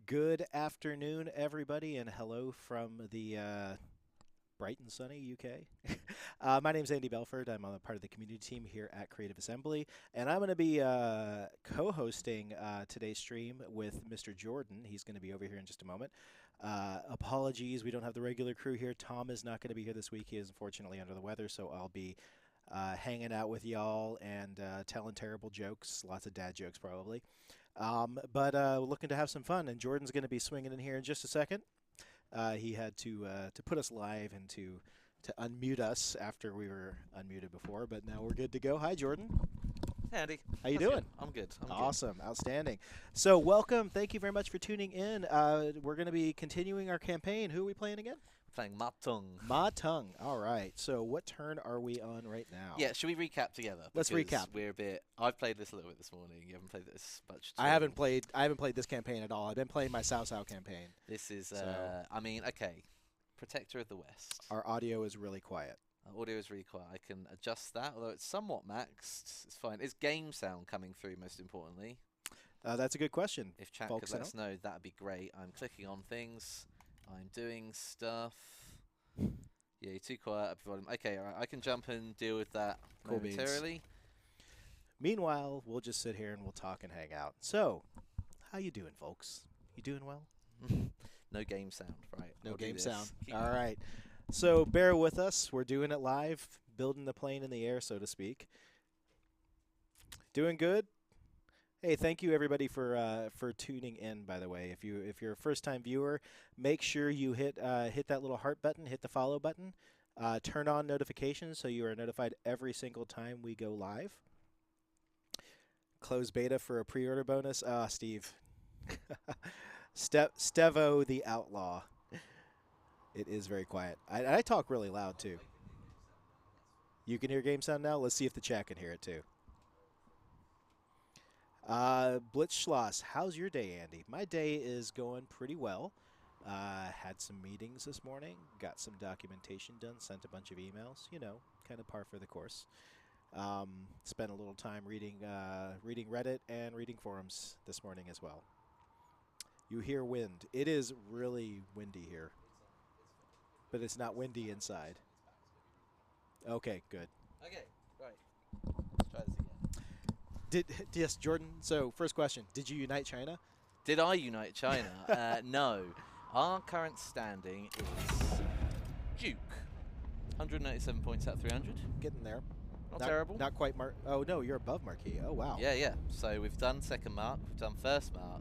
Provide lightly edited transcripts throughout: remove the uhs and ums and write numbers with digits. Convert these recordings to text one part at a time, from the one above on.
Good afternoon, everybody, and hello from the bright and sunny UK. My name's Andy Belford. I'm a part of the community team here at Creative Assembly, and I'm going to be co-hosting today's stream with Mr. Jordan. He's going to be over here in just a moment. Apologies, we don't have the regular crew here. Tom is not going to be here this week. He is unfortunately under the weather, so I'll be hanging out with y'all and telling terrible jokes, lots of dad jokes probably. But looking to have some fun, and Jordan's going to be swinging in here in just a second. He had to put us live and to unmute us after we were unmuted before, but now we're good to go. Hi, Jordan. Hey, Andy. How you doing? Good. I'm good. Awesome. Outstanding. So welcome. Thank you very much for tuning in. We're going to be continuing our campaign. Who are we playing again? Playing Ma Teng. Ma Teng. All right. So what turn are we on right now? Yeah, should we recap together? Let's recap. We're a bit. I've played this a little bit this morning. You haven't played this much. I haven't played this campaign at all. I've been playing my Cao Cao campaign. This is. So I mean, okay. Protector of the West. Our audio is really quiet. Our audio is really quiet. I can adjust that, although it's somewhat maxed. It's fine. Is game sound coming through? Most importantly. That's a good question. If chat Folks could let us know, that'd be great. I'm clicking on things. I'm doing stuff. Yeah, you're too quiet. Up your volume. Okay, all right. I can jump and deal with that Cool momentarily. Meanwhile, we'll just sit here and we'll talk and hang out. So, how you doing, folks? You doing well? No game sound, right? No We'll do game this. sound. Keep All going. right. So bear with us. We're doing it live, building the plane in the air, so to speak. Doing good. Hey, thank you everybody for tuning in. By the way, if you're a first-time viewer, make sure you hit that little heart button, hit the follow button, turn on notifications so you are notified every single time we go live. Close beta for a pre-order bonus. Steve, Stevo the Outlaw. It is very quiet. I talk really loud too. You can hear game sound now. Let's see if the chat can hear it too. Blitzschloss, how's your day, Andy? My day is going pretty well. Had some meetings this morning, got some documentation done, sent a bunch of emails, you know, kind of par for the course. Spent a little time reading Reddit and reading forums this morning as well. You hear wind. It is really windy here, but it's not windy inside. Okay, good. Okay, right. Let's try this again. Yes, Jordan. So first question: did you unite China? Did I unite China? No. Our current standing is Duke. 197 points out of 300. Getting there. Not terrible. Not quite Oh no, you're above Marquis. Oh wow. Yeah, yeah. So we've done second mark. We've done first mark.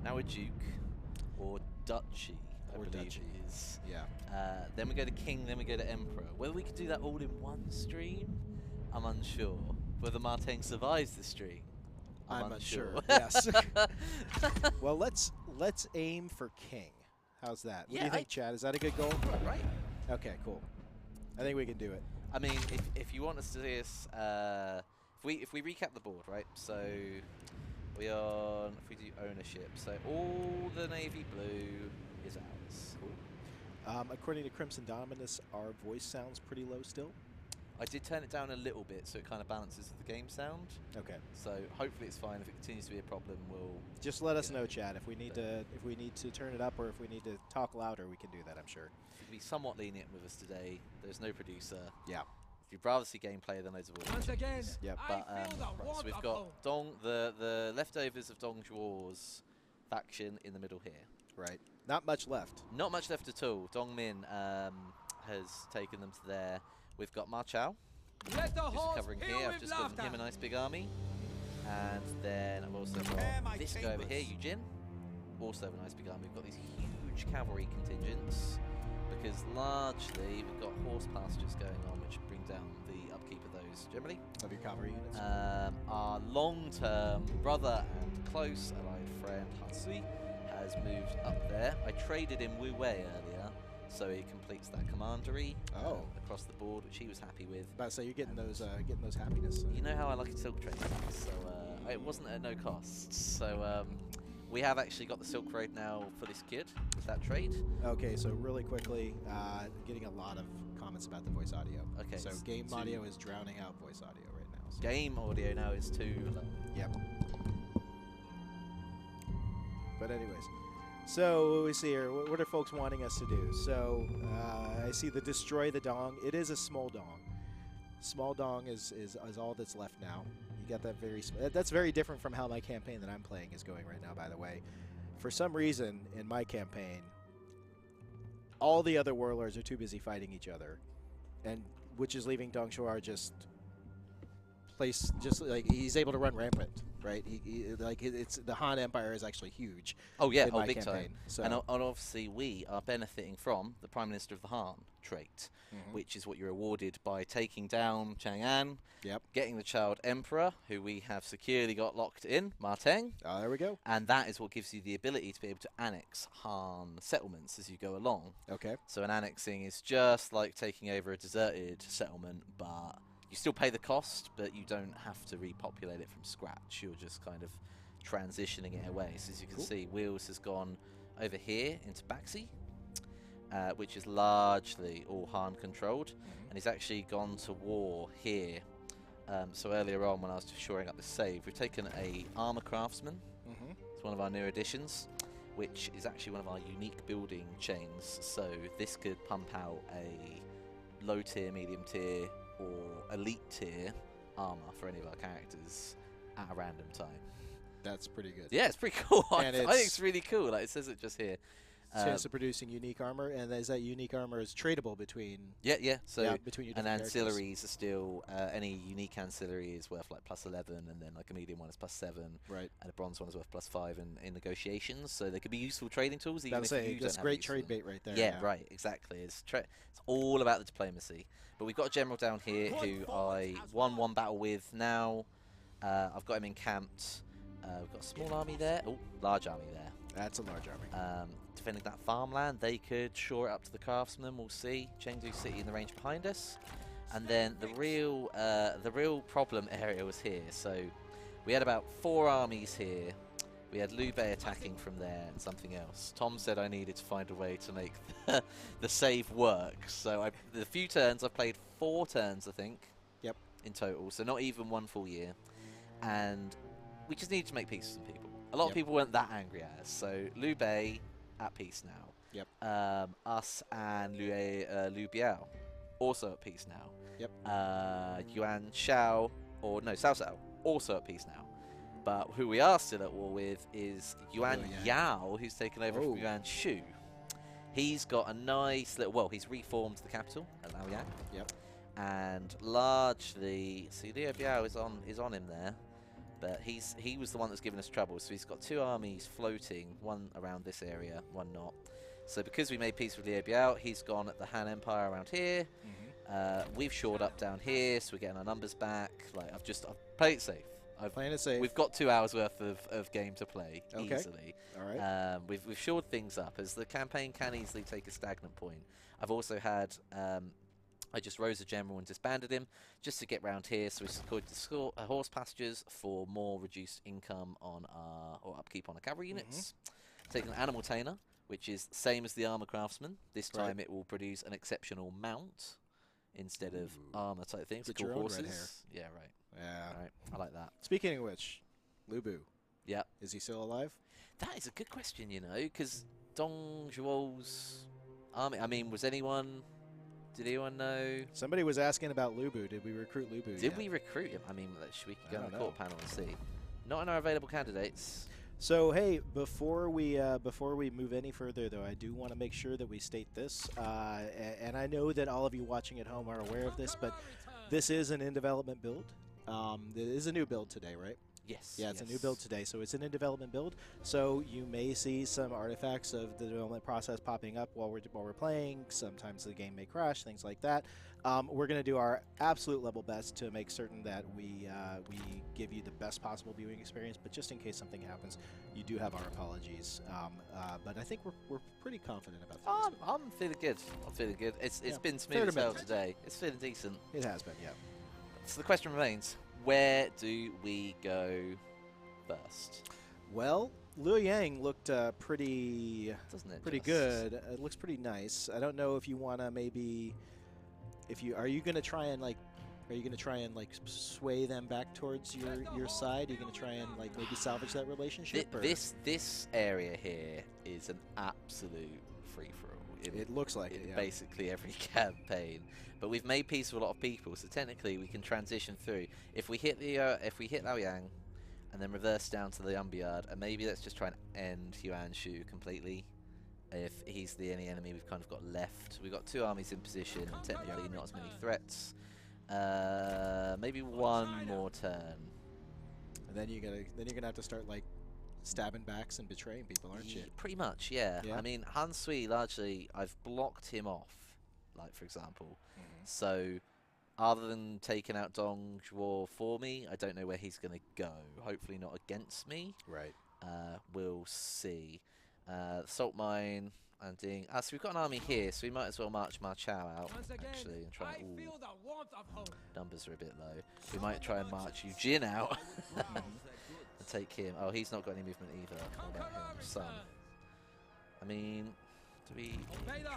Now we're Duke or Duchy. I believe Duchy. it is. Yeah. Then we go to King. Then we go to Emperor. Whether we could do that all in one stream, I'm unsure. Whether Ma Teng survives the stream, I'm unsure. Yes. Well, let's aim for King. How's that? What do you think, Chad? Is that a good goal? Right. Okay, cool. I think we can do it. I mean, if you want us to do this, if we recap the board, right? So if we do ownership, so all the navy blue is ours. Cool. According to Crimson Dominus, our voice sounds pretty low still. I did turn it down a little bit so it kind of balances with the game sound. Okay. So hopefully it's fine. If it continues to be a problem, we'll just let us know, Chad. If we need to turn it up or if we need to talk louder, we can do that. I'm sure. Be somewhat lenient with us today. There's no producer. Yeah. If you'd rather see gameplay than loads of audio. Once again, yeah. But right, so we've got Dong, the leftovers of Dong Zhuo's faction in the middle here. Right. Not much left. Not much left at all. Dong Min has taken them to there. We've got Ma Chao, who's covering here. I've just given him a nice big army. And then I've also got this guy over here, Eugene. Also have a nice big army. We've got these huge cavalry contingents because largely we've got horse pastures going on which bring down the upkeep of those generally. Of your cavalry units? Our long-term brother and close allied friend, Hansui, has moved up there. I traded him Wu Wei earlier, so he completes that commandery across the board, which he was happy with. About to say, you're getting those happiness. You know how I like a silk trade, so it wasn't at no cost. So we have actually got the Silk Road now for this kid with that trade. Okay, so really quickly, getting a lot of comments about the voice audio. Okay. So game audio is drowning out voice audio right now. So. Game audio now is too low. Yep. But anyways, So what we see here, what are folks wanting us to do? So I see the destroy the dong. It is a small dong. Small dong is all that's left now. You got that that's very different from how my campaign that I'm playing is going right now, by the way. For some reason, in my campaign, all the other warlords are too busy fighting each other, and which is leaving Dong Shuar just like he's able to run rampant, right? It's the Han Empire is actually huge. Oh yeah, in my big campaign. time. So. And obviously we are benefiting from the Prime Minister of the Han trait, which is what you're awarded by taking down Chang'an, getting the Child Emperor, who we have securely got locked in, Teng. Oh, there we go. And that is what gives you the ability to be able to annex Han settlements as you go along. Okay. So an annexing is just like taking over a deserted settlement, but you still pay the cost, but you don't have to repopulate it from scratch. You're just kind of transitioning it away. So as you can see, Wheels has gone over here into Baxi, which is largely all Han controlled, and he's actually gone to war here. So earlier on, when I was just shoring up the save, we've taken a armor craftsman. It's one of our new additions, which is actually one of our unique building chains. So this could pump out a low tier, medium tier, or elite tier armor for any of our characters at a random time. That's pretty good. Yeah, it's pretty cool. And I think it's really cool. Like it says it just here. Chance of producing unique armor, and is that unique armor is tradable between? Yeah. So between your and different ancillaries characters. are still any unique ancillary is worth like +11, and then like a medium one is +7, right? And a bronze one is worth +5 in negotiations. So they could be useful trading tools. Even if you that's don't great have trade bait right there. Yeah, right, exactly. It's all about the diplomacy. But we've got a general down here who I won one battle with now. I've got him encamped. We've got a small army there. Oh, large army there. That's a large army. Defending that farmland, they could shore it up to the craftsman. We'll see. Chengdu City in the range behind us, and then the real problem area was here. So we had about 4 armies here. We had Liu Bei attacking from there and something else. Tom said I needed to find a way to make the save work. So the few turns I've played 4 turns, I think. Yep. In total, so not even 1 full year, and we just needed to make peace with some people. A lot of people weren't that angry at us. So Liu Bei at peace now. Yep. Us and Liu Biao also at peace now. Yep. Yuan Shao, or no, Cao Cao, also at peace now. But who we are still at war with is Yuan Yao, who's taken over from Yuan Shu. He's got a nice little, well, he's reformed the capital at Liaoyang. Yep. And largely, see, Liu Biao is on him there. But he was the one that's given us trouble. So he's got 2 armies floating, one around this area, one not. So because we made peace with Liu Biao, he's gone at the Han Empire around here. We've shored up down here, so we're getting our numbers back. Like I've played it safe. Playing it safe. We've got 2 hours worth of game to play easily. All right. We've shored things up as the campaign can easily take a stagnant point. I've also had. I just rose a general and disbanded him just to get round here, so we secured the horse pastures for more reduced income on or upkeep on our cavalry units. Taking an animal tainer, which is the same as the armor craftsman. This time it will produce an exceptional mount instead of armor type things. Get Cool your own horses. red hair. Yeah, right. Yeah. Right. I like that. Speaking of which, Lu Bu. Yeah. Is he still alive? That is a good question, you know, because Dong Zhuo's army. I mean, was anyone? Did anyone know? Somebody was asking about Lu Bu. Did we recruit Lu Bu? Did we recruit him? I mean, we could go on the court panel and see. Not in our available candidates. So hey, before we move any further, though, I do want to make sure that we state this, and I know that all of you watching at home are aware of this, but this is an in development build. It is a new build today, right? Yes. Yeah, it's a new build today, so it's an in development build. So you may see some artifacts of the development process popping up while we're playing. Sometimes the game may crash, things like that. We're going to do our absolute level best to make certain that we give you the best possible viewing experience. But just in case something happens, you do have our apologies. But I think we're pretty confident about things. I'm feeling good. I'm feeling good. It's been smooth as hell today. It's feeling decent. It has been, yeah. So the question remains: where do we go first? Well, Liu Yang looked pretty, doesn't it? Pretty good. It looks pretty nice. I don't know if you want to maybe, are you going to try and like Are you going to try and like sway them back towards your side? Are you going to try and like maybe salvage that relationship? This area here is an absolute free-for-all. It looks like it, yeah. Basically every campaign. But we've made peace with a lot of people, so technically we can transition through. If we hit Lao Yang, and then reverse down to the Umbiard, and maybe let's just try and end Yuan Shu completely. If he's the only enemy we've kind of got left. We've got 2 armies in position, and technically not as many threats. Maybe one more turn. And then you're gonna have to start like stabbing backs and betraying people, aren't you? Pretty much, yeah. I mean, Han Sui largely, I've blocked him off, like for example. So, other than taking out Dong Zhuo for me, I don't know where he's gonna go. Hopefully not against me. Right. We'll see. Salt Mine and Ding. So we've got an army here, so we might as well march Ma Chao out, actually, and try and... Numbers are a bit low. We might try and march Yu Jin out and take him. Oh, he's not got any movement either. What about him? Sun. I mean, do we need to go...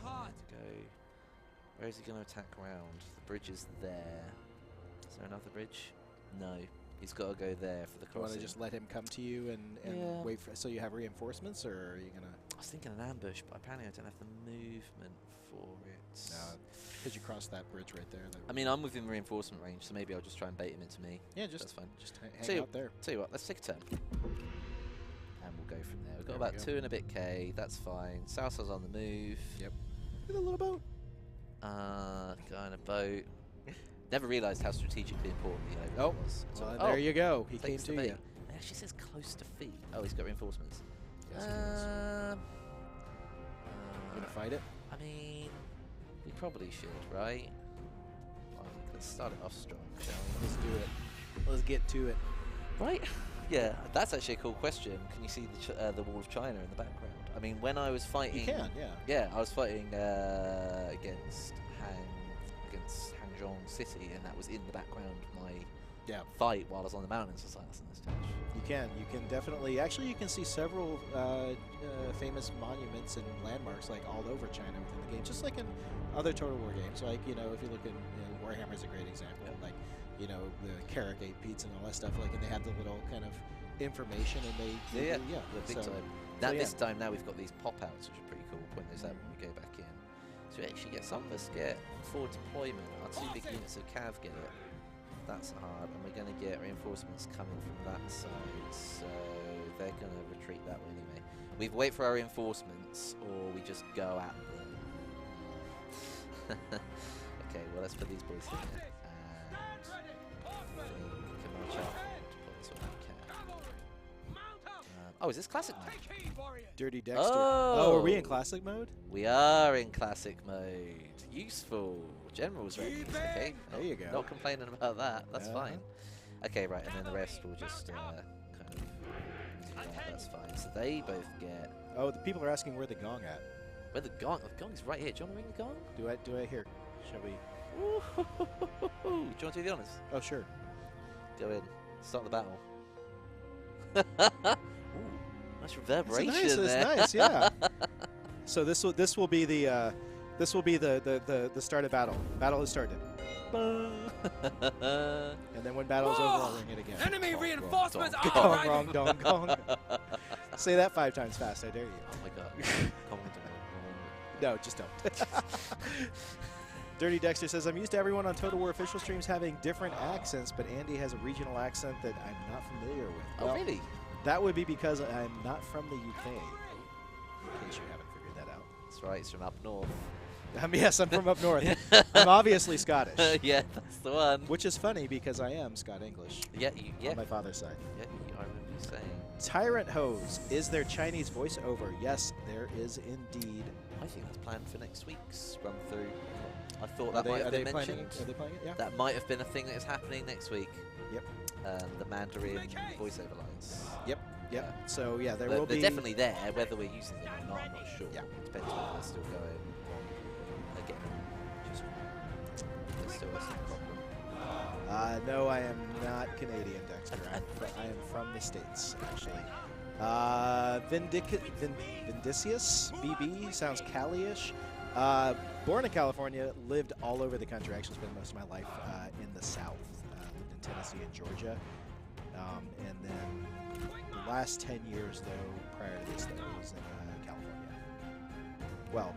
Where is he going to attack around? The bridge is there. Is there another bridge? No. He's got to go there for the crossing. You want to just let him come to you and wait for, so you have reinforcements, or are you gonna? I was thinking an ambush, but apparently I don't have the movement for it. No, because you crossed that bridge right there. I mean, I'm within reinforcement range, so maybe I'll just try and bait him into me. Yeah, that's fine. Just hang out there. Tell you what, let's take a turn, and we'll go from there. We've got about 2 and a bit K. That's fine. Salsa's on the move. Yep. With a little boat. Guy in a boat. Never realised how strategically important the over was. So there you go. He came to you. It actually says close to feet. Oh, he's got reinforcements. Yes, gonna fight it? I mean, we probably should, right? Let's start it off strong, shall we? Let's do it. Let's get to it. Right? Yeah, that's actually a cool question. Can you see the Wall of China in the background? I mean, when I was fighting... You can, yeah. Yeah, I was fighting against Hangzhou City, and that was in the background of my fight while I was on the mountains. So that's a nice touch. You can definitely, actually you can see several famous monuments and landmarks like all over China within the game, just like in other Total War games. Like, you know, if you look at Warhammer is a great example, like, you know, the Carrack 8 Peats and all that stuff, like, and they had the little kind of information, and they the big time. This time now we've got these pop-outs, which are pretty cool. Point those out when we go back in. So we actually get some of us get forward deployment. Our 2 big units of Cav get it. That's hard, and we're going to get reinforcements coming from that side, so they're going to retreat that way anyway. We wait for our reinforcements, or we just go at them. Okay, well, let's put these boys here, and we can march out and deploy this one we can. Oh, is this classic mode? Dirty Dexter. Oh, are we in classic mode? We are in classic mode. Useful. General's ready. Okay. There you go. Not complaining about that. That's fine. Okay, right, and then the rest will just kind of do that. That's fine. So they both get... Oh, the people are asking where the gong at. Where the gong? The gong's right here. Do you want to ring the gong? Do I hear? Shall we? Do you want to do the honours? Oh, sure. Go in. Start the battle. Ooh, nice reverberation there. It's nice, yeah. So this will be the start of battle. Battle has started. And then when battle's over, I'll ring it again. Enemy reinforcements are gong, gong, dong, gong. Say that 5 times fast, I dare you. Oh my god. No, just don't. Dirty Dexter says, I'm used to everyone on Total War official streams having different accents, but Andy has a regional accent that I'm not familiar with. Oh, well, really? That would be because I'm not from the UK, in case you haven't figured that out. That's right, he's from up north. Yes, I'm from up north. I'm obviously Scottish. Yeah, that's the one. Which is funny because I am Scot-English. Yeah, on my father's side. Yeah, I remember you saying. Tyrant Hose, is there Chinese voiceover? Yes, there is indeed. I think that's planned for next week's run through. I thought that might have been mentioned. Are they playing it? Yeah. That might have been a thing that is happening next week. Yep. The Mandarin voiceover lines. Yep. Yep. So yeah, there will be. They're definitely there. Whether we're using them or not, I'm not sure. Yeah. It depends whether they're still going. Again, just there's still a problem. No, I am not Canadian, Dexter. I am from the States, actually. Vindicius BB sounds Cali-ish. Born in California, lived all over the country. I actually spent most of my life in the South. Lived in Tennessee and Georgia. And then the last 10 years, though, prior to this, though, I was in California. Well,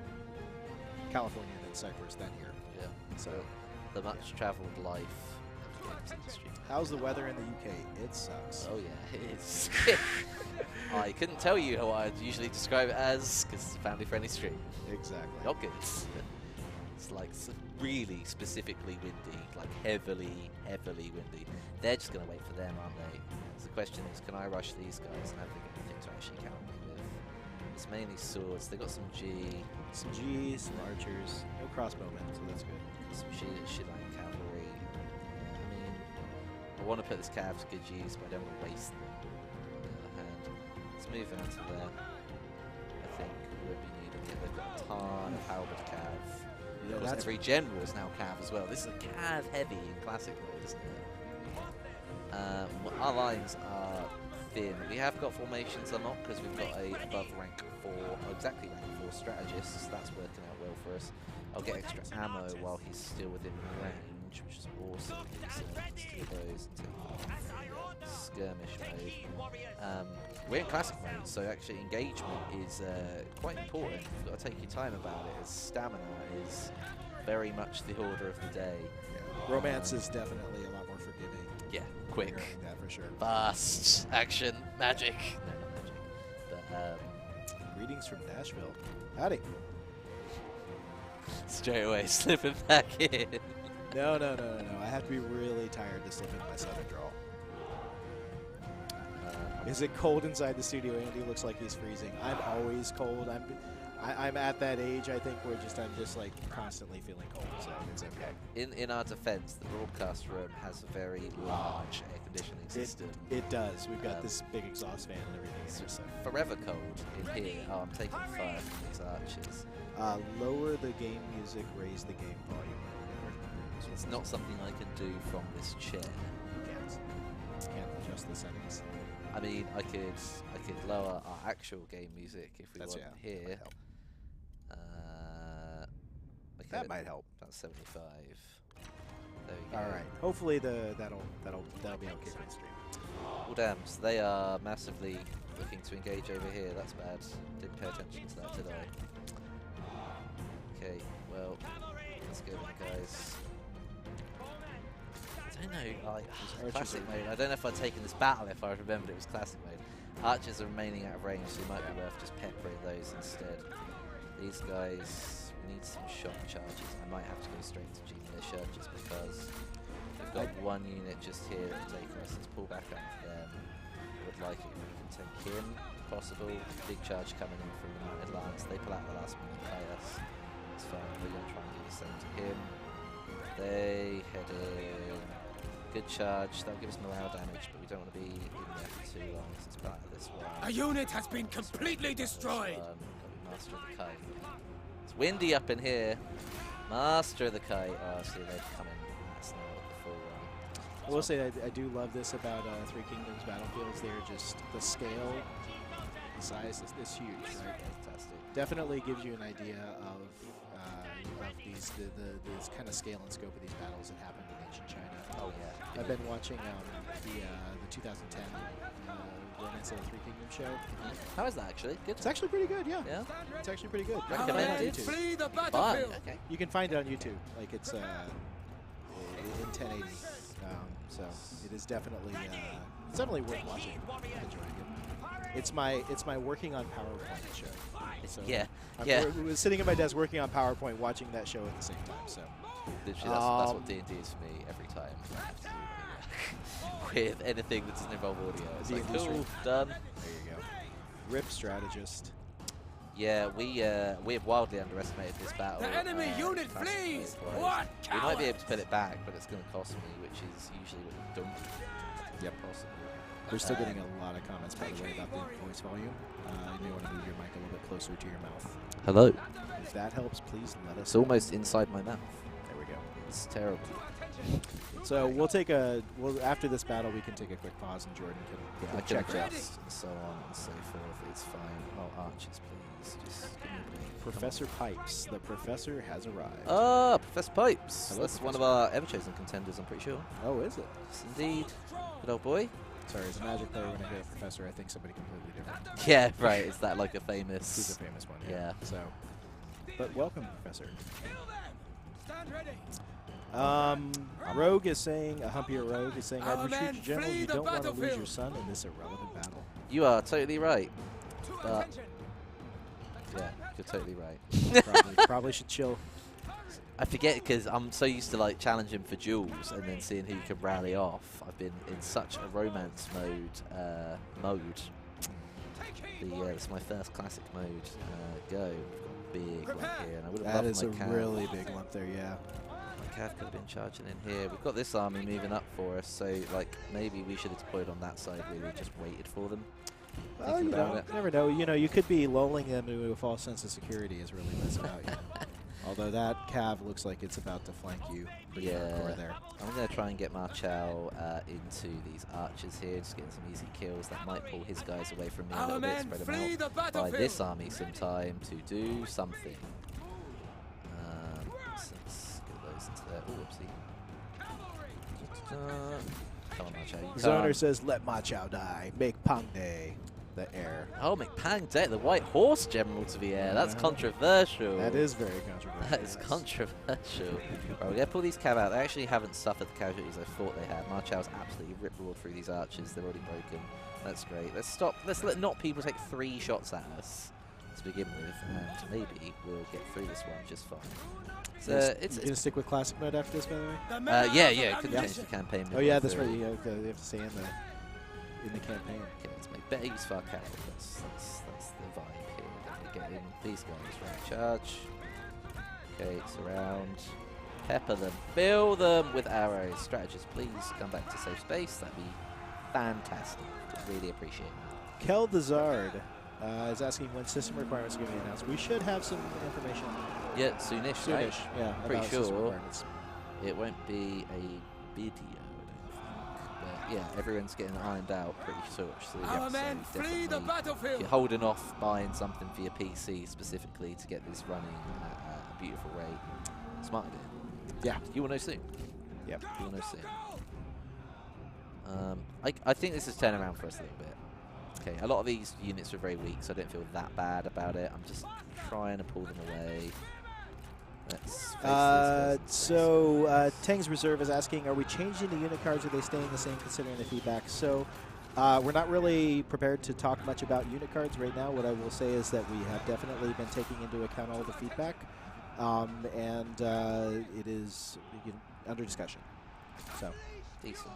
California, then Cyprus, then here. Yeah. So the much-traveled life of the games industry. How's the weather in the UK? It sucks. Oh yeah, it is. I couldn't tell you how I'd usually describe it as, because it's a family-friendly stream. Exactly. Not good. It's like really specifically windy, like heavily windy. They're just going to wait for them, aren't they? So the question is, can I rush these guys and have they got anything to actually counter me with? It's mainly swords. They got some some archers, no crossbowmen, so that's good. Some shit like cavalry. I mean, I want to put this cav to good use, but I don't want to waste them. On the other hand, let's move on to there. I think we won't be needing it. They've got a ton of halberd cav. Yeah, of course, every general is now cav as well. This is a cav heavy in classic mode, isn't it? Our lines are thin. We have got formations unlocked because we've got a above rank 4, exactly rank 4 strategist. That's working out well for us. I'll get extra ammo while he's still within range, which is awesome. So let's do those and take skirmish mode. We're in classic mode, so actually engagement is quite important. You've got to take your time about it, as stamina is very much the order of the day. Yeah. Romance is definitely a lot more forgiving. Yeah, quick. That for sure. Fast. Action. Magic. No, not magic. But, greetings from Nashville. Howdy. Straight away, slipping back in. No. I have to be really tired to slip into my southern drawl. Is it cold inside the studio? Andy looks like he's freezing. I'm always cold. I'm at that age, I think, where I'm just like constantly feeling cold, so it's okay. In our defense, the broadcast room has a very large air conditioning system. It does. We've got this big exhaust fan and everything. It's just forever cold in here. Oh, I'm taking fire from these archers. Lower the game music, raise the game volume. It's not something I can do from this chair. You can't adjust the settings. I mean, I could lower our actual game music if we want here. Okay, that might help. That's 75. There we go. All right. Hopefully that'll be okay for the stream. Well, damn. So they are massively looking to engage over here. That's bad. Didn't pay attention to that, did I? Okay. Well, let's go then, guys. I don't know, like, classic mode. I don't know if I'd taken this battle if I remembered it was classic mode. Archers are remaining out of range, so it might be worth just peppering those instead. These guys, we need some shock charges. I might have to go straight to G-Militia just because we've got one unit just here that can take us. Let's pull back up to them. I would like it if we can take him, if possible. Big charge coming in from the United Lance. They pull out the last minute and fight us. It's fine, we're going to try and do the same to him. They head in. Good charge, that'll give us morale damage, but we don't want to be in there for too long, so let's pull out of this one. A unit has been completely destroyed! Master of the Kite. It's windy up in here. Master of the Kite. Oh, see, they've come in mass now with the full run. I will say I do love this about Three Kingdoms battlefields. They're just, the scale, the size is huge, right? Fantastic. Definitely gives you an idea of these this kind of scale and scope of these battles that happened in ancient China. Oh yeah. I've been watching the 2010 Romance of the Three Kingdoms show. How is that actually? Good. It's actually pretty good, yeah. Yeah? It's actually pretty good. Recommended. Flee the Fun. battlefield! Okay. You can find it on YouTube. Like it's in 1080. So it is definitely worth watching. I'm enjoying it. It's my working on PowerPoint show. So yeah. I was sitting at my desk working on PowerPoint, watching that show at the same time. So literally, that's what D&D is for me every time. I have to do with anything that doesn't involve audio. It's like, cool, done. There you go. RIP strategist. Yeah, we have wildly underestimated this battle. The enemy unit flees! What we might be able to put it back, but it's going to cost me, which is usually what you don't. Yep. Possible. We're still getting a lot of comments, by the way, about the voice volume. You may want to move your mic a little bit closer to your mouth. Hello. If that helps, please let us It's almost inside my mouth. There we go. It's terrible. So we'll take after this battle, we can take a quick pause, and Jordan can I can adjust and so on and so forth. It's fine. Oh, archers, please. Just give me a break. Professor Pipes. The professor has arrived. Ah, Professor Pipes. Hello, That's one Professor. of our ever-chosen contenders, I'm pretty sure. Oh, is it? Yes, indeed. Good old boy. Sorry, as a Magic player, when I hear a professor, I think somebody completely different. Yeah, right. Is that like a famous... He's a famous one, Yeah. So, but welcome, Professor. Stand ready. Rogue is saying, a humpier Rogue is saying, Our I'd retreat men to General. flee You the don't want to lose battlefield. your son in this irrelevant battle. You are totally right. To But- attention. Yeah, you're totally right. Probably should chill. I forget because I'm so used to like challenging for duels and then seeing who you can rally off. I've been in such a romance mode. It's my first classic mode. Go. We've got a big lump here, and I would have That loved is my a cav. really big lump there, yeah. My cav could have been charging in here. We've got this army moving up for us, so like maybe we should have deployed on that side. Really, just waited for them. Well, Thinking you about know, it. never know. You know, you could be lulling them into a false sense of security is really what's about you. Although that cav looks like it's about to flank you pretty hardcore there. I'm going to try and get Marchal into these archers here, just getting some easy kills. That might pull his guys away from me a Our little bit, men spread flee them the out. Buy battlefield. this army some time to do something. Let's get those into there. Oh, whoopsie. Come on, Marchal. You Zoner can't. says, let Ma Chao die. Make Pang Day the heir. Oh, McPang Deck, the White Horse General to the air. That's controversial. That is very controversial. That is yes. controversial. Right, we're going to pull these cav out. They actually haven't suffered the casualties I thought they had. Marchal's absolutely rip-roared through these archers. They're already broken. That's great. Let's stop. Let's let not people take 3 shots at us to begin with, and maybe we'll get through this one just fine. So You gonna stick with classic mode after this, by the way? The men are yeah, out of couldn't change ammunition. the campaign. Oh yeah, that's midway right. through. You have to stay in the campaign. Okay, let's make better use of our cavalry. That's the vibe here. Definitely get in these guys. Right, charge. Okay, surround. Pepper them. Fill them with arrows. Strategists, please come back to safe space. That'd be fantastic. Really appreciate it. Kel the Zard is asking when system requirements are going to be announced. We should have some information Yeah, soonish, right? soonish. Yeah, Pretty about system sure. requirements. It won't be a video, I don't think. But yeah, everyone's getting ironed out pretty soon. So Our men flee the if battlefield. you're holding off buying something for your PC specifically to get this running at a beautiful rate, smart idea. Yeah. You will know soon. Yep. You will know soon. I think this is turning around for us a little bit. Okay, a lot of these units are very weak, so I don't feel that bad about it. I'm just trying to pull them away. Let's face these guys. Teng's Reserve is asking, are we changing the unit cards or are they staying the same considering the feedback? So we're not really prepared to talk much about unit cards right now. What I will say is that we have definitely been taking into account all the feedback, and it is under discussion. So Decent.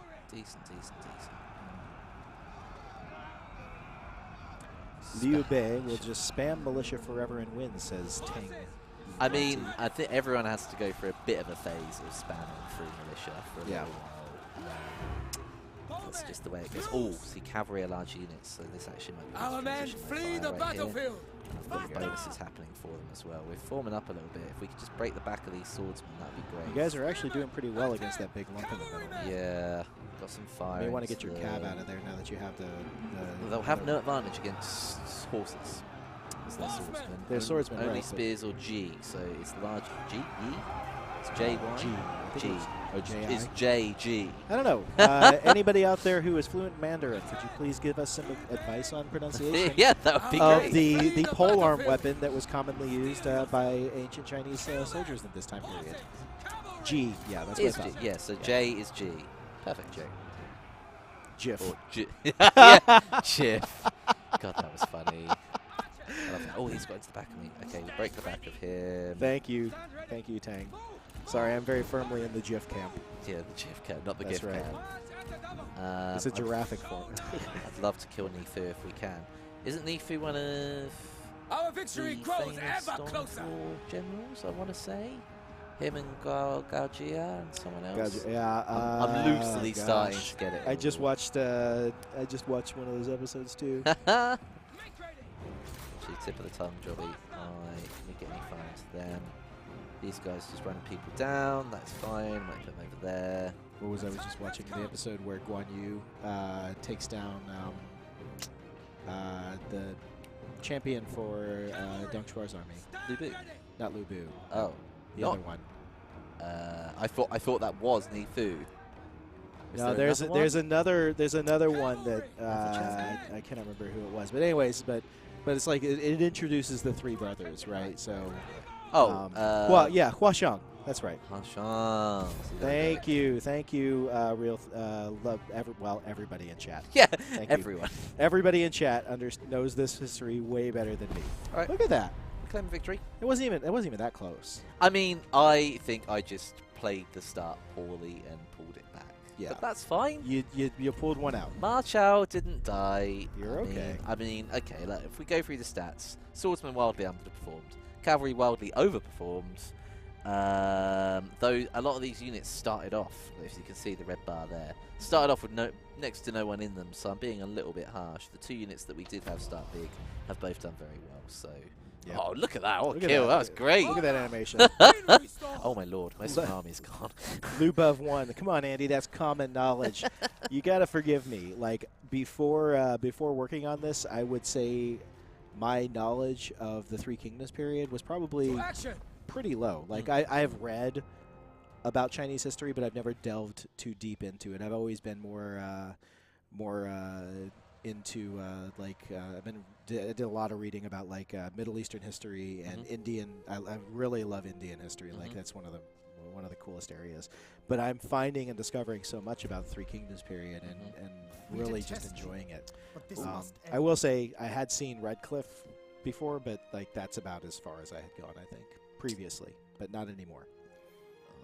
Liu Bei will just spam militia forever and win, says Teng. I mean, I think everyone has to go through a bit of a phase of spamming through militia for a Yeah. little while. That's just the way it goes. Oh, see, cavalry are large units, so this actually might be a Our men transition flee fire the right here. battlefield. And I've got bonuses happening for them as well. We're forming up a little bit. If we could just break the back of these swordsmen, that'd be great. You guys are actually doing pretty well against that big lump in the middle. Yeah, got some fire. You may want to get your cab out of there now that you have the They'll have no advantage against horses. Because they're swordsmen. They're swordsmen, Only right, but- spears or G, so it's large G? E? It's J-Y? G. I think G. it was- Oh, J.I.? it's J-G. I don't know. Anybody out there who is fluent in Mandarin, could you please give us some advice on pronunciation Yeah, that would be of great. the polearm weapon that was commonly used by ancient Chinese soldiers at this time period? G. Yeah, that's what I Is G. thought. Yeah, so J is G. Perfect, J. Jif. Or G. Yeah, Jiff. God, that was funny. I love that. Oh, he's got into the back of me. Okay, we break the back of him. Thank you, Tang. Sorry, I'm very firmly in the Jif camp. Yeah, the Jiff cam, not the That's GIF right. cam. It's a giraffic form. I'd love to kill Nifu if we can. Isn't Nifu one of Our victory the grows famous ever closer. Stormfall generals, I want to say? Him and Gaujia and someone else? Gotcha. Yeah, I'm loosely gosh. starting to get it. I just watched one of those episodes too. Actually, tip of the tongue, Jobby. Alright, can we get any fire into them? These guys just running people down, that's fine. Might put them over there. What was I was just watching the episode where Guan Yu takes down the champion for Deng Shuar's army. Lu Bu. Not Lu Bu. Oh, The not. other one. I thought that was Nifu. No, there's another one that I can't remember who it was. But anyways, but it's like it introduces the three brothers, right? So. Well, yeah, Hua Xiang. That's right. Hua Thank you, everybody in chat. Yeah, Thank everyone. You. Everybody in chat knows this history way better than me. All right. Look at that. Claim victory. It wasn't even that close. I mean, I think I just played the start poorly and pulled it back. Yeah, but that's fine. You pulled one out. Ma Chao didn't die. You're okay. I mean, okay. Look, if we go through the stats, Swordsman wildly underperformed. Cavalry wildly overperformed. Though a lot of these units started off, if you can see the red bar there, started off with next to no one in them. So I'm being a little bit harsh. The two units that we did have start big have both done very well. So. Yep. Oh, look at that. What a Look kill. That was great. Look at that animation. Oh, my lord. My army's gone. Lubov won. Come on, Andy. That's common knowledge. You got to forgive me. Like, before working on this, I would say my knowledge of the Three Kingdoms period was probably pretty low. Like, I have read about Chinese history, but I've never delved too deep into it. I've always been more into I did a lot of reading about like Middle Eastern history and Indian. I really love Indian history. Like that's one of the coolest areas. But I'm finding and discovering so much about the Three Kingdoms period and really just enjoying it. I will say I had seen Redcliffe before, but like that's about as far as I had gone. I think previously, but not anymore.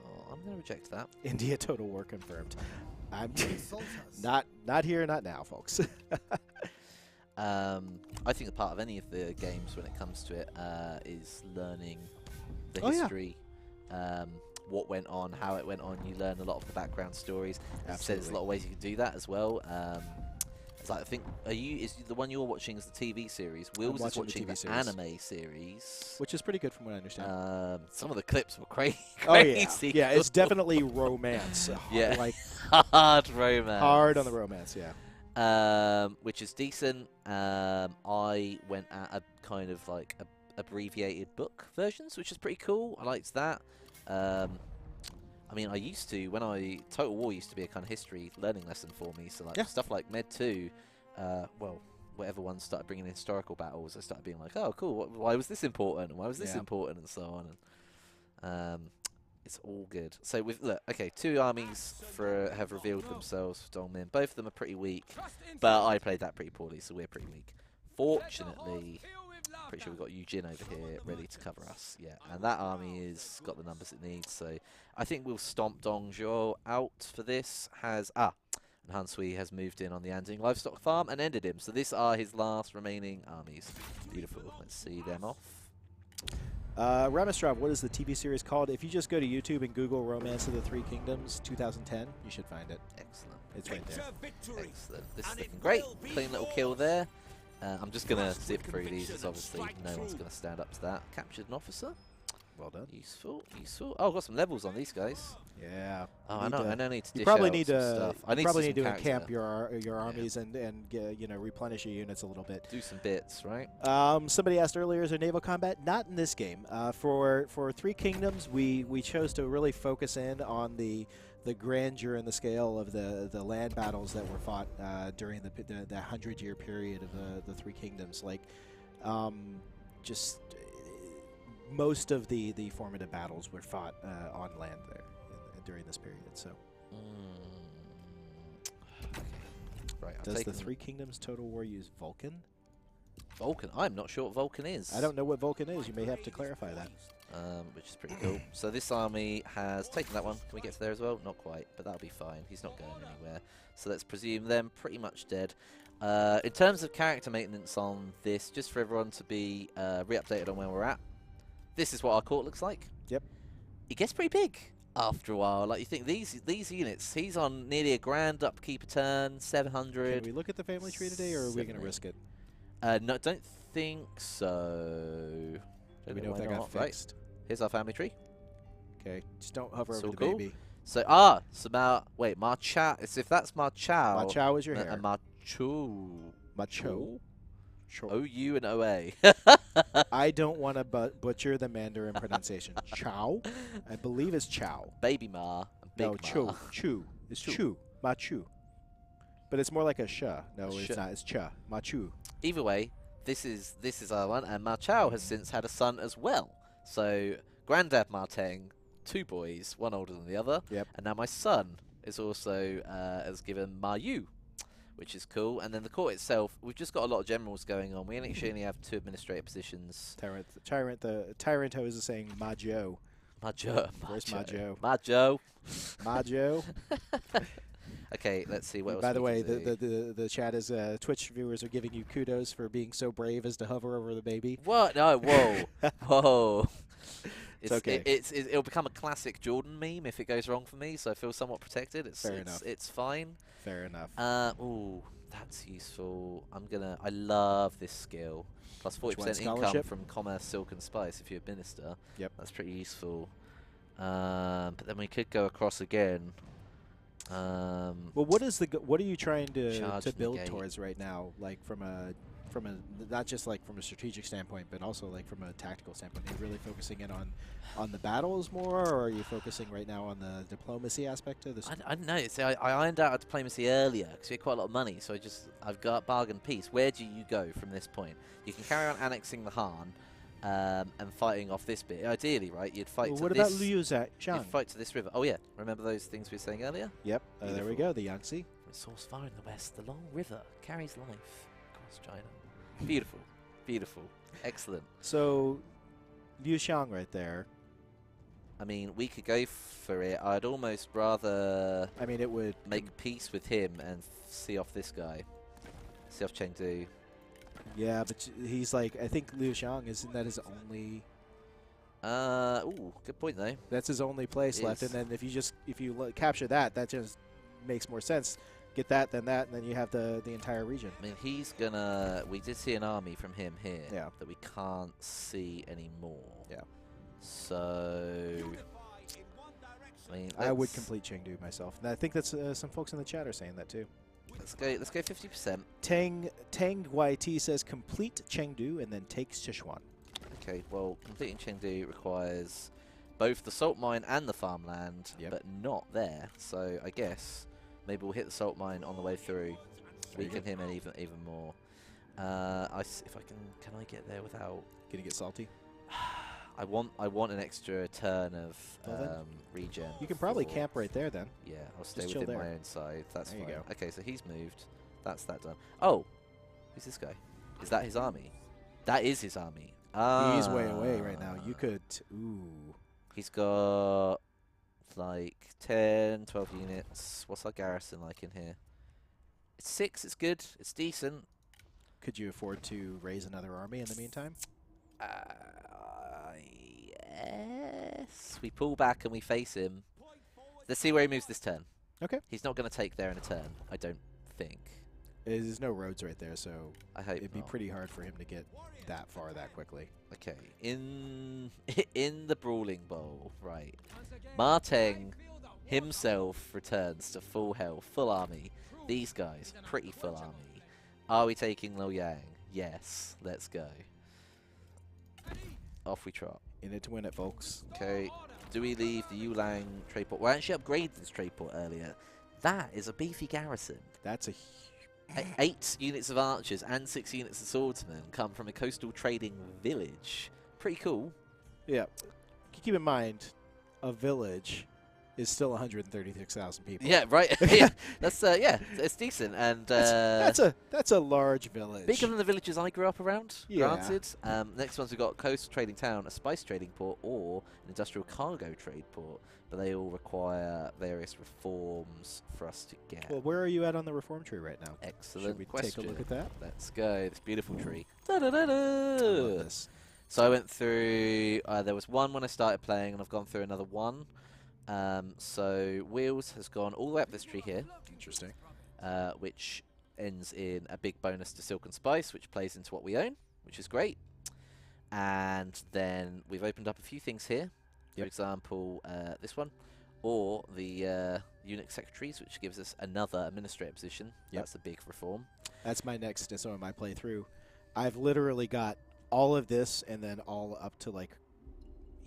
Oh, I'm gonna reject that. India total war confirmed. I'm not here, not now, folks. I think a part of any of the games when it comes to it is learning the history, what went on, how it went on. You learn a lot of the background stories. So there's a lot of ways you can do that as well. It's like, I think, is the one you're watching is the TV series? Will's is watching the anime series. Which is pretty good from what I understand. Some of the clips were crazy. Oh, yeah. Yeah, it's definitely romance. Yeah. Like hard romance. Hard on the romance, yeah. Which is decent. I went at a kind of like abbreviated book versions, which is pretty cool. I liked that. I mean, I used to, Total War used to be a kind of history learning lesson for me. So like stuff like Med 2, well, whatever one started bringing in historical battles, I started being like, oh, cool, why was this important? Why was this important? And so on. And, it's all good. So look, okay, two armies have revealed themselves for Dongmin. Both of them are pretty weak, but I played that pretty poorly, so we're pretty weak. Fortunately, pretty sure we've got Eugene over here ready to cover us. Yeah, and that army has got the numbers it needs. So I think we'll stomp Dongzhou out for this. And Han Sui has moved in on the Anding livestock farm and ended him. So these are his last remaining armies. Beautiful. Let's see them off. Ramistrov, what is the TV series called? If you just go to YouTube and Google Romance of the Three Kingdoms 2010, you should find it. Excellent. It's right there. Excellent. This is looking great. Clean little kill there. I'm just going to zip through these as obviously no one's going to stand up to that. Captured an officer. Well done. Useful. Useful. Oh, I've got some levels on these guys. Yeah. Oh, I know. I don't need to dish you probably out need some to. stuff. You probably need to character. encamp your armies and replenish your units a little bit. Do some bits, right? Somebody asked earlier, is there naval combat? Not in this game. For Three Kingdoms, we chose to really focus in on the grandeur and the scale of the land battles that were fought during the 100-year period of the Three Kingdoms. Like, just most of the formative battles were fought on land there during this period. So, right. Does the Three Kingdoms Total War use Vulcan? Vulcan? I'm not sure what Vulcan is. I don't know what Vulcan is. You may have to clarify that. Which is pretty cool. So this army has taken that one. Can we get to there as well? Not quite, but that'll be fine. He's not going anywhere. So let's presume them pretty much dead. In terms of character maintenance on this, just for everyone to be re-updated on where we're at, this is what our court looks like. Yep. It gets pretty big after a while. Like, you think these units, he's on nearly £1,000 upkeep a turn, 700. Can we look at the family tree today, or are we going to risk it? No, don't think so. Do we know if that got fixed? Right. Here's our family tree. Okay, just don't hover over the cool. baby. So, wait, Ma Chao. If that's Ma Chao. Ma Chao is your hair. Ma Chu. Ma Chou. O-U and O-A. I don't want to butcher the Mandarin pronunciation. Chow? I believe it's Chow. Baby Ma. And Big No, Ma. Chu. Chu. It's Chu. Ma Chu. But it's more like a sha. No, it's not. It's cha. Ma Chu. Either way, this is our one, and Ma Chao has since had a son as well. So, Granddad Ma Teng, 2 boys, one older than the other. Yep. And now my son is also has given Ma Yu, which is cool. And then the court itself, we've just got a lot of generals going on. We actually only have 2 administrative positions. Tyrant is saying Ma Jo. Ma Jo. Where's Ma Jo? Ma Jo. Ma Jo. Okay, let's see what else. By the we way, can do. the chat is Twitch viewers are giving you kudos for being so brave as to hover over the baby. What? No, whoa, whoa. It's okay. It'll become a classic Jordan meme if it goes wrong for me, so I feel somewhat protected. Fair enough. It's fine. Fair enough. Ooh, that's useful. I love this skill. Plus 40% income from commerce, silk, and spice if you're a minister. Yep. That's pretty useful. But then we could go across again. Well, what are you trying to build negate. towards right now? Like from a not just like from a strategic standpoint, but also like from a tactical standpoint. Are you really focusing in on the battles more, or are you focusing right now on the diplomacy aspect of this? I don't know. See, I ironed out our diplomacy earlier because we had quite a lot of money, so I've got bargain peace. Where do you go from this point? You can carry on annexing the Han. And fighting off this bit. Ideally, right, you'd fight Well, to what this... about Liu Zhang? You'd fight to this river. Oh, yeah. Remember those things we were saying earlier? Yep. There we go, the Yangtze. Source far in the west, the long river carries life across China. Beautiful. Beautiful. Excellent. So, Liu Xiang right there. I mean, we could go for it. I'd almost rather... I mean, it would... make peace with him and see off this guy. See off Chengdu. Yeah, but he's like, I think Liu Xiang, isn't that his only... Ooh, good point though. That's his only place left, and then if you capture that just makes more sense. Get that, then that, and then you have the entire region. I mean, he's gonna... We did see an army from him here that we can't see anymore. Yeah. So... I mean, I would complete Chengdu myself. And I think that's some folks in the chat are saying that too. Let's go 50%. Teng YT says complete Chengdu and then takes Sichuan. Okay, well, completing Chengdu requires both the salt mine and the farmland, but not there. So I guess maybe we'll hit the salt mine on the way through, weaken him and even more. If I can I get there without? Gonna get salty. I want an extra turn of regen. You can probably camp right there then. Yeah, I'll stay within my own side. That's there fine. You go. Okay, so he's moved. That's that done. Oh, who's this guy? Is that his army? That is his army. He's way away right now. You could... Ooh. He's got like 10, 12 units. What's our garrison like in here? It's 6. It's good. It's decent. Could you afford to raise another army in the meantime? Yes. We pull back and we face him. Let's see where he moves this turn. Okay. He's not going to take there in a turn, I don't think. There's no roads right there, so I hope it'd be pretty hard for him to get that far that quickly. Okay. In the Brawling Bowl, right. Ma Teng himself returns to full health, full army. These guys, pretty full army. Are we taking Liu Yang? Yes. Let's go. Off we trot. In it to win it, folks. Okay. Do we leave the Yulang trade port? We actually upgraded this trade port earlier. That is a beefy garrison. That's a 8 units of archers and 6 units of swordsmen come from a coastal trading village. Pretty cool. Yeah. Keep in mind, a village is still 136,000 people. Yeah, right. Yeah, that's it's decent, and that's a large village. Bigger than the villages I grew up around. Yeah. Granted. Next ones we've got a coastal trading town, a spice trading port, or an industrial cargo trade port. But they all require various reforms for us to get. Well, where are you at on the reform tree right now? Excellent Should we question. take a look at that? Let's go. This beautiful tree. I love this. So I went through. There was one when I started playing, and I've gone through another one. So Wheels has gone all the way up this tree here. Interesting. Which ends in a big bonus to Silk and Spice, which plays into what we own, which is great. And then we've opened up a few things here. For example, this one, or the Unix secretaries, which gives us another administrative position. That's a big reform. That's my next. So in my playthrough, I've literally got all of this and then all up to like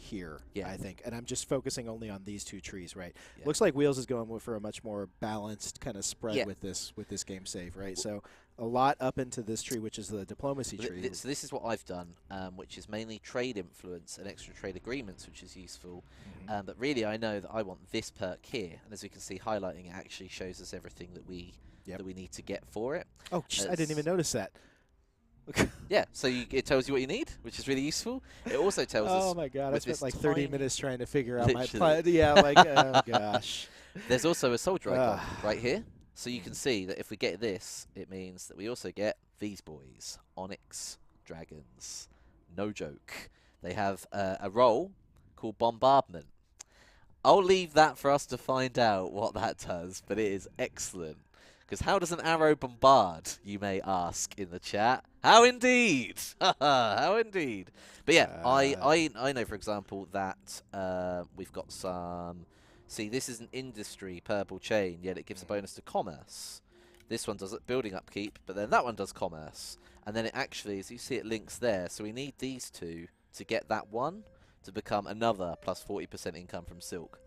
here, Yeah. I think. And I'm just focusing only on these 2 trees, right? Yeah. Looks like Wheels is going for a much more balanced kind of spread Yeah. with this game save, right? So a lot up into this tree, which is the diplomacy tree. So this is what I've done, which is mainly trade influence and extra trade agreements, which is useful. But really, I know that I want this perk here, and as we can see, highlighting it actually shows us everything that we need to get for it. Oh, I didn't even notice that. Yeah, so it tells you what you need, which is really useful. It also tells us. Oh my god, I with spent this like 30 tiny- minutes trying to figure out my Literally. plan. Yeah, like, oh gosh. There's also a soldier icon right here. So you can see that if we get this, it means that we also get these boys, Onyx Dragons. No joke. They have a role called Bombardment. I'll leave that for us to find out what that does, but it is excellent. Because how does an arrow bombard, you may ask in the chat? How indeed! How indeed! But yeah, I know, for example, that we've got some... See, this is an industry purple chain, yet it gives a bonus to commerce. This one does building upkeep, but then that one does commerce. And then it actually, as you see, it links there. So we need these 2 to get that one to become another plus 40% income from silk.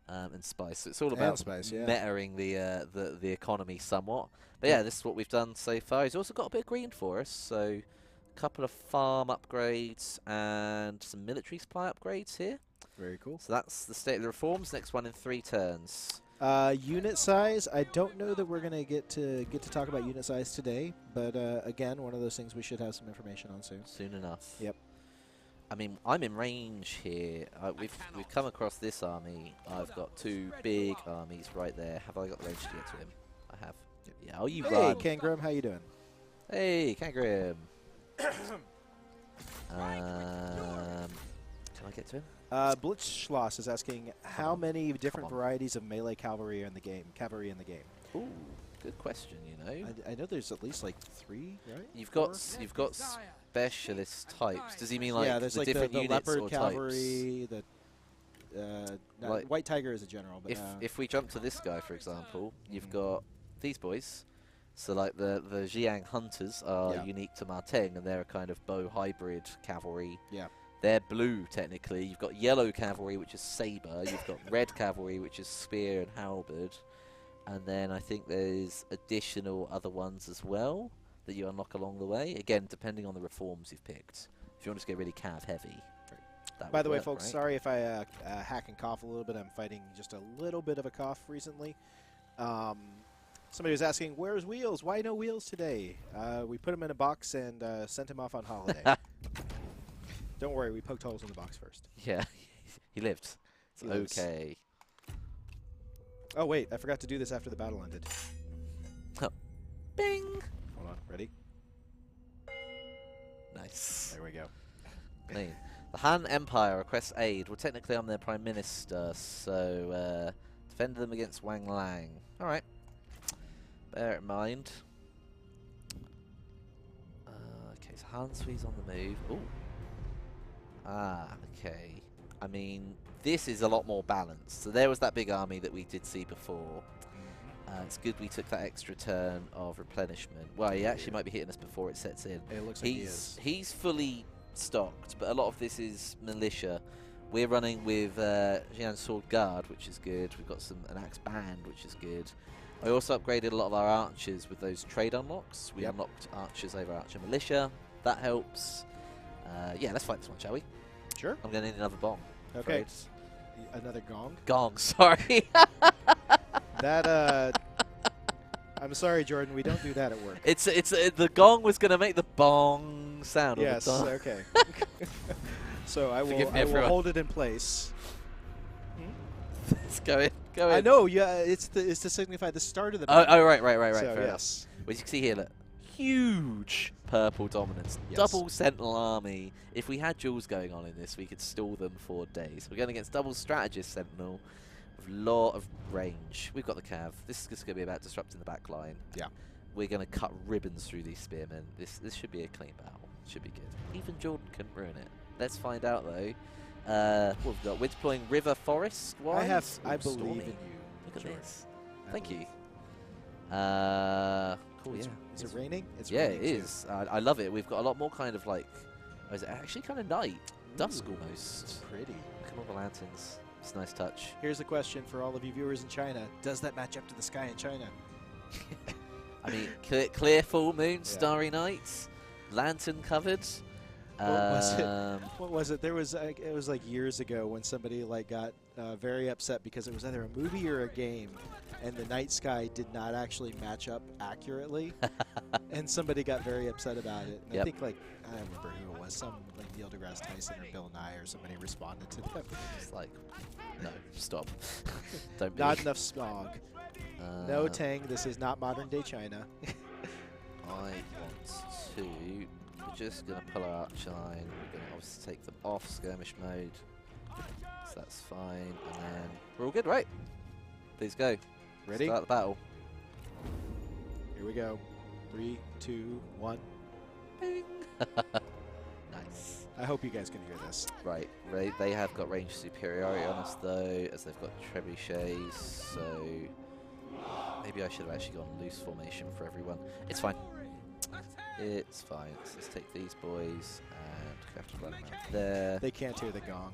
And spice. So it's all about bettering the economy somewhat. But yeah, this is what we've done so far. He's also got a bit of green for us, so a couple of farm upgrades and some military supply upgrades here. Very cool. So that's the state of the reforms. Next one in 3 turns. Unit size. I don't know that we're gonna get to talk about unit size today, but again, one of those things we should have some information on soon. Soon enough. Yep. I mean, I'm in range here. We've come across this army. I've got 2 big armies right there. Have I got the range to get to him? I have. Yeah. Oh, you Hey, run. Kangrim, how you doing? Hey, Kangrim. Can I get to him? Blitzschloss is asking how many different varieties of melee cavalry are in the game. Ooh, good question. You know, I know there's at least like 3, right? you've got specialist types. Does he mean like there's the like different the units leopard or cavalry, types? the white tiger is a general. But If we jump to this guy, for example, you've got these boys. So like the Jiang hunters are unique to Teng, and they're a kind of bow hybrid cavalry. Yeah. They're blue, technically. You've got yellow cavalry, which is saber. You've got red cavalry, which is spear and halberd. And then I think there's additional other ones as well that you unlock along the way. Again, depending on the reforms you've picked. If you want to get really cav heavy. By the way, work, folks, right? sorry if I hack and cough a little bit. I'm fighting just a little bit of a cough recently. Somebody was asking, where's Wheels? Why no Wheels today? We put him in a box and sent him off on holiday. Don't worry, we poked holes in the box first. Yeah, he lived. It's He lives. okay. Oh, wait, I forgot to do this after the battle ended. Oh. Bing! Hold on, ready? Nice. There we go. Clean. The Han Empire requests aid. Well, technically I'm their Prime Minister, so defend them against Wang Yang. Alright. Bear it in mind. Okay, so Han Sui's on the move. Ooh. Okay. I mean, this is a lot more balanced. So there was that big army that we did see before. It's good we took that extra turn of replenishment. Well, he actually might be hitting us before it sets in. It looks like he is. He's fully stocked, but a lot of this is militia. We're running with Jian Sword Guard, which is good. We've got an Axe Band, which is good. I also upgraded a lot of our archers with those trade unlocks. We unlocked archers over archer militia. That helps. Yeah, let's fight this one, shall we? Sure. I'm going to need another bomb. Okay. Afraid. Another gong? Gong, sorry. That, I'm sorry, Jordan, we don't do that at work. It's the gong was going to make the bong sound. Yes, or the okay. So I Forgive me, will everyone. hold it in place. Let's go in. Go in. I know, yeah, it's to signify the start of the Oh, battle. right. So, Fair enough. yes. Well, you can see here, look, huge purple dominance, Yes. double sentinel army. If we had duels going on in this, we could stall them for days. We're going against double strategist sentinel with a lot of range. We've got the cav. This is just going to be about disrupting the back line. Yeah. We're going to cut ribbons through these spearmen. This should be a clean battle. Should be good. Even Jordan couldn't ruin it. Let's find out though. What we've got? We're deploying River Forest. I believe in you. Look at Jordan. this. I Thank believe. you. cool, yeah. Is it raining? It's yeah, raining it is. I love it. We've got a lot more kind of like, is it actually kind of night? Dusk almost. It's pretty. Look at all the lanterns. It's a nice touch. Here's a question for all of you viewers in China. Does that match up to the sky in China? I mean, clear full moon, starry nights, lantern covered. What was it? What was it? There was it was like years ago when somebody like got very upset because it was either a movie or a game, and the night sky did not actually match up accurately, and somebody got very upset about it. And I think like I don't remember who it was, some like Neil deGrasse Tyson or Bill Nye or somebody responded to them. It's like, no, stop, don't. Not enough smog. No, Teng, this is not modern day China. I want to. We're just going to pull our arch line. We're going to obviously take them off skirmish mode. So that's fine. And then we're all good, right? Please go. Ready? Start the battle. Here we go. 3, 2, 1. Bing. Nice. I hope you guys can hear this. Right. They have got range superiority on us, though, as they've got trebuchets. So maybe I should have actually gone loose formation for everyone. It's fine. It's fine. So let's take these boys and we have to run around there. They can't hear the gong.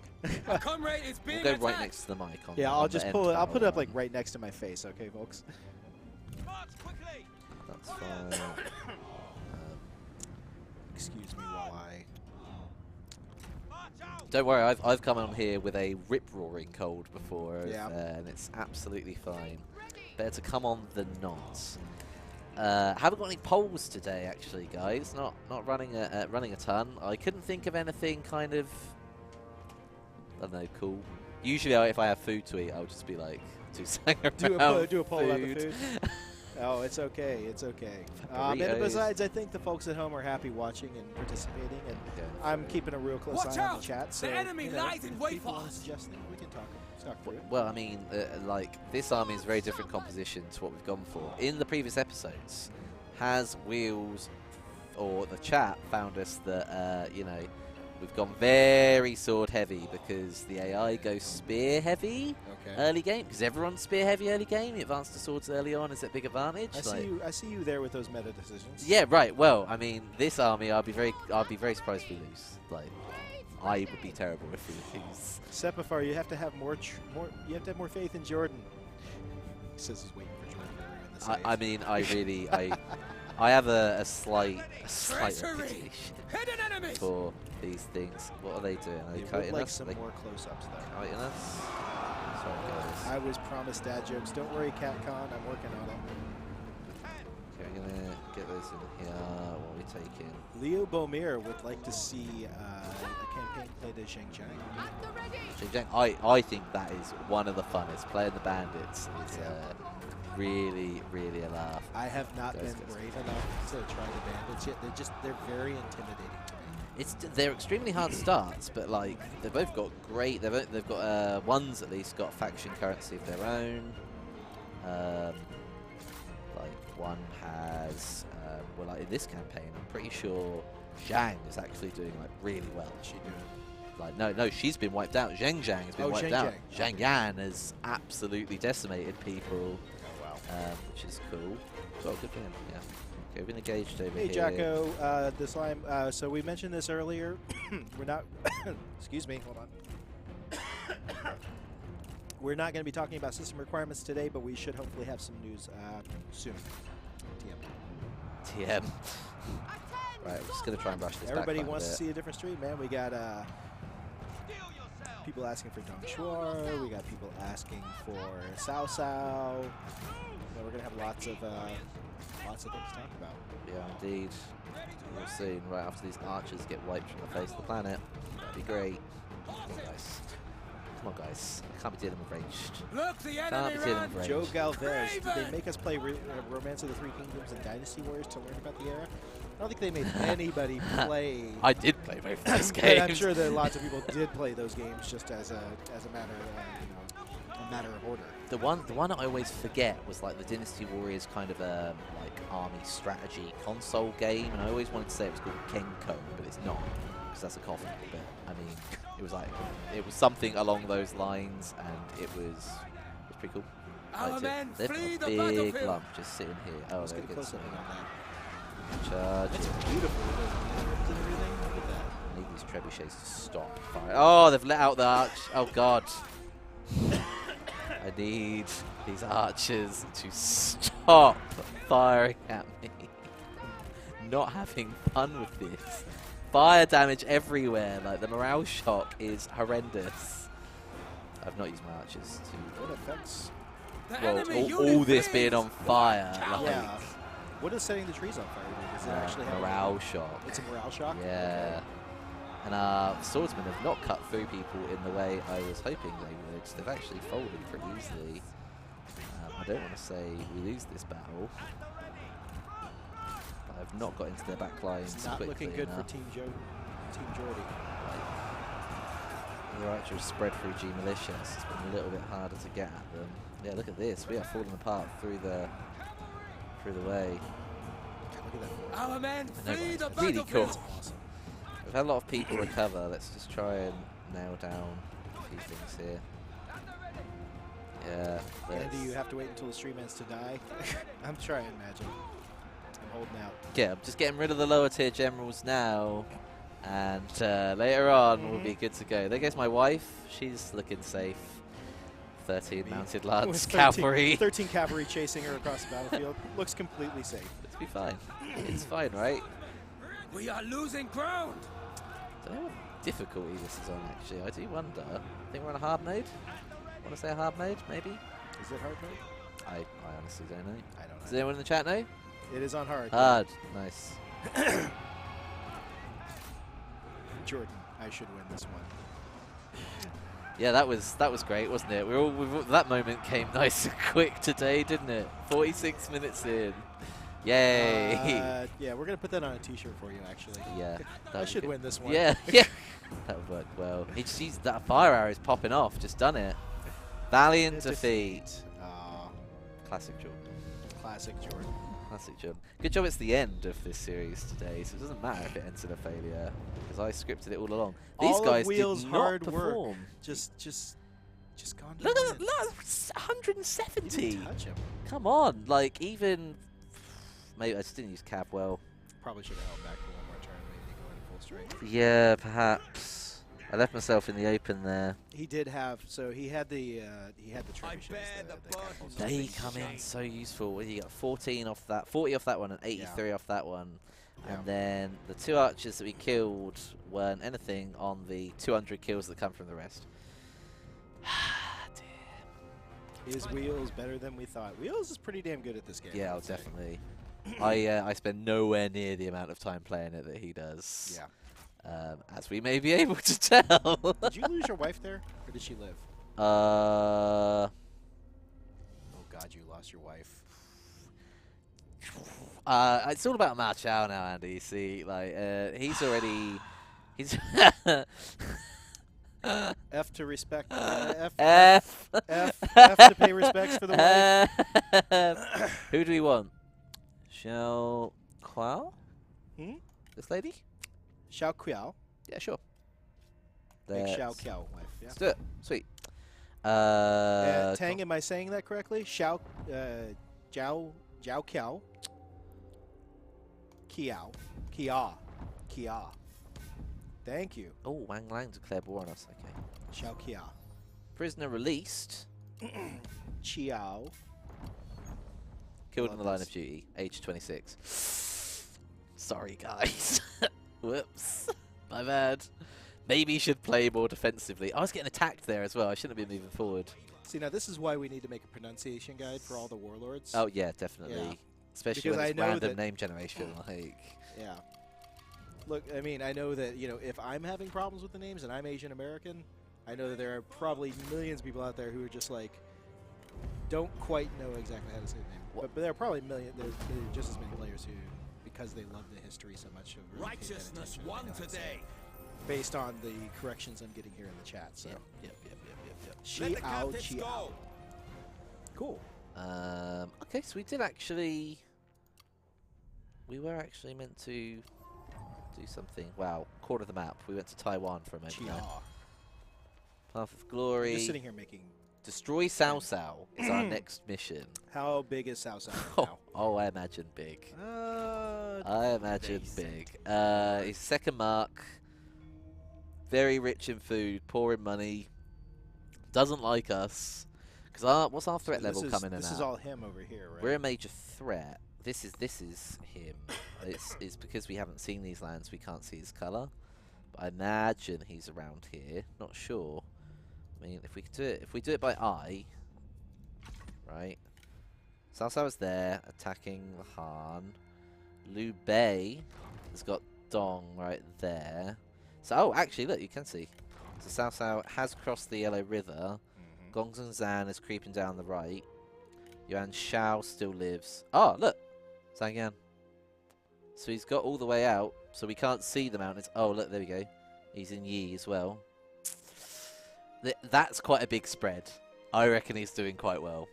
Comrade is being We'll go right attacked. next to the mic on. Yeah, on I'll the just end pull it. I'll panel put it up like one. right next to my face. Okay, folks. March quickly. That's fine. Excuse me while I. March out. Don't worry, I've come on here with a rip-roaring cold before, Yeah. and it's absolutely fine. Better to come on than not. Haven't got any polls today, actually, guys. Not running a ton. I couldn't think of anything kind of, I don't know, cool. Usually, if I have food to eat, I'll just be like, do Do a poll about the food. Oh, it's okay. It's okay. And besides, I think the folks at home are happy watching and participating, and I'm keeping a real close Watch eye on out! the chat. So The enemy lies in wait people for want to us. suggest things, we can talk through it. Well, I mean, like, this army is a very different composition to what we've gone for. In the previous episodes, has Wheels or the chat found us that, you know, we've gone very sword heavy because the AI goes spear heavy early game. Because everyone's spear heavy early game. You advance to swords early on is a big advantage. I see you there with those meta decisions. Yeah, right. Well, I mean, this army, I'd be very surprised if we lose. Like, I would be terrible if we lose. Sepifar, you have to have more. You have to have more faith in Jordan. He says he's waiting for Jordan to ruin the save. I mean, I really, I have a slight reputation Hidden enemies. for these things. What are they doing? Are they You would cutting like us? some Are they more close-ups there. cutting us? Sorry, guys. I was promised dad jokes. Don't worry, CatCon. I'm working on it. Okay, we're gonna get those in here. What are we taking? Leo Bomir would like to see a campaign played as Zhang Jiang. I think that is one of the funnest. Playing the Bandits is really, really a laugh. I have not Guys, been guys. brave enough to try the Bandits yet. They're very intimidating to me. They're extremely hard starts, but like they've both got great. They've got one's at least got faction currency of their own. Like one has well, like in this campaign, I'm pretty sure Zhang is actually doing like really well. What's she doing? Like no, she's been wiped out. Zhang has been wiped out. Zhang Yan has absolutely decimated people, which is cool. So good for him. Yeah. Okay, we've been engaged over Hey, here. Jacko, the slime. So we mentioned this earlier. We're not. Excuse me. Hold on. We're not going to be talking about system requirements today, but we should hopefully have some news soon. TM. TM. Right, I'm just going to try and rush this Everybody back wants a to bit. see a different stream, man. We got people asking for Dong Shuar. We got people asking for Sao Sao. You know, we're going to have lots of things to talk about. Yeah, indeed. Real soon, right after these archers get wiped from the face of the planet. That'd be great. Come on, guys. Come on, guys. I can't be dealing with ranged. Look, the Can't enemy be dealing run. with Joe ranged. Galvez, did they Craven! make us play Romance of the Three Kingdoms and Dynasty Warriors to learn about the era? I don't think they made anybody play. I did play both of those But games. I'm sure that lots of people did play those games just as a matter of a matter of order. The one I always forget was like the Dynasty Warriors kind of like army strategy console game, and I always wanted to say it was called Kenko, but it's not because that's a coffin. But I mean, it was something along those lines, and it was pretty cool. Our Like, men they've flee got the a big battlefield. lump just sitting here. Oh, Let's there get a we go. close up on that. Charge That's it. beautiful. The minerals and everything. Look at that. I need these trebuchets to stop firing. Oh, they've let out the arch. Oh, God. I need these archers to stop firing at me. Not having fun with this. Fire damage everywhere. Like, the morale shock is horrendous. I've not used my archers to... What affects? The Well, enemy all unit this fails. being on fire. Like, Yeah. What does setting the trees on fire do? Does it actually have morale shock. It's a morale shock? Yeah. Okay. And our swordsmen have not cut through people in the way I was hoping they would. They've actually folded pretty easily. I don't want to say we lose this battle, but I've not got into their back lines It's not quickly looking good enough. for Team Jordy. The archers spread through G Militia, so it's been a little bit harder to get at them. Yeah, look at this. We are falling apart through the way. Look at that. Our men I know, flee the right? Really battlefield. cool. We've had a lot of people recover. Let's just try and nail down a few things here. Yeah. And do you have to wait until the stream ends to die? I'm trying, Magic. I'm holding out. Yeah, I'm just getting rid of the lower tier generals now, and later on we'll be good to go. There goes my wife. She's looking safe. 13 mounted With lads, 13 cavalry. 13 cavalry chasing her across the battlefield. Looks completely safe. Let's be fine. It's fine, right? We are losing ground. Don't know what difficulty this is on, actually. I do wonder. I think we're on a hard mode. Want to say a hard mode, maybe? Is it hard mode? I honestly don't know. I don't know. Does anyone in the chat know? It is on hard. Hard. Nice. Jordan, I should win this one. Yeah, that was great, wasn't it? That moment came nice and quick today, didn't it? 46 minutes in. Yay! Yeah, we're gonna put that on a T-shirt for you, actually. Yeah. I should win this one. Yeah, yeah. That would work well. He just used that fire arrow is popping off. Just done it. Valiant defeat. Classic Jordan. Classic Jordan. Classic Jordan. Good job it's the end of this series today, so it doesn't matter if it ends in a failure, because I scripted it all along. These All guys of Wheel's did not hard perform. work. Just gone. Look down at that! Look, You 170. didn't touch him. Come on, like even maybe I just didn't use Cav well. Probably should have held back for one more turn. Maybe go in full strength. Yeah, perhaps. I left myself in the open there. He did have. So he had the trebuchets. bear the catapults. They come in so useful. What, you got 14 off that, 40 off that one, and 83 off that one. Yeah. And then the 2 archers that we killed weren't anything on the 200 kills that come from the rest. Is Wheels better than we thought? Wheels is pretty damn good at this game. Yeah, I would say. definitely. I spend nowhere near the amount of time playing it that he does. Yeah. As we may be able to tell. Did you lose your wife there, or did she live? Uh. Oh God, you lost your wife. It's all about Ma Chao now, Andy. You see, like he's already, he's F to respect. F to pay respects for the wife. Who do we want? Xiao Kuo? Hmm? This lady? Xiao Qiao. Yeah, sure. Big Let's- Xiao Qiao wife. Yeah. Let's do it. Sweet. Teng, am I saying that correctly? Xiao, Jiao Qiao. Kia. Thank you. Oh, Wang Yang declared war on us. Okay. Xiao Kia. Prisoner released. Chiao. Killed in Love the line this. of duty. Age 26. Sorry, guys. Whoops. My bad. Maybe should play more defensively. I was getting attacked there as well. I shouldn't have been moving forward. See, now this is why we need to make a pronunciation guide for all the warlords. Oh, yeah, definitely. Yeah. Especially Because when I it's know random that- name generation. Like, Yeah. Look, I mean, I know that, if I'm having problems with the names and I'm Asian American, I know that there are probably millions of people out there who are just like, don't quite know exactly how to say the name. But there are probably there's just as many players who, because they love the history so much, have really paid that Righteousness attention to won how to say today. it, based on the corrections I'm getting here in the chat. So, yep. Let the Chiao captives Chiao. go. Cool. Okay, so we did actually... We were actually meant to do something. Wow, quarter of the map. We went to Taiwan for a moment there. Chiao. Path of Glory. Just sitting here making Destroy Cao Cao is our next mission. How big is Cao Cao now? Oh, I imagine big. I imagine big. He's second mark. Very rich in food, poor in money. Doesn't like us. Because what's our threat level coming in at? This is all him over here, right? We're a major threat. This is him. It's because we haven't seen these lands, we can't see his colour. But I imagine he's around here. Not sure. I mean, if we do it by eye, right? Cao Cao is there, attacking the Han. Liu Bei has got Dong right there. So, oh, actually, look, you can see. So Cao Cao has crossed the Yellow River. Gongsun Zan is creeping down the right. Yuan Shao still lives. Oh, look! Zhang Yan. So he's got all the way out, so we can't see the mountains. Oh, look, there we go. He's in Yi as well. That's quite a big spread. I reckon he's doing quite well.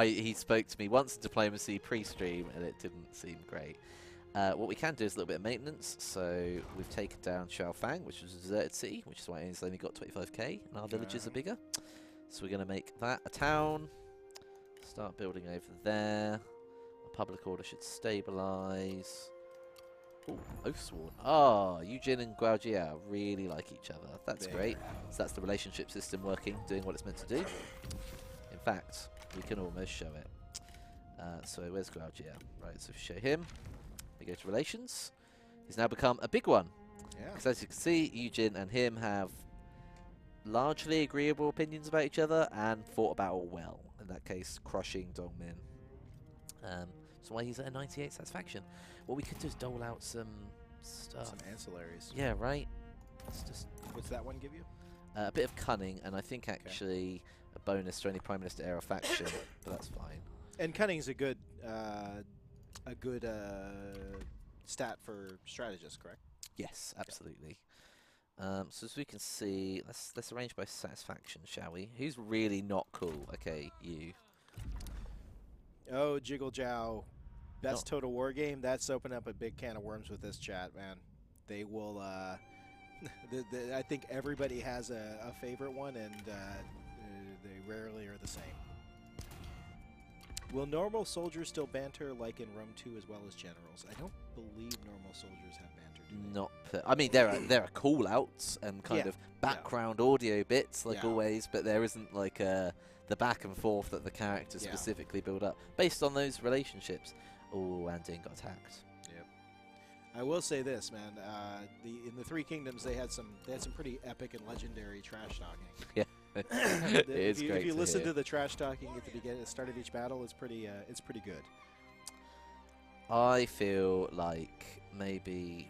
He spoke to me once in diplomacy pre-stream, and it didn't seem great. What we can do is a little bit of maintenance. So we've taken down Shaofang, which is a deserted city, which is why it's only got 25k, and our villages are bigger. So we're going to make that a town. Start building over there. A public order should stabilise. Ooh, Oathsworn. Oh, Eugene and Guaojia really like each other. That's great. So that's the relationship system working, doing what it's meant to do. In fact, we can almost show it. So where's Guaojia? Right, so show him. We go to relations. He's now become a big one. Yeah. Because as you can see, Eugene and him have largely agreeable opinions about each other and fought a battle well. In that case, crushing Dongmin. That's why he's at a 98 satisfaction. What we could do is dole out some stuff. Some ancillaries. Yeah, right. It's just What's that one give you? a bit of cunning, and I think actually a bonus to any Prime Minister era faction, but that's fine. And cunning's a good stat for strategists, correct? Yes, absolutely. So as we can see, let's arrange by satisfaction, shall we? Who's really not cool? Okay, you. Oh, Jiggle Jow. Best Total War game. That's opened up a big can of worms with this chat, man. They will, I think everybody has a favorite one, and they rarely are the same. Will normal soldiers still banter like in Rome 2 as well as generals? I don't believe normal soldiers have banter, do they? Not I mean, there are call-outs and kind of background audio bits, like always, but there isn't like the back and forth that the characters specifically build up based on those relationships. Oh, and Ding got attacked. Yep. I will say this, man. In the Three Kingdoms, they had some pretty epic and legendary trash talking. Yeah, it is great. If you listen hear. to the trash talking at the start of each battle, it's pretty good. I feel like maybe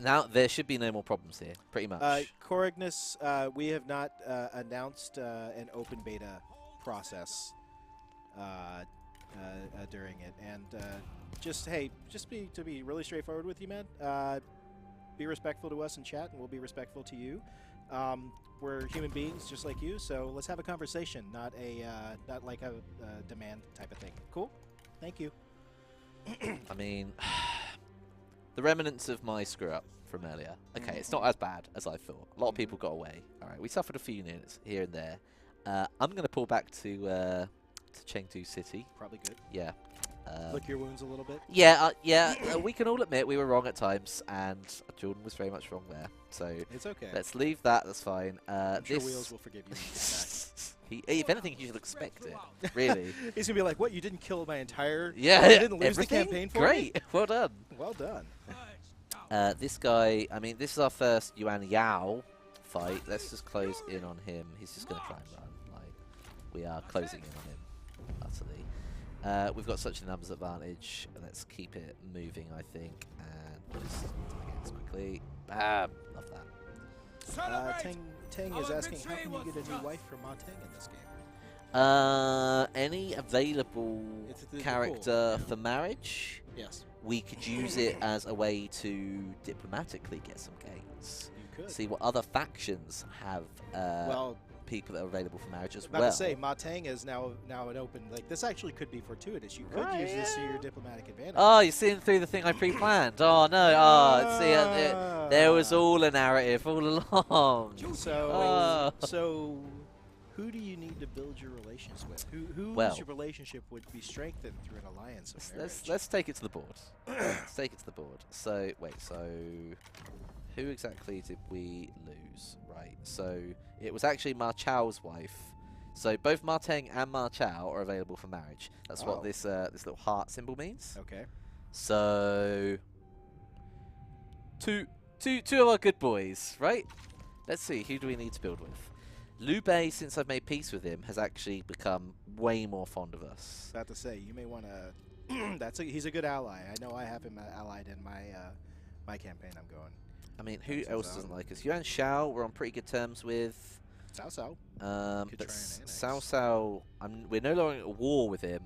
now there should be no more problems here, pretty much. Corrignus, we have not announced an open beta process during it, and to be really straightforward with you, man. Be respectful to us in chat, and we'll be respectful to you. We're human beings just like you, so let's have a conversation, not like a demand type of thing. Cool? Thank you. I mean, the remnants of my screw up from earlier. Okay, it's not as bad as I thought. A lot of people got away. All right, we suffered a few units here and there. I'm going to pull back to Chengdu City. Probably good. Yeah. Lick your wounds a little bit. Yeah, we can all admit we were wrong at times, and Jordan was very much wrong there. So it's okay. Let's leave that. That's fine. I'm sure Wheels will forgive you. If anything, you should expect it. Really. He's gonna be like, "What? You didn't kill my entire? Yeah. You didn't lose everything? the campaign for Great. me? Well done. Well done." This guy. I mean, this is our first Yuan Yao fight. Let's just close in on him. He's just gonna try and run. Like we are closing in on him utterly. We've got such a numbers advantage. Let's keep it moving, I think, and just take this quickly. Bam! Love that. Teng is asking, how can you get a new wife for Ma Teng in this game? Any available character for marriage? Yes. We could use it as a way to diplomatically get some gains. You could. See what other factions have people that are available for marriage as well. About to say, Ma Teng is now an open. Like this actually could be fortuitous. You could use this to your diplomatic advantage. Oh, you're seeing through the thing I pre-planned. Oh no! Oh, see, there was all a narrative all along. So Who do you need to build your relations with? Whose Well, your relationship would be strengthened through an alliance of marriage? let's take it to the board. Let's take it to the board. So wait, so who exactly did we lose? Right. So it was actually Ma Chao's wife. So both Ma Teng and Ma Chao are available for marriage. That's what this this little heart symbol means. Okay. So two of our good boys, right? Let's see, who do we need to build with? Liu Bei, since I've made peace with him, has actually become way more fond of us. About to say, you may want to. He's a good ally. I know I have him allied in my my campaign. I'm going. I mean, who else doesn't like us? Yuan Shao, we're on pretty good terms with. Cao Cao. But Cao Cao, we're no longer at war with him,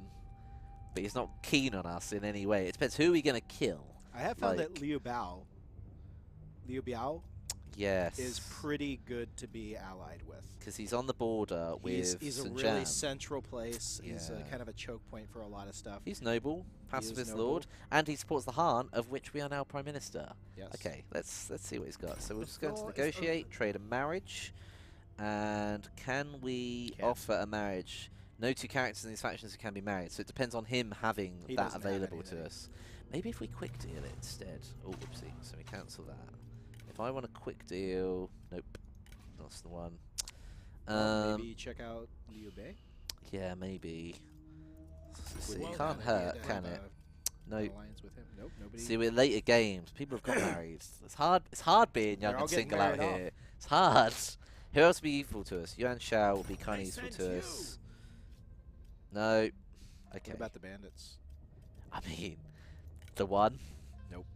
but he's not keen on us in any way. It depends, who are we going to kill? I have found that Liu Biao, yes, is pretty good to be allied with. Because he's on the border with He's a Xinjiang. really central place. Yeah. He's kind of a choke point for a lot of stuff. He's noble, pacifist lord, and he supports the Han, of which we are now prime minister. Yes. Okay, let's see what he's got. So we're just going to negotiate, trade a marriage, and can we offer a marriage? No two characters in these factions who can be married, so it depends on him having that available to us. Maybe if we quick deal it instead. Oh, whoopsie. So we cancel that. If I want a quick deal, nope, that's the one. Maybe check out Liu Bei. Yeah, maybe. See, Well, can't hurt, can it? No. Alliance with him. Nope, nobody. See, we're later games. People have got married. It's hard. It's hard being young and single out here. It's hard. Who else will be useful to us? Yuan Shao will be kind of useful to us. No. Okay. What about the bandits? I mean, the one. Nope.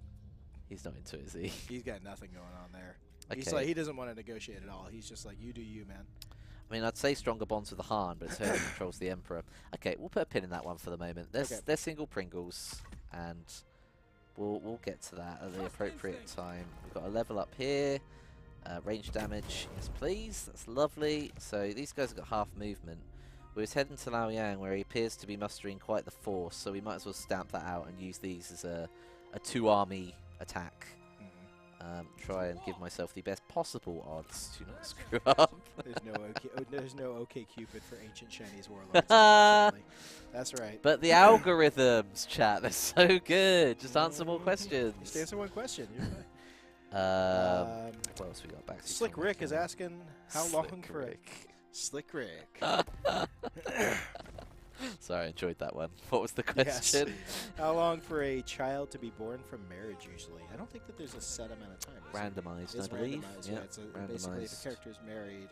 He's not into it, is he? He's got nothing going on there. Okay. He's like, he doesn't want to negotiate at all. He's just like, you do you, man. I mean, I'd say stronger bonds with the Han, but it's her who controls the Emperor. Okay, we'll put a pin in that one for the moment. They're single Pringles, and we'll get to that at the appropriate time. We've got a level up here. Range damage, yes please. That's lovely. So these guys have got half movement. We're heading to Liaoyang, where he appears to be mustering quite the force, so we might as well stamp that out and use these as a two-army attack. Try and give myself the best possible odds to not screw up. There's no OK Cupid for ancient Chinese warlords. Unfortunately. That's right. But the algorithms, chat, they're so good. Just answer more questions. Just answer one question. You're fine. What else we got back? Slick Rick is asking how long for a Slick Rick. Sorry, I enjoyed that one. What was the question? Yes. How long for a child to be born from marriage usually? I don't think that there's a set amount of time. Randomized, I believe. Randomized, yeah. So basically, if a character is married,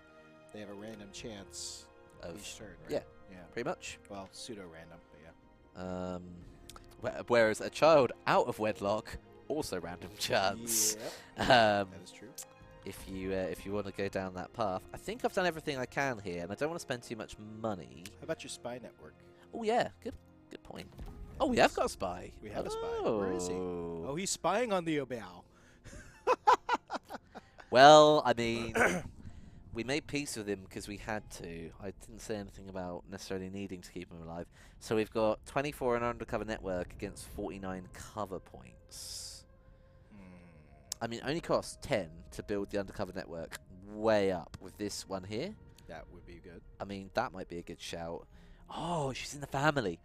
they have a random chance of each turn, right? Yeah, pretty much. Well, pseudo-random, but yeah. Whereas a child out of wedlock, also random chance. Yep. That is true. If you want to go down that path, I think I've done everything I can here, and I don't want to spend too much money. How about your spy network? Oh yeah, good point. Oh, we have got a spy. We have a spy. Where is he? Oh, he's spying on the Obiao. Well, I mean, we made peace with him because we had to. I didn't say anything about necessarily needing to keep him alive. So we've got 24 in our undercover network against 49 cover points. I mean, it only costs 10 to build the undercover network way up with this one here. That would be good. I mean, that might be a good shout. Oh, she's in the family.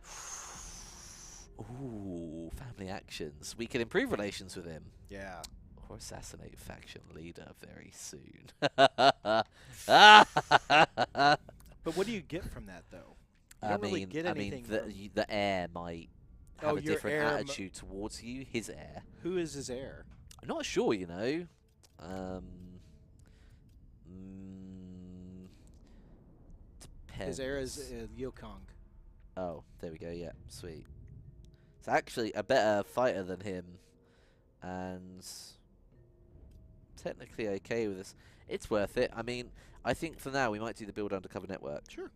Ooh, family actions. We can improve relations with him. Yeah. Or assassinate faction leader very soon. But what do you get from that, though? You don't really get anything. The heir might have a different attitude towards you. His heir. Who is his heir? I'm not sure, you know. Depends. His heir is Liu Kang. Oh, there we go. Yeah, sweet. It's actually a better fighter than him, and technically okay with this. It's worth it. I mean, I think for now we might do the build undercover network. Sure.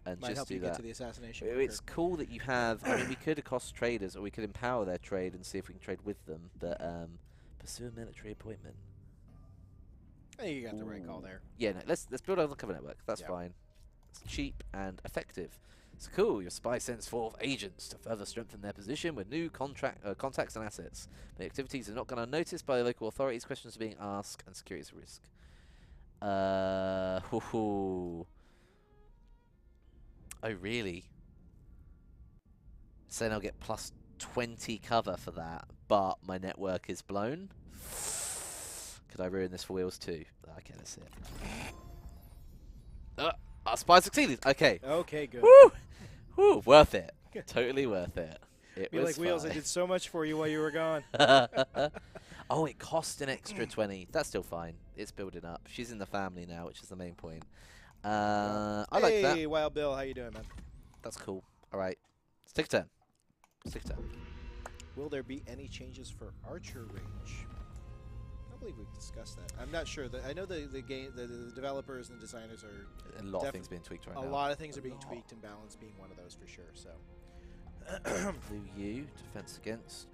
And might just help do you that. Get to the assassination. It's cool that you have. I mean, we could accost traders, or we could empower their trade and see if we can trade with them. But pursue a military appointment. I think you got the right call there. Yeah, no, let's build undercover network. That's fine. It's cheap and effective. It's cool. Your spy sends forth agents to further strengthen their position with new contacts and assets. The activities are not gone unnoticed by local authorities. Questions are being asked, and security is a risk. Oh, really? So I'll get plus 20 cover for that, but my network is blown. Could I ruin this for wheels too? Okay, that's it. Our spy succeeded. Okay. Okay, good. Woo! Woo! Worth it. Totally worth it. It Be was like Wheels, I fine. did so much for you while you were gone. Oh, it cost an extra 20. That's still fine. It's building up. She's in the family now, which is the main point. I like that. Hey, Wild Bill, how you doing, man? That's cool. All right. Let's take a turn. Let's take a turn. Will there be any changes for archer range? I don't believe we've discussed that. I'm not sure. I know the developers and the designers are A lot of things being tweaked right now. a lot of things are being tweaked, and balance being one of those for sure. So. Blue defense against.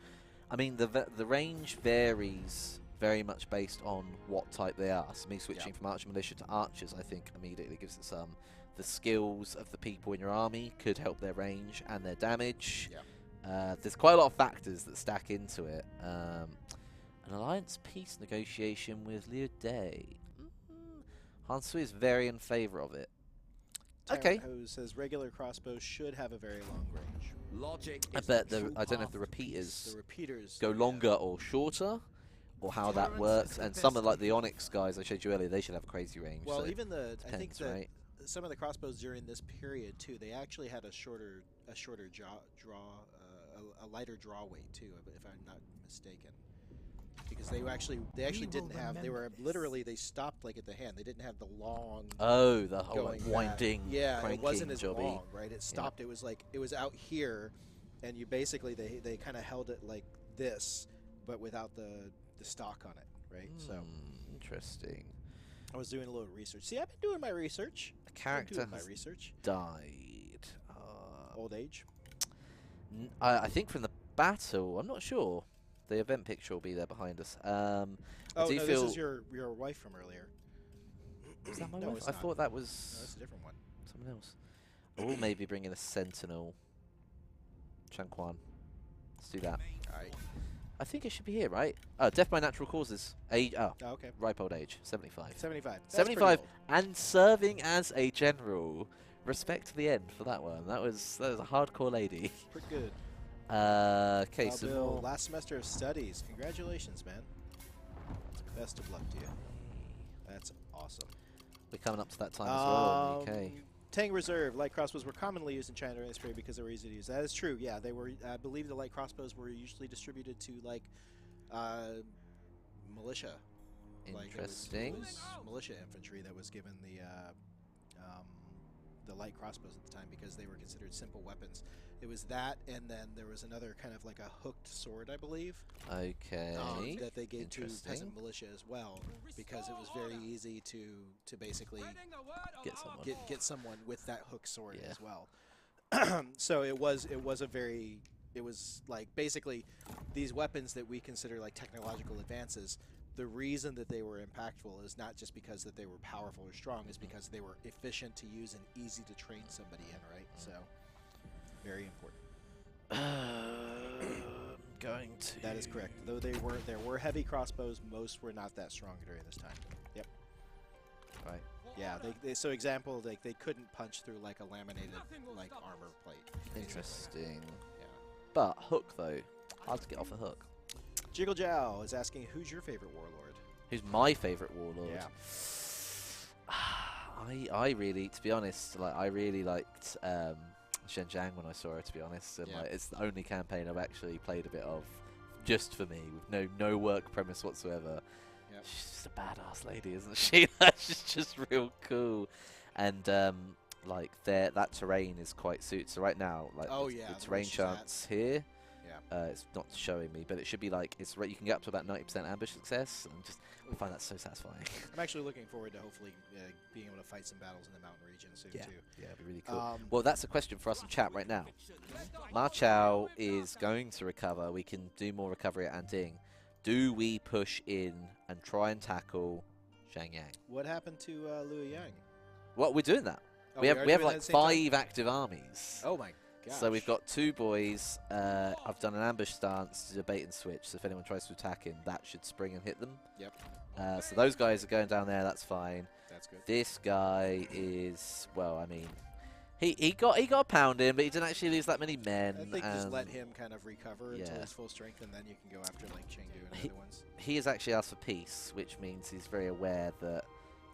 I mean, the range varies very much based on what type they are. So me switching from archer militia to archers, I think immediately gives it some. The skills of the people in your army could help their range and their damage. There's quite a lot of factors that stack into it. An alliance peace negotiation with Liu Day. Han Sui is very in favor of it. Okay. Who says regular crossbows should have a very long range. Logic. I bet I don't know if the repeaters The repeaters go longer or shorter, or how that works. And some of like the Onyx guys I showed you earlier, they should have a crazy range. Well, so even I think depends, that right? some of the crossbows during this period too, they actually had a shorter lighter draw weight too, if I'm not mistaken. Because they actually didn't have. They were literally they stopped like at the hand. They didn't have the long. Oh, the whole going like, winding. back. Yeah, it wasn't as jobby. long, right? It stopped. It was like it was out here, and you basically they kind of held it like this, but without the stock on it, right? So interesting. I was doing a little research. See, I've been doing my research. A character doing my has research. died. Old age. I think from the battle. I'm not sure. The event picture will be there behind us. Oh do you no, feel this is your wife from earlier. is that my No, wife? it's I not. thought that No, was that's a different one. someone else. Or maybe bring in a sentinel. Changquan. Let's do that. All right. I think it should be here, right? Oh, death by natural causes. Age. Oh, Oh, okay. ripe old age. 75. 75. That's 75 pretty and serving as a general. Respect to the end for that one. That was a hardcore lady. old. Pretty good. Okay, Wow, so Bill, more. last semester of studies. Congratulations, man. Best of luck to you. That's awesome. We're coming up to that time as well in the UK. Teng Reserve light crossbows were commonly used in China during this period because they were easy to use. That is true. Yeah, they were. I believe the light crossbows were usually distributed to like militia. Interesting. Like it was militia infantry that was given the light crossbows at the time because they were considered simple weapons. It was that, and then there was another kind of like a hooked sword, I believe. Okay. That they gave to Interesting. peasant militia as well, because it was very easy to basically Get someone. get someone with that hook sword Yeah. as well. So it was like basically these weapons that we consider like technological advances. The reason that they were impactful is not just because that they were powerful or strong, is because they were efficient to use and easy to train somebody in, right? So very important. Going to. That is correct. Though there were heavy crossbows, most were not that strong during this time. Yep. Right. Yeah. So example, like they couldn't punch through like a laminated like armor plate. Interesting. Yeah. But hook though, hard to get off a hook. Jiggle Jow is asking, who's your favorite warlord? Who's my favorite warlord? Yeah. I really, to be honest, like I really liked Shen Zhang when I saw her. To be honest, and Yeah. like it's the only campaign I've actually played a bit of, just for me, with no work premise whatsoever. Yep. She's just a badass lady, isn't she? She's just real cool, and like that terrain is quite suited. So right now, like Oh, the yeah, the terrain way she's at. chance here. Yeah. It's not showing me, but it should be like you can get up to about 90% ambush success, and just I find that so satisfying. I'm actually looking forward to hopefully being able to fight some battles in the mountain region soon Yeah, too. yeah, it'd be really cool. Um, Well, that's a question for us in chat right now. Ma Chao is going to recover. We can do more recovery at Anding. Do we push in and try and tackle Zhang Yang? What happened to Liu Yang? Well, we're doing that. Oh, we are have doing that like at the same time? 5 active armies. Oh my gosh. So we've got 2 boys. I've done an ambush stance to do a bait and switch. So if anyone tries to attack him, that should spring and hit them. Yep. So those guys are going down there. That's fine. That's good. This guy is, well, I mean, He got a pound in, but he didn't actually lose that many men. I think just let him kind of recover until he's full strength, and then you can go after like Chengdu and other ones. He has actually asked for peace, which means he's very aware that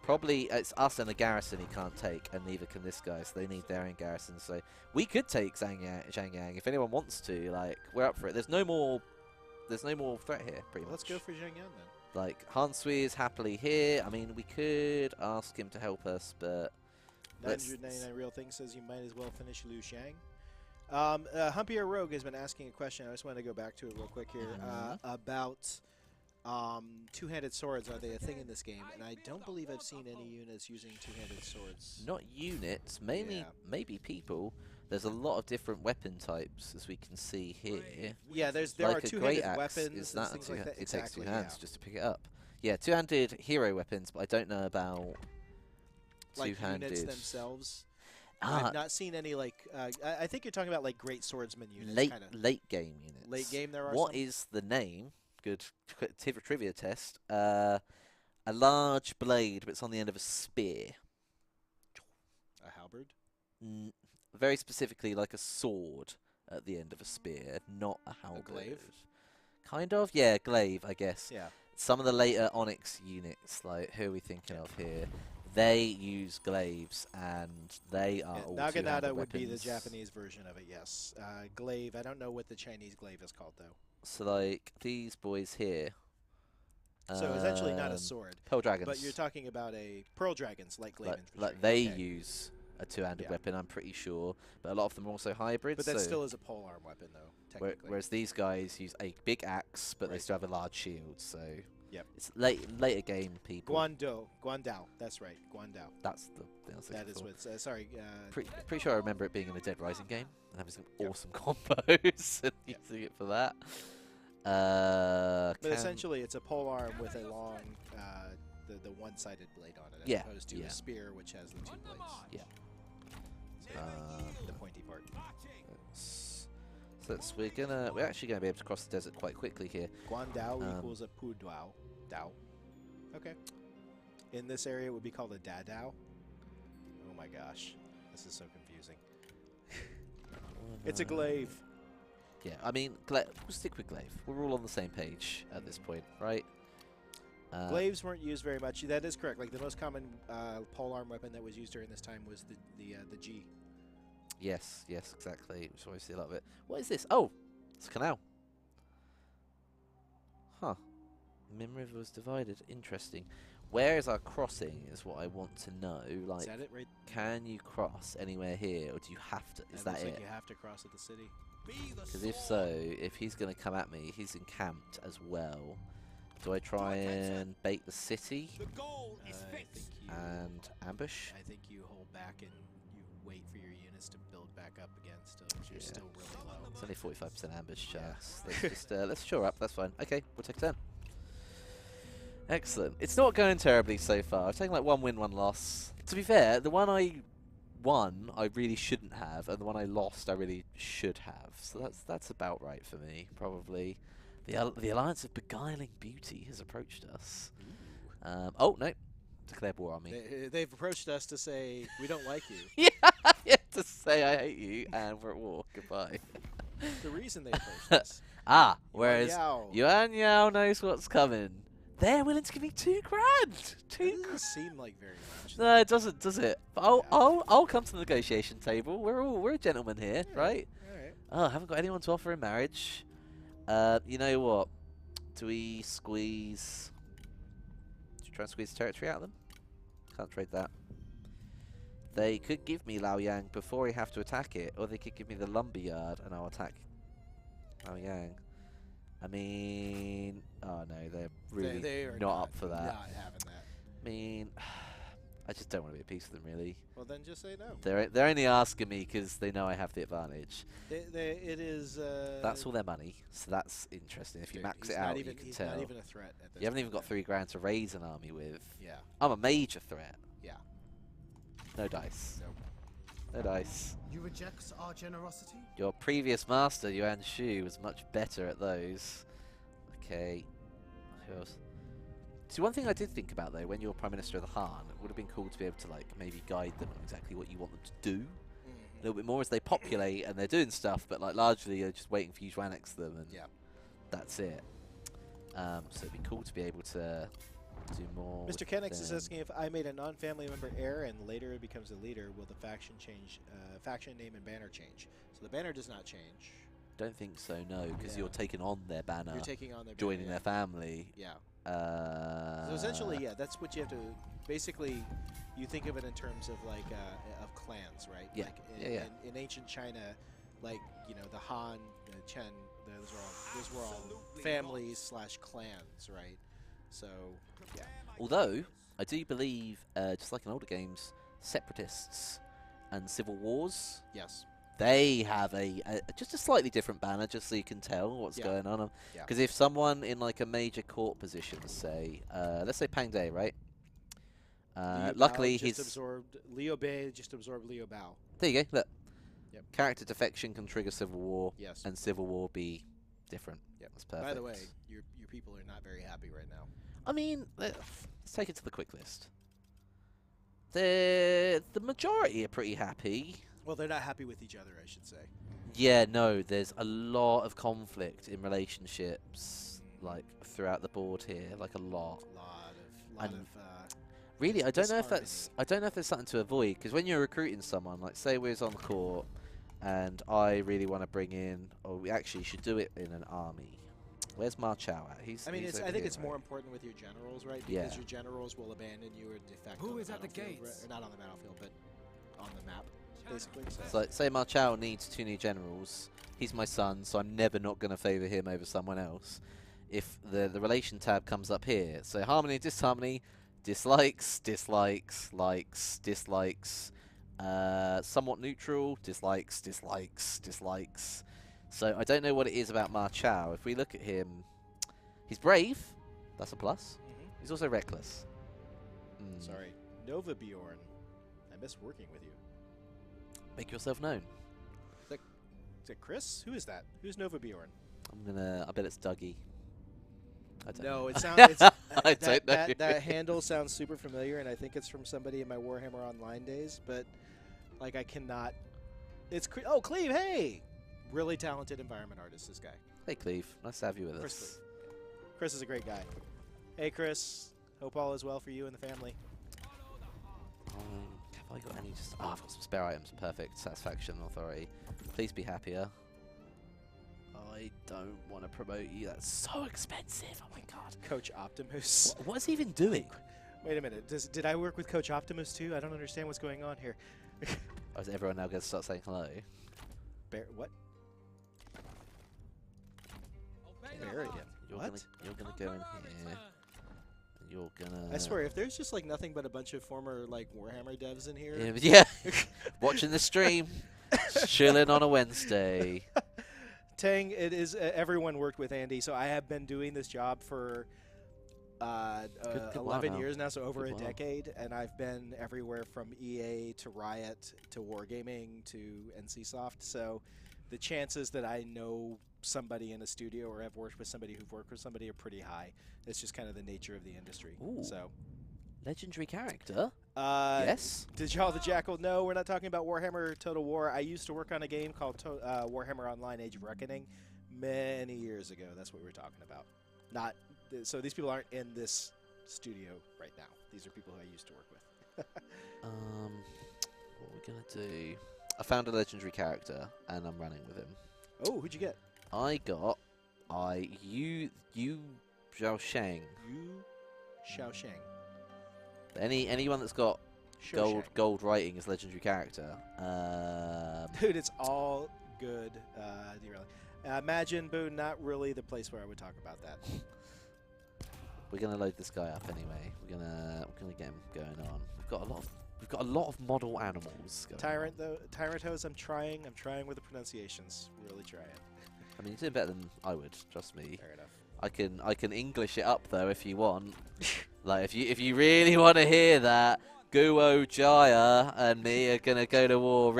probably it's us and the garrison he can't take, and neither can this guy, so they need their own garrison. So we could take Zhang Yang if anyone wants to. Like, we're up for it. There's no more threat here, pretty much. Let's go for Zhang Yang then. Like, Han Sui is happily here. I mean, we could ask him to help us, but 999 Real Thing says you might as well finish Liu Shang. Humpier Rogue has been asking a question. I just want to go back to it real quick here about two-handed swords. Are they a thing in this game? And I don't believe I've seen any units using two-handed swords. Not units, mainly maybe people. There's a lot of different weapon types, as we can see here. Yeah, there like are two-handed weapons. Is that things like that. It takes two hands just to pick it up. Yeah, two-handed hero weapons, but I don't know about two-handed. Like units themselves. I've not seen any like. I think you're talking about like great swordsman units. Late game units. Late game, there are. What some? is the name? Good trivia test. A large blade, but it's on the end of a spear. A halberd? Very specifically, like a sword at the end of a spear, not a halberd. A glaive? Kind of, yeah, glaive, I guess. Yeah. Some of the later Onyx units, like who are we thinking of here? They use glaives, and they are all Naginata would be the weapons. Japanese version of it, yes. Glaive, I don't know what the Chinese glaive is called, though. So, like, these boys here. So, essentially not a sword. Pearl Dragons. But you're talking about a Pearl Dragons, like glaive infantry. Like they use a two-handed weapon, I'm pretty sure. But a lot of them are also hybrids. But that still is a polearm weapon, though, technically. Whereas these guys use a big axe, but they still have a large shield, so... Yep. It's later game people. Guandao, that's right, Guandao. That's the thing I was That is what. Sorry. Pretty sure I remember it being in a Dead Rising game and having some awesome combos and using it for that. But essentially, it's a polearm with a long, the one-sided blade on it, as opposed to a spear, which has the two blades. Yeah. The pointy part. So we're actually gonna be able to cross the desert quite quickly here. Guandao equals a Pu Dao. Dao. Okay. In this area, it would be called a Dadao. Oh my gosh, this is so confusing. It's a glaive. Yeah, I mean, we'll stick with glaive. We're all on the same page at this point, right? Glaives weren't used very much. That is correct. Like the most common polearm weapon that was used during this time was the G. Yes, exactly. So I see a lot of it. What is this? Oh, it's a canal. Huh. Min River was divided. Interesting. Where is our crossing is what I want to know. Like, is that it right? Can you cross anywhere here, or do you have to? Is that it? Like you have to cross at the city. Because if so, if he's going to come at me, he's encamped as well. Do I try and bait the city and ambush? I think you hold back and you wait for your units to build back up again. Still, you're still really low. It's only 45% ambush chance. Let's shore up. That's fine. Okay, we'll take a turn. Excellent. It's not going terribly so far. I've taken like 1 win, 1 loss. To be fair, the one I won I really shouldn't have, and the one I lost I really should have. So that's about right for me, probably. The Alliance of Beguiling Beauty has approached us. Oh no, declare war on me. They've approached us to say we don't like you. Yeah, to say I hate you, and we're at war. Goodbye. The reason they approached us. Whereas Yuan Yao knows what's coming. They're willing to give me $2 grand. It doesn't seem like very much. No, it doesn't, does it? But I'll come to the negotiation table. We're a gentleman here, right? All right. Oh, I haven't got anyone to offer in marriage. You know what? Do we squeeze? Do you try and squeeze territory out of them? Can't trade that. They could give me Laoyang before we have to attack it, or they could give me the lumberyard and I'll attack Laoyang. I mean, oh no, they're really they are not up for that. Not having that. I mean, I just don't want to be at peace with them, really. Well, then just say no. They're only asking me because they know I have the advantage. It is. That's all their money, so that's interesting. If you max it out, you can tell. He's not even a threat at this You haven't even got point. $3 grand to raise an army with. Yeah. I'm a major threat. Yeah. No dice. Nope. No dice. You reject our generosity? Your previous master, Yuan Shu, was much better at those. Okay. Who else? See, one thing I did think about, though, when you're Prime Minister of the Han, it would have been cool to be able to, like, maybe guide them on exactly what you want them to do. little bit more as they populate and they're doing stuff, but like largely you're just waiting for you to annex them, and that's it. So it'd be cool to be able to do more. Mr. Kennex is asking if I made a non-family member heir and later it becomes a leader, will the faction change, faction name and banner change? So the banner does not change. Don't think so, no, because you're taking on their banner. You're taking on their banner, joining their family. Yeah. So essentially, yeah, that's what you have to. Basically, you think of it in terms of like of clans, right? Yeah. Like in ancient China, like the Han, the Chen, those were all families / clans, right? So yeah. Although I do believe, just like in older games, separatists and civil wars. Yes. They have just a slightly different banner, just so you can tell what's going on. Because if someone in like a major court position, say, let's say Pang Day, right? Luckily, just absorbed Liu Bei just absorbed Liu Bao. There you go. Look. Yep. Character defection can trigger civil war. Yes. And civil war be different. Yep. That's perfect. By the way, your people are not very happy right now. I mean, let's take it to the quick list. The majority are pretty happy. Well, they're not happy with each other, I should say. Yeah, no, there's a lot of conflict in relationships, like throughout the board here, like a lot. Really, I don't know if there's something to avoid, because when you're recruiting someone, like say we're on the court, and I really want to bring in, or we actually should do it in an army. Where's Ma Chao at? I think it's more important with your generals, right? Because your generals will abandon you or defect. Who is at the gates? Not on the battlefield, but on the map. Basically, so say Ma Chao needs 2 new generals. He's my son, so I'm never not going to favour him over someone else. If the relation tab comes up here, so harmony, disharmony, dislikes, dislikes, likes, dislikes, somewhat neutral, dislikes, dislikes, dislikes. So I don't know what it is about Ma Chao. If we look at him, he's brave. That's a plus. He's also reckless. Sorry, Nova Bjorn. I miss working with you. Make yourself known. Is it Chris? Who is that? Who's Nova Bjorn? I bet it's Dougie. I don't know. It sounds. I don't know. That handle sounds super familiar, and I think it's from somebody in my Warhammer Online days. But like, I cannot. It's Cleve. Hey, really talented environment artist. This guy. Hey, Cleve. Nice to have you with us. Chris is a great guy. Hey, Chris. Hope all is well for you and the family. Have I got any? I've got some spare items. Perfect. Satisfaction, authority. Please be happier. I don't want to promote you. That's so expensive. Oh my god. Coach Optimus. What is he even doing? Wait a minute. Did I work with Coach Optimus too? I don't understand what's going on here. Is everyone now going to start saying hello? What? Barrier. You're gonna go in here. You're gonna. I swear, if there's just like nothing but a bunch of former like Warhammer devs in here. Yeah. Watching the stream, chilling on a Wednesday. Teng, it is. Everyone worked with Andy, so I have been doing this job for 11 years now, so over a decade, and I've been everywhere from EA to Riot to Wargaming to NCSoft. So the chances that I know somebody in a studio or have worked with somebody who've worked with somebody are pretty high. It's just kind of the nature of the industry. Ooh. So, legendary character. Yes. Did y'all the Jackal? No, we're not talking about Warhammer Total War. I used to work on a game called Warhammer Online: Age of Reckoning many years ago. That's what we were talking about. Not so these people aren't in this studio right now. These are people who I used to work with. What we're gonna do? I found a legendary character and I'm running with him. Oh, who'd you get? I got Yu Xiaosheng. Yu Xiaosheng. Anyone that's got gold writing as legendary character. Dude, it's all good. Imagine Boone, not really the place where I would talk about that. We're gonna load this guy up anyway. We're gonna get him going on. We've got a lot of model animals. Tyrant Hose, I'm trying with the pronunciations. Really trying. I mean, you're doing better than I would. Trust me. Fair enough. I can English it up though if you want. Like if you really want to hear that, Guo Jaya and me are gonna go to war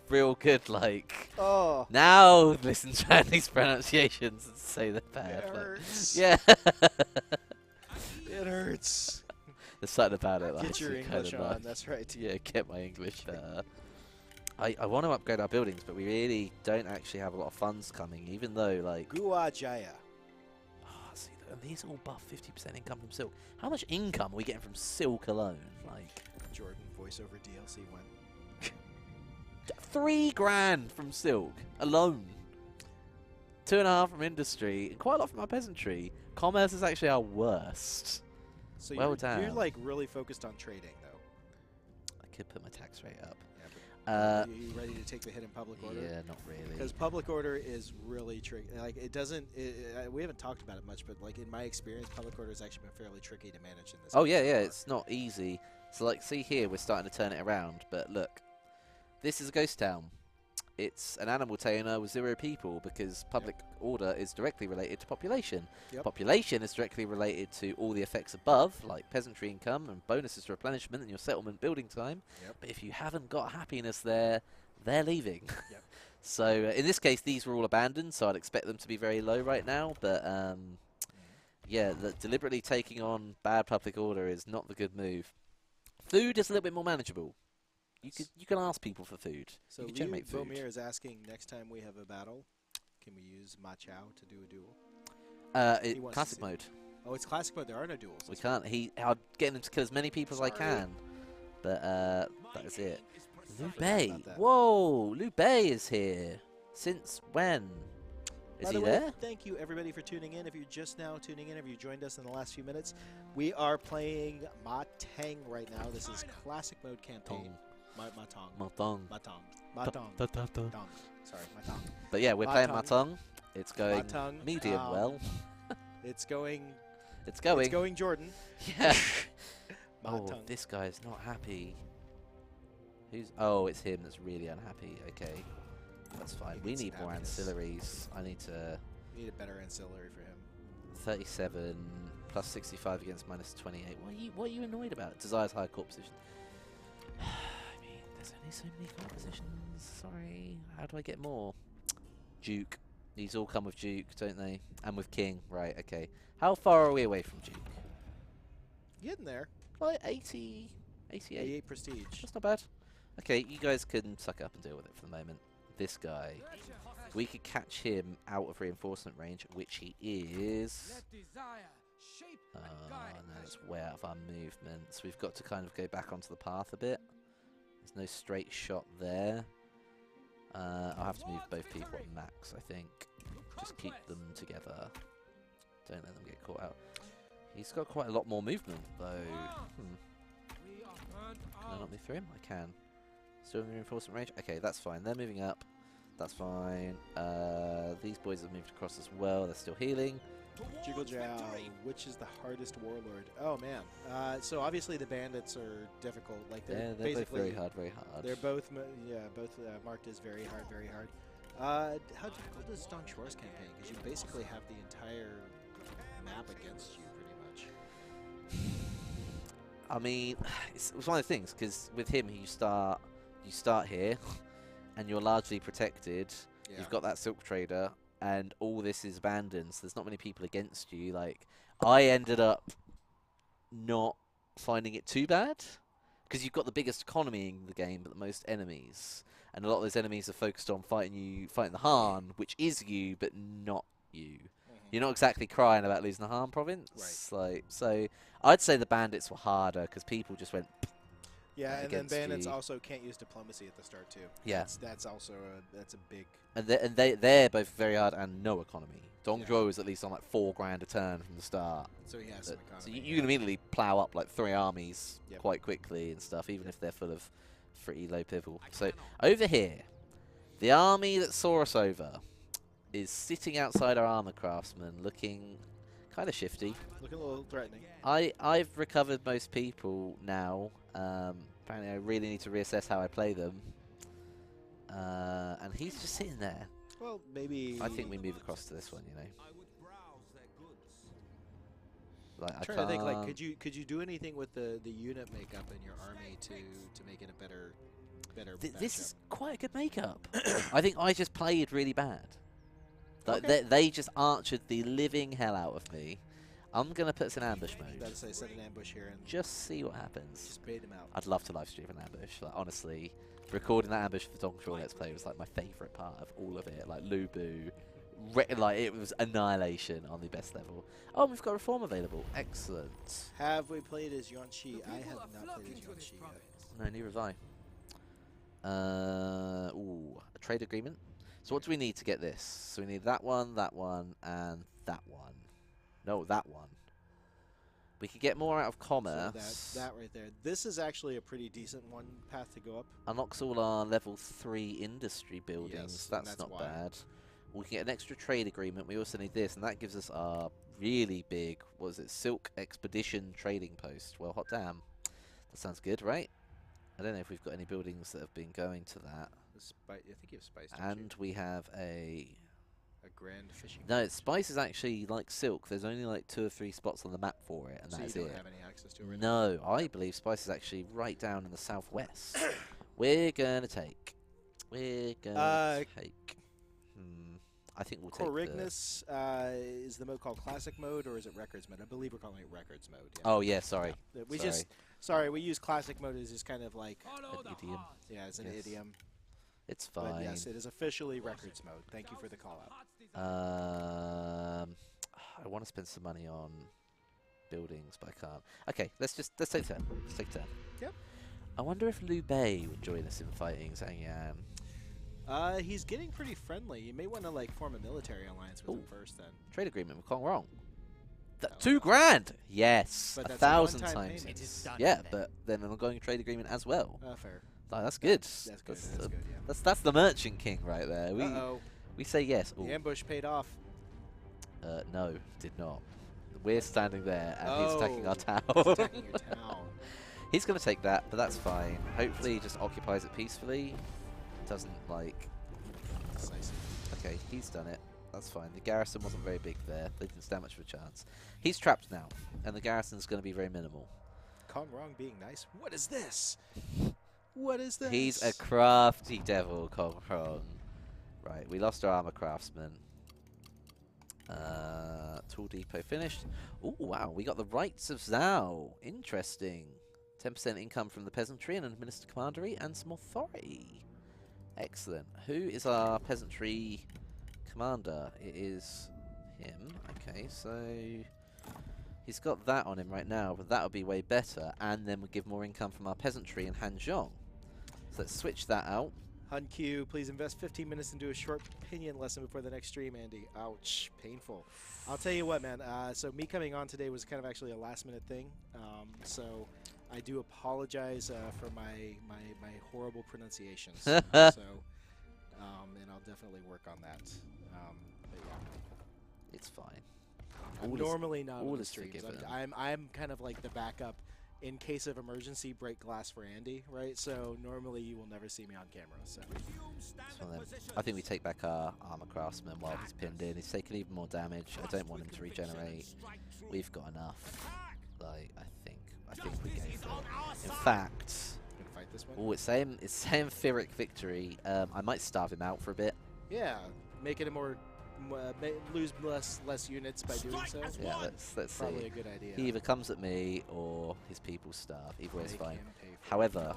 real good. Like now listen to Andy's pronunciations and say they're bad. It hurts. Yeah. It hurts. There's something about it. Get your English on. That's right. Yeah, get my English. I want to upgrade our buildings, but we really don't actually have a lot of funds coming, even though, like... Gua Jaya. Oh, see, and these all buff 50% income from Silk. How much income are we getting from Silk alone? Like, Jordan voiceover DLC went. 3 grand from Silk alone. 2.5 from industry, and quite a lot from our peasantry. Commerce is actually our worst. So Well you're done. like really focused on trading though. I could put my tax rate up. Are you ready to take the hit in public order? Yeah, not really. Because public order is really tricky. Like it doesn't. We haven't talked about it much, but like in my experience, public order has actually been fairly tricky to manage in this. Oh game yeah, so yeah, far. it's not easy. So like, see here, we're starting to turn it around. But look, this is a ghost town. It's an animal tamer with 0 people because public order is directly related to population. Yep. Population is directly related to all the effects above, like peasantry income and bonuses to replenishment and your settlement building time. Yep. But if you haven't got happiness there, they're leaving. Yep. So in this case, these were all abandoned, so I'd expect them to be very low right now. But yeah, deliberately taking on bad public order is not the good move. Food is a little bit more manageable. You can ask people for food. So you can Liu generate food. Bomir is asking next time we have a battle, can we use Ma Chao to do a duel? He wants to Classic see mode. Oh, it's classic mode. There are no duels. We can't. I'm getting him to kill as many people as I can. But that is it. Liu Bei. about that. Whoa, Liu Bei is here. Since when? Is By he the way, there? thank you everybody for tuning in. If you're just now tuning in, if you joined us in the last few minutes, we are playing Ma Teng right now. This is classic mode campaign. Ma Tong. Matong. Ma Tong. Ma Tong. Tong. Sorry, Ma Tong. But yeah, we're playing Matong. It's going Matong, medium well. It's going. It's going. It's going Jordan. Yeah. Ma Oh, Tong. this guy's not happy. Who's? Oh, it's him that's really unhappy. Okay, that's fine. He We needs need some more happiness. ancillaries. I need to We need a better ancillary for him. 37 plus 65 against minus 28. What are you annoyed about? Desires higher court position. I mean, there's only so many court positions. Sorry. How do I get more? Duke. These all come with Duke, don't they? And with King. Right. Okay. How far are we away from Duke? Getting there. Like 80, 88. 88 prestige. That's not bad. Okay, you guys can suck up and deal with it for the moment. This guy, we could catch him out of reinforcement range, which he is. No, that's way out of our movements. We've got to kind of go back onto the path a bit. There's no straight shot there. I'll have to move both people at max, I think. Just keep them together. Don't let them get caught out. He's got quite a lot more movement, though. Can I not move through him? I can. Still in the reinforcement range? Okay, that's fine. They're moving up. That's fine. These boys have moved across as well. They're still healing. Jiggle Jow, which is the hardest warlord? Oh man. So obviously the bandits are difficult. Like they're They're both basically very hard, very hard. They're both marked as very hard, very hard. How difficult is Don Shore's campaign? Because you basically have the entire map against you, pretty much. I mean, it's one of the things, because with him, you start here, and you're largely protected. Yeah. You've got that silk trader, and all this is abandoned, so there's not many people against you. Like, I ended up not finding it too bad, because you've got the biggest economy in the game, but the most enemies. And a lot of those enemies are focused on fighting the Han, which is you, but not you. You're not exactly crying about losing the Han province. Right. Like, so I'd say the bandits were harder, because people just went... Yeah, and then against bandits you. also can't use diplomacy at the start too. Yeah. That's also that's a big. And they're both very hard and no economy. Dongzhuo is at least on like 4 grand a turn from the start. So he has some economy. So you can immediately plow up like 3 armies Yep. quite quickly and stuff, even if they're full of pretty low pivotal. So over here, the army that saw us over is sitting outside our armor craftsman, looking kind of shifty. Looking a little threatening. I've recovered most people now. Apparently, I really need to reassess how I play them. And he's just sitting there. Well, maybe. I think we move across to this one, you know. Like, I'm trying to think. Like, could you do anything with the unit makeup in your army to make it a better this matchup? is quite a good makeup. I think I just played really bad. Like, Okay. they just archered the living hell out of me. I'm going to put us in ambush About mode. to say set an ambush here and Just see what happens. just bait him out. I'd love to live stream an ambush. Like, honestly, Recording that ambush for Dongshaw Let's Play was like my favourite part of all of it. Like Lubu, like it was annihilation on the best level. Oh, we've got Reform available. Excellent. Have we played as Yuan-Shi? I have not played as Yuan-Shi yet. No, neither have I. Ooh, a trade agreement. So what do we need to get this? So we need that one, and that one. No, that one. We could get more out of commerce. So that right there. This is actually a pretty decent one path to go up. Unlocks all our level 3 industry buildings. Yes, that's not bad. We can get an extra trade agreement. We also need this, and that gives us our really big, what is it, Silk Expedition trading post. Well, hot damn. That sounds good, right? I don't know if we've got any buildings that have been going to that. I think you have spice. And we have a grand fishing. No, spice is actually like silk. There's only like 2 or 3 spots on the map for it, and so that's you it. don't have any access to it right No, I believe spice is actually right down in the southwest. We're gonna take. I think we'll take. Corignis is the mode called Classic Mode, or is it Records Mode? I believe we're calling it Records Mode. Yeah. Oh yeah, sorry. We use Classic Mode as just kind of like an idiom. Yeah, as an idiom. It's fine. But yes, it is officially Records Mode. Thank you for the call out. I want to spend some money on buildings, but I can't. Okay, let's take 10. Let's take 10. Yep. I wonder if Liu Bei would join us in fighting Zhang Yan. He's getting pretty friendly. You may want to like form a military alliance with him first, then. Trade agreement with Kong Rong. $2 grand. Yes, but 1,000 times. Payment. Yeah, but then an ongoing trade agreement as well. Fair. Oh, that's good. That's good. That's good. Yeah. That's the Merchant King right there. We say yes. Ooh. The ambush paid off. No, did not. We're standing there and he's attacking our town. He's attacking your town. He's going to take that, but that's fine. Hopefully he just occupies it peacefully. Doesn't like... Decisive. Okay, he's done it. That's fine. The garrison wasn't very big there. They didn't stand much of a chance. He's trapped now, and the garrison's going to be very minimal. Kong Rong being nice. What is this? What is this? He's a crafty devil, Kong Rong. Right, we lost our armor craftsman. Tool depot finished. Oh wow, we got the Rights of Zhao. Interesting. 10% income from the peasantry and administered commandery and some authority. Excellent. Who is our peasantry commander? It is him. Okay, so he's got that on him right now, but that would be way better. And then we give more income from our peasantry in Hanzhong. So let's switch that out. Hun Q, please invest 15 minutes into a short opinion lesson before the next stream, Andy. Ouch, painful. I'll tell you what, man. So me coming on today was kind of actually a last-minute thing. So I do apologize for my horrible pronunciations. And I'll definitely work on that. But yeah, it's fine. I'm normally not on the streams. forgiven. I'm kind of like the backup in case of emergency, break glass for Andy, right? So normally you will never see me on camera. So I think we take back our armor craftsman while he's pinned in. He's taken even more damage. I don't want him to regenerate. We've got enough. Like I think we go for it. In fact, gonna fight this one. oh, it's saying Pyrrhic victory. I might starve him out for a bit. Yeah, make it a more lose less units by doing so. Yeah, let's see. Probably a good idea. He either comes at me or his people starve. Either way is fine. However,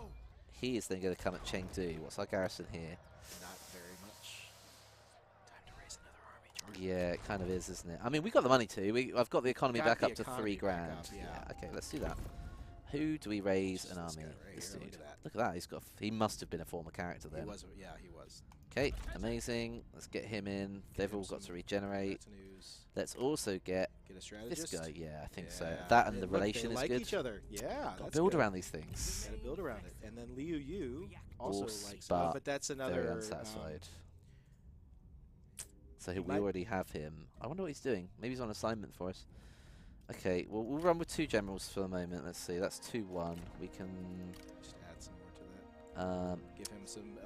he is then going to come at Chengdu. What's our garrison here? Not very much. Time to raise another army, George. Yeah, it kind of is, isn't it? I mean, we got the money too. I've got the economy back up to 3 grand. Yeah. Okay, let's do that. Who do we raise an army? This dude. Look at that. He's got. He must have been a former character then. He was. Yeah, he was. Okay, amazing. Let's get him in. They've all got to regenerate. Let's also get a strategist. This guy. Yeah, I think so. That and the relation they is like good. each other. Yeah. Gotta build around these things. Gotta build around it. And then Liu Yu also likes it. but But that's another. very unsatisfied. So we already have him. I wonder what he's doing. Maybe he's on assignment for us. Okay, well, we'll run with 2 generals for the moment. Let's see. That's 2-1. We can just add some more to that. Give him some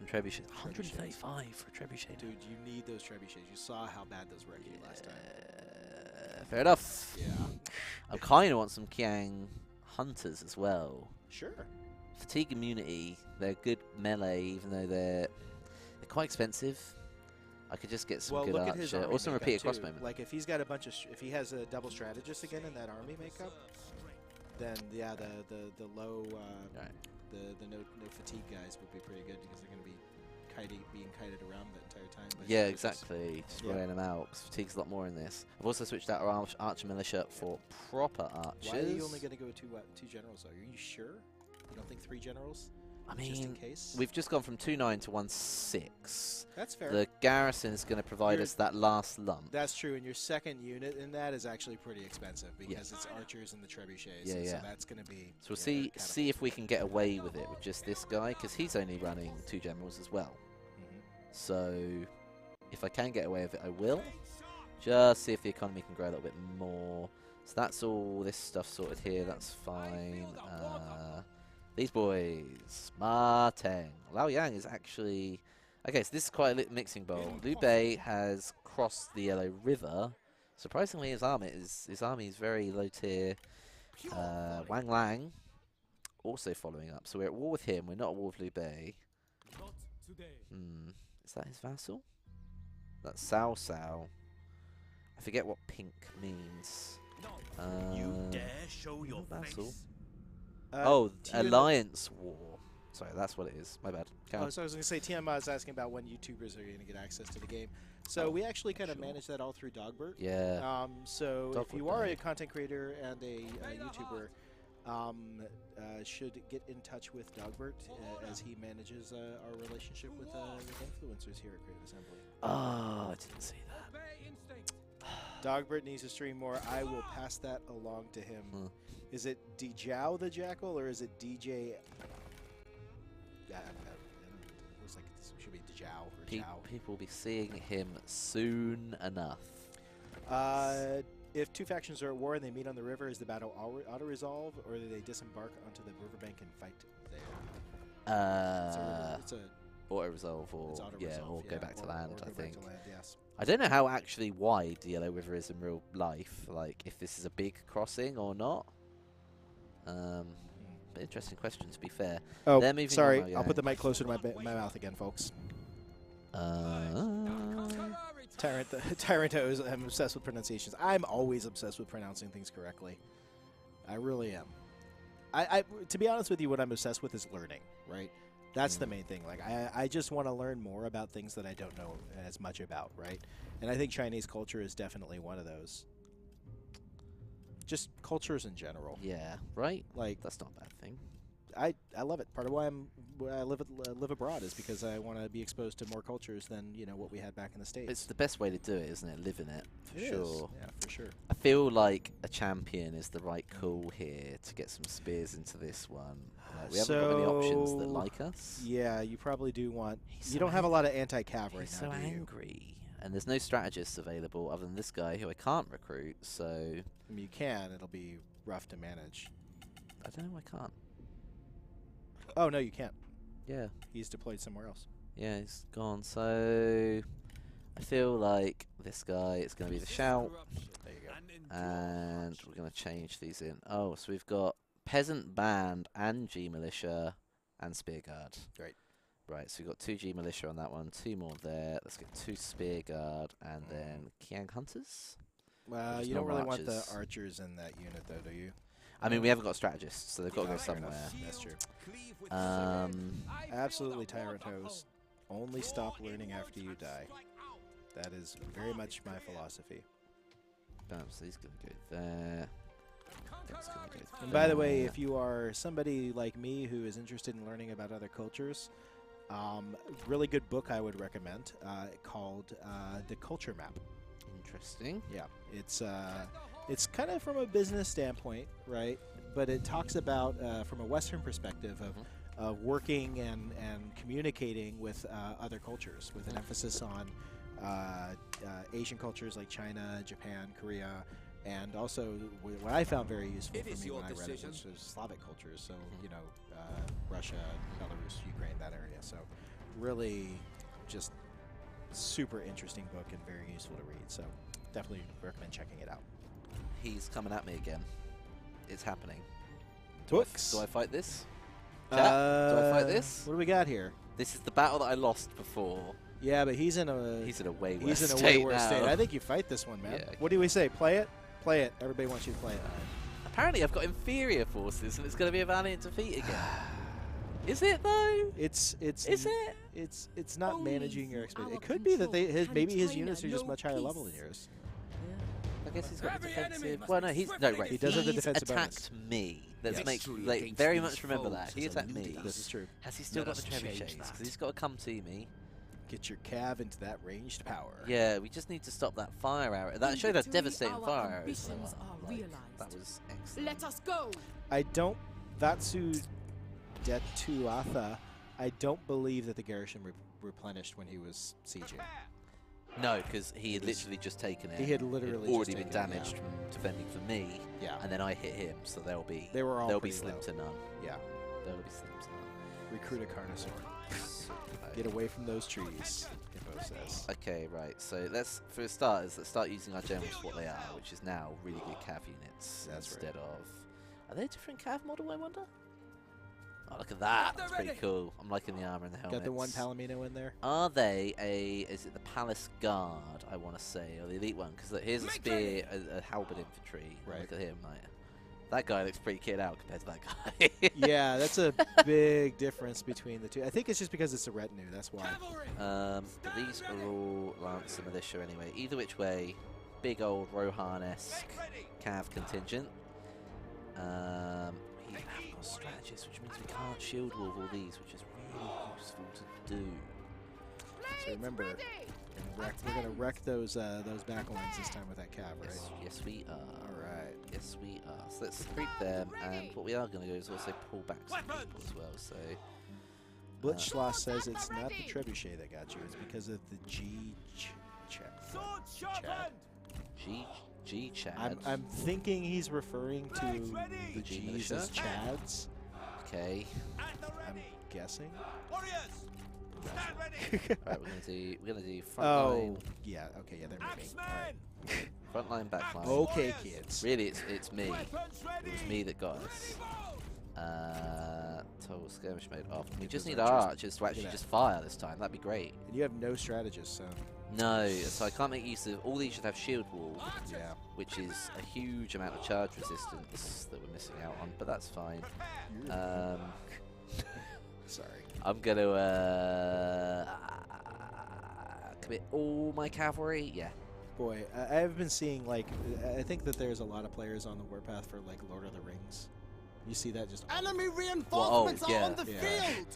trebuchet. 135 for trebuchet. Dude, you need those trebuchets. You saw how bad those were last time. Fair enough. Yeah. I kind of want some Qiang hunters as well. Sure. Fatigue immunity. They're good melee, even though they're quite expensive. I could just get some good look at his archer. army Or some repeated crossbowmen. Like if he's got a bunch of, if he has a double strategist again in that army makeup, then yeah, the low Right. the no fatigue guys would be pretty good because they're going to be being kited around the entire time. By Yeah, forces. exactly. Just Yeah. wearing them out. 'Cause fatigue's a lot more in this. I've also switched out our Archer Militia for proper archers. Why are you only going to go two generals? Though? Are you sure? You don't think 3 generals? I Just in mean, case. we've just gone from 2.9 to 1.6. That's fair. The garrison is going to provide You're- us that last lump. That's true, and your second unit in that is actually pretty expensive because it's archers and the trebuchets. Yeah, So yeah. that's going to be. So we'll see if we can get away with it with just this guy, because he's only running 2 generals as well. So if I can get away with it, I will. Just see if the economy can grow a little bit more. So that's all this stuff sorted here. That's fine. These boys, Teng. Wang Yang is actually... Okay, so this is quite a mixing bowl. Liu Bei has crossed the Yellow River. Surprisingly, his army is very low tier. Wang Lang also following up. So we're at war with him. We're not at war with Liu Bei. Is that his vassal? That's Cao Cao. I forget what pink means. You dare show your vassal? face? Alliance War. Sorry, that's what it is. My bad. So I was going to say, TM is asking about when YouTubers are going to get access to the game. So we actually kind of manage that all through Dogbert. Yeah. So if Dogbert you are Day. a content creator and a YouTuber, should get in touch with Dogbert as he manages our relationship with influencers here at Creative Assembly. Oh, I didn't see that. Dogbert needs to stream more. I will pass that along to him. Is it Djiao the Jackal or is it DJ? Yeah, it looks like it should be Djiao or Jiao. People will be seeing him soon enough. If 2 factions are at war and they meet on the river, is the battle auto-resolve, or do they disembark onto the riverbank and fight there? It's a Auto-resolve or, it's auto-resolve, or go back to land, or I go back think. to land, yes. I don't know how actually wide the Yellow River is in real life, like if this is a big crossing or not. But interesting question, to be fair. Oh, They're moving sorry. on, I'll put the mic closer to my mouth again, folks. Tyrantos, I'm obsessed with pronunciations. I'm always obsessed with pronouncing things correctly. I really am. To be honest with you, what I'm obsessed with is learning, right? That's the main thing. Like, I just want to learn more about things that I don't know as much about, right? And I think Chinese culture is definitely one of those. Just cultures in general. Yeah, right? Like, That's not a bad thing. I love it. Part of why I live abroad is because I want to be exposed to more cultures than what we had back in the States. It's the best way to do it, isn't it? Live in it, for It sure. is. Yeah, for sure. I feel like a champion is the right call here to get some spears into this one. Like, we haven't got many options that like us. Yeah, you probably do want. He's You so don't have a lot of anti-cav right He's now, so do you? angry. And there's no strategists available other than this guy who I can't recruit, so... I mean, you can. It'll be rough to manage. I don't know, I can't. Oh, no, you can't. Yeah. He's deployed somewhere else. Yeah, he's gone, so... I feel like this guy is going to be the shout. There you go. And we're going to change these in. Oh, so we've got Peasant Band and G Militia and Spear Guard. Great. Right, so we've got 2 G Militia on that one, 2 more there. Let's get 2 Spear Guard and then Kiang Hunters. Well, There's you no don't really want the archers. archers in that unit, though, do you? I mean, we haven't got strategists, so they've got to go Fair enough. somewhere. That's true. Um, Absolutely, Tyrantos. Only stop learning after you die. That is very much my philosophy. so he's going to go there. That's gonna go And by the way, there. if you are somebody like me who is interested in learning about other cultures, really good book I would recommend called The Culture Map. Interesting. Yeah, it's kind of from a business standpoint, right? But it talks about from a Western perspective of working and communicating with other cultures, with an emphasis on Asian cultures like China, Japan, Korea, and also what I found very useful for me when I read it was Slavic cultures. So Russia, Belarus, Ukraine, that area. So really, just super interesting book and very useful to read. So definitely recommend checking it out. He's coming at me again. It's happening. Books. Do I fight this? Chat, do I fight this? What do we got here? This is the battle that I lost before. Yeah, but he's in a way worse he's in a state way worse now. state. I think you fight this one, man. Yeah. What do we say? Play it. Play it. Everybody wants you to play it. Apparently I've got inferior forces and it's going to be a valiant defeat again. Is it though? Is it? It's not Only managing your through expectations. our It could be that control maybe his can units are China just know much higher level than peace. yours. I guess he's got the defensive. Well, no, he's right. He does have the He's defensive attacked bonus. me. Let's Yes. make Truly like against very these much remember that foes he has attacked eluded me. us. This is true. Has he still Let got the us change trebuchets? Because that. he's got to come to me. Get your cav into that ranged power. Yeah, we just need to stop that fire arrow. That showed how Victory, devastating our fire arrows ambitions were. are Like, realized. that was excellent. Let us go. I don't. Vatsu Detuatha. I don't believe that the garrison replenished when he was sieging. No, because he had literally just taken it. He had literally already just been taken it, damaged yeah. from defending for me. Yeah. And then I hit him, so they'll be They were all they'll be pretty slim low. to none. Yeah. They'll be slim to none. Recruit a Carnosaur. Get away from those trees, Hippo says. Okay, right. So let's, for starters, let's start using our generals for what they are, which is now really good cav units That's right. instead of. Are they a different cav model? I wonder. Oh, look at that! That's pretty cool. I'm liking the armor and the helmets. Got the one Palomino in there. Are they a? Is it the Palace Guard? I want to say, or the elite one? Because here's a spear, a halberd infantry. Right. Look at him, like that guy looks pretty kitted out compared to that guy. Yeah, that's a big difference between the two. I think it's just because it's a retinue. That's why. But these are all Lancer militia anyway. Either which way, big old Rohan-esque cav contingent. We have got strategists, which means we can't shield wall all these, which is really useful to do. So remember, we're gonna wreck those back lines this time with that cav, right? Yes, we are. All right. Yes, we are. So let's creep them, and what we are going to do is also pull back some people as well. So Blitzschloss says it's not the trebuchet that got you; it's because of the Chad. G Chad. I'm thinking he's referring to the G G's militia? as Chads. Okay. I'm guessing. Right, we're gonna do front Oh, line, yeah. Okay, yeah, they're moving. All right. front line, back line. Okay, kids. Really, it's me. It was me that got us. Total skirmish mode off. We Get just those need our archers. archers to actually that. just fire this time. That'd be great. And you have no strategist, so No, so I can't make use of all these. Should have shield wall, yeah. which is a huge amount of charge resistance that we're missing out on. But that's fine. Sorry. I'm gonna commit all my cavalry. Yeah. Boy, I have been seeing, like, I think that there's a lot of players on the Warpath for, like, Lord of the Rings. You see that just... Enemy reinforcements yeah. are on the Yeah. field!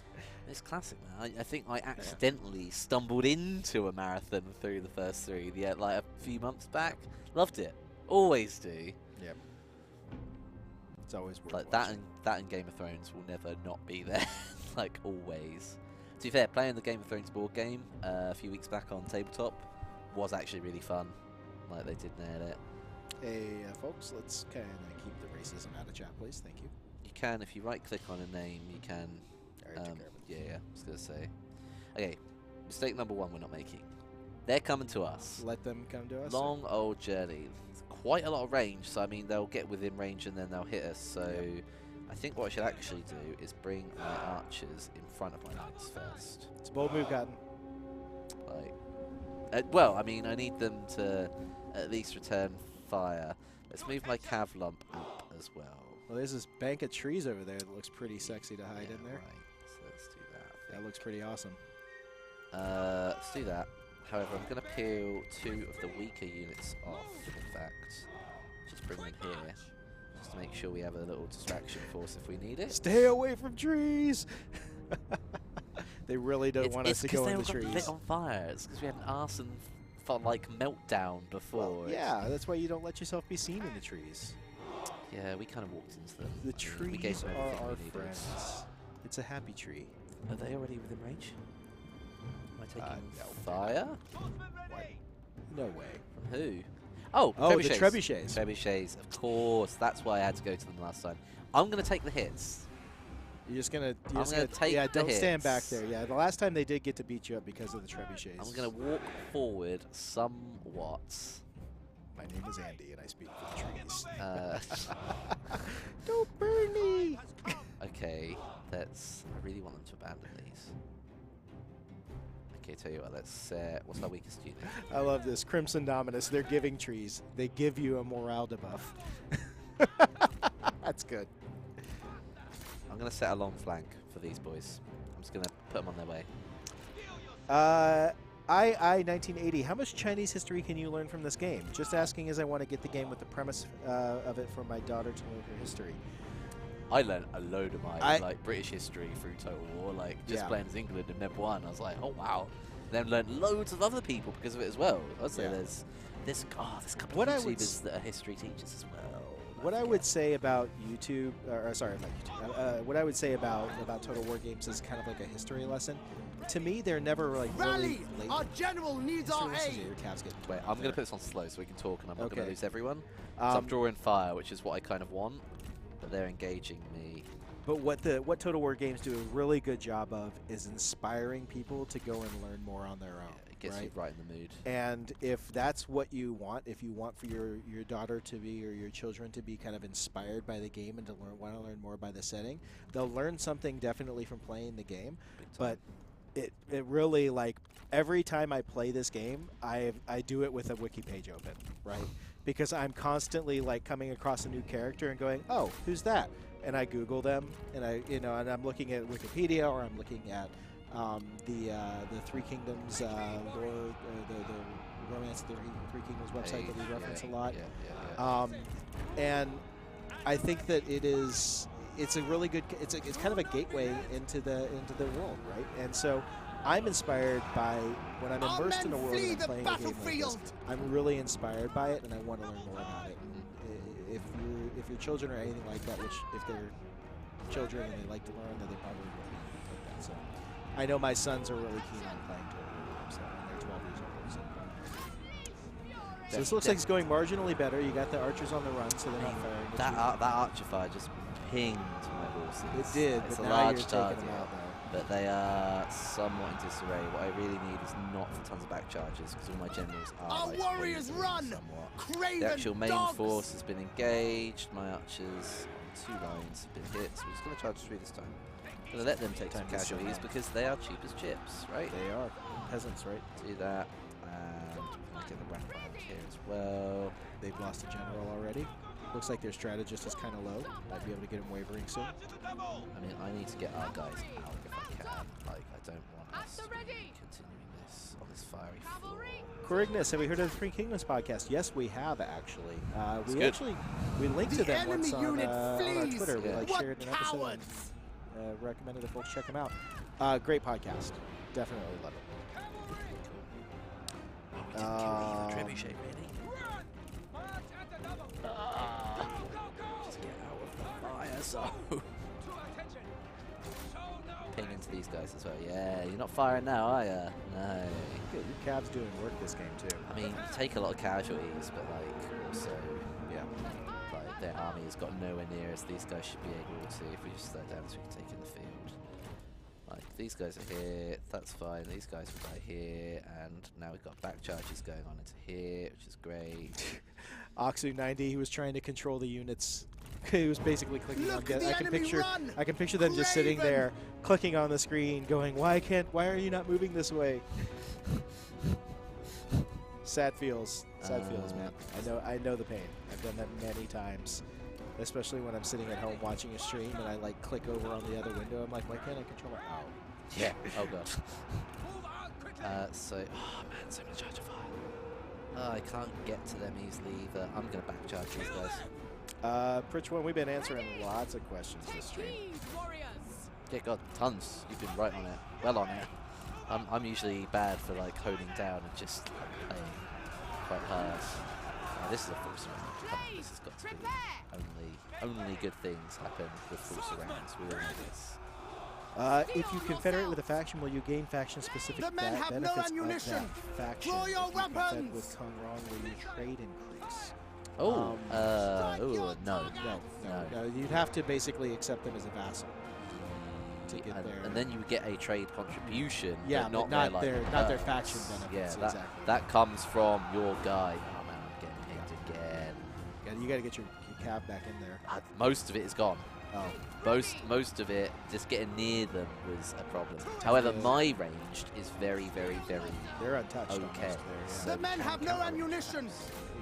It's classic, man. I think I accidentally stumbled into a marathon through the first three, like a few months back. Loved it. Always do. Yep. It's always worth Like watching. that and Game of Thrones will never not be there. Like always. To be fair, playing the Game of Thrones board game a few weeks back on tabletop was actually really fun. Like they did nail it. Hey, folks, let's kind of keep the racism out of chat, please. Thank you. You can, if you right click on a name, you can. I already took care of it. Yeah, I was gonna say. Okay, mistake number one we're not making. They're coming to us. Let them come to us. Long old journey. It's quite a lot of range, so I mean they'll get within range and then they'll hit us. So I think what I should actually do is bring my archers in front of my knights first. It's a bold move, Cotton. Like, well, I mean I need them to at least return fire. Let's move my cav lump up as well. Well, there's this bank of trees over there that looks pretty sexy to hide in there. Right. So let's do that. That looks pretty awesome. Let's do that. However, I'm going to peel two of the weaker units off, in fact. Just bring them here. Just to make sure we have a little distraction force if we need it. Stay away from trees! They really don't want us to go in the It's because they all got trees. lit on fire. It's because we had an arson like meltdown before. Well, yeah, that's why you don't let yourself be seen in the trees. Yeah, we kind of walked into them. The I mean, we gave trees them are everything our we needed. friends. It's a happy tree. Are they already within range? Am I taking No. fire? No way. From who? Oh, Oh, the trebuchets. trebuchets. Trebuchets, of course. That's why I had to go to them last time. I'm going to take the hits. You're just gonna. I'm gonna take yeah, the don't stand back hits. there. Yeah, the last time they did get to beat you up because of the trebuchets. I'm going to walk forward somewhat. My name is Andy, and I speak for the trees. Uh, Don't burn me. okay, I really want them to abandon these. Okay, tell you what, what's our weakest unit? I love this. Crimson Dominus, they're giving trees. They give you a morale debuff. That's good. I'm going to set a long flank for these boys. I'm just going to put them on their way. I 1980. How much Chinese history can you learn from this game? Just asking as I want to get the game with the premise of it for my daughter to learn her history. I learned a load of my like British history through Total War, like just playing as England in Neb 1. I was like, oh wow. Then learned loads of other people because of it as well. I'd say there's a couple of YouTubers that are history teachers as well. What I would say about YouTube, or sorry, not YouTube. What I would say about Total War games is kind of like a history lesson. To me, they're never like really late. Our general needs our aid. Your calves getting Wait, I'm going to put this on slow so we can talk, and I'm not going to lose everyone. So Um, I'm drawing fire, which is what I kind of want, but they're engaging me. But what Total War games do a really good job of is inspiring people to go and learn more on their own. It gets you right in the mood. And if that's what you want, if you want for your daughter to be or your children to be kind of inspired by the game and to want to learn more by the setting, they'll learn something definitely from playing the game. But it really, like, every time I play this game, I do it with a wiki page open, right? Because I'm constantly like coming across a new character and going, oh, who's that? And I Google them, and and I'm looking at Wikipedia, or I'm looking at the Three Kingdoms lore, the Romance of the Three Kingdoms website that we reference a lot. And I think that it's a really good. It's kind of a gateway into the world, right? And so I'm inspired by when I'm immersed in a world and I'm playing a game like this. I'm really inspired by it, and I want to learn more about it. And if your children are anything like that, which if they're children and they like to learn, then they probably will be like that. So I know my sons are really keen on playing Total War, so they're 12 years old. So this looks like it's going marginally better. You got the archers on the run, so they're not firing. That archer fire just pinged my horses. It did, it's but a now large you're target, taking them out, though. but they are somewhat in disarray. What I really need is not for tons of back charges, because all my generals are Our like, warriors run! somewhat. Craven The actual main dogs! force has been engaged. My archers on 2 lines have been hit, so we're just going to charge through this time. I'm going to let them take some casualties because they are cheap as chips, right? They are peasants, right? Do that, and we're going to get the wrap around here as well. They've lost a general already. Looks like their strategist is kind of low. Might be able to get him wavering soon. I mean, I need to get our guys out if I can. Like, I don't want us continuing this on this fiery floor. Corignis, have we heard of the Three Kingdoms podcast? Yes, we have actually. We linked to The them once enemy on unit our flees! Twitter. We What shared an episode cowards! and recommended that folks check them out. Great podcast. Definitely love it. Get the trebuchet ready. Just get out of the fire zone. Ping into these guys as well. Yeah, you're not firing now, are ya? No. Good. Your Cavs doing work this game too. I mean, you take a lot of casualties, but like also, like their army has got nowhere near as these guys should be able to. If we just slow down, so we can take in the field. Like these guys are here, that's fine. These guys will die here, and now we've got back charges going on into here, which is great. Oxu 90, he was trying to control the units. He was basically clicking on Look at the enemy run! I can picture them just sitting there, clicking on the screen, going, why are you not moving this way? Sad feels, man. I know the pain. I've done that many times, especially when I'm sitting at home watching a stream and I like click over on the other window. I'm like, why can't I control it? Oh. Yeah. Oh god. Oh man, so many charge of fire. Oh, I can't get to them easily either. I'm gonna back charge these guys. Pritch One, we've been answering lots of questions this stream. Yeah, god, tons. You've been right on it. Well on it. I'm usually bad for like holding down and just playing quite hard. This is a full surround. This has got to be only good things happen with full surrounds. We all know this. If you confederate with a faction, will you gain faction-specific The men have no benefits ammunition. of that faction? Draw your If you confed weapons. with Kong Rong, will you trade increase? No. You'd have to basically accept them as a vassal to get there. And then you get a trade contribution. Yeah, but not their their faction benefits. Yeah, exactly. that comes from your guy. Oh man, I'm getting hit again. Yeah, you got to get your cav back in there. Most of it is gone. Oh, Most of it, just getting near them was a problem. However, my ranged is very, very, very they're untouched. okay. Almost there, yeah. So The men have no ammunition!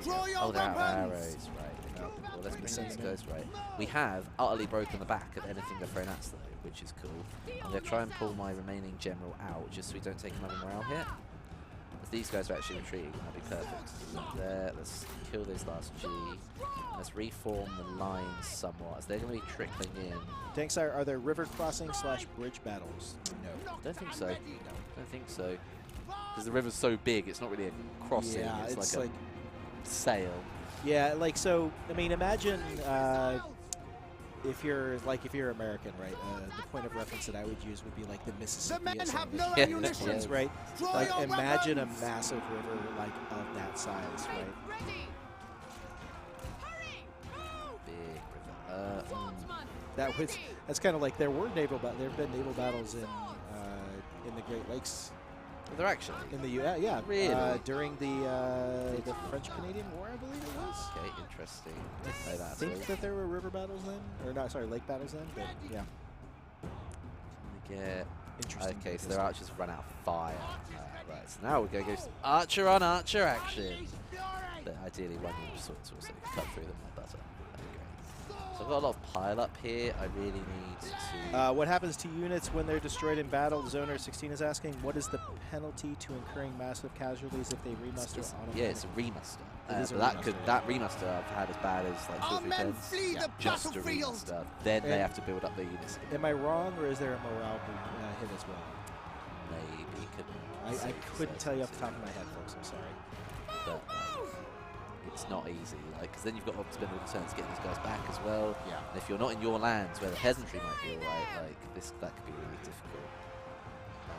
Draw your they're out of weapons! arrows, right. Well, let's bring these guys right. We have utterly broken the back of anything they're thrown at us, though, which is cool. I'm going to try and pull my remaining general out, just so we don't take another morale hit. If these guys are actually retreating, that'd be perfect. There, let's kill this last G. Let's reform the lines somewhat, as they're going to be trickling in. Tanksire, are there river crossing / bridge battles? No. Don't think so. Don't think so. Because the river's so big, it's not really a crossing. Yeah, it's like a sail. Yeah, like, so, I mean, imagine if you're American, right? The point of reference that I would use would be like the Mississippi. The men as have in no the ammunition. plains, right? Draw Like, your imagine weapons. a massive river like of that size, right? Big river. That's kind of like there have been naval battles in the Great Lakes. They're actually. In the U.S., yeah. Really? During the French-Canadian War, I believe it was. Okay, interesting. I think that there were river battles then, or no, sorry, lake battles then, but yeah. Interesting. Okay, so their archers run out of fire. Right, so now we're going to go archer on archer action. But ideally, one unit sort to also cut through them like butter. That'd be great. So I've got a lot of pile up here. I really need to. What happens to units when they're destroyed in battle? Zoner 16 is asking, what is the penalty to incurring massive casualties if they remuster on a Yeah, it's a remuster. It is a but remuster, that remuster I've had as bad as like 2 Our or 3 men turns. flee the Just a battlefield. remuster. Then they And- have to build up their units again. Am I wrong, or is there a morale hit as well? Maybe. I couldn't tell you off the top of my head, folks. I'm sorry. But it's not easy, like, because then you've got to spend all the turns getting these guys back as well. Yeah. And if you're not in your lands where the peasantry might be alright, like that could be really difficult.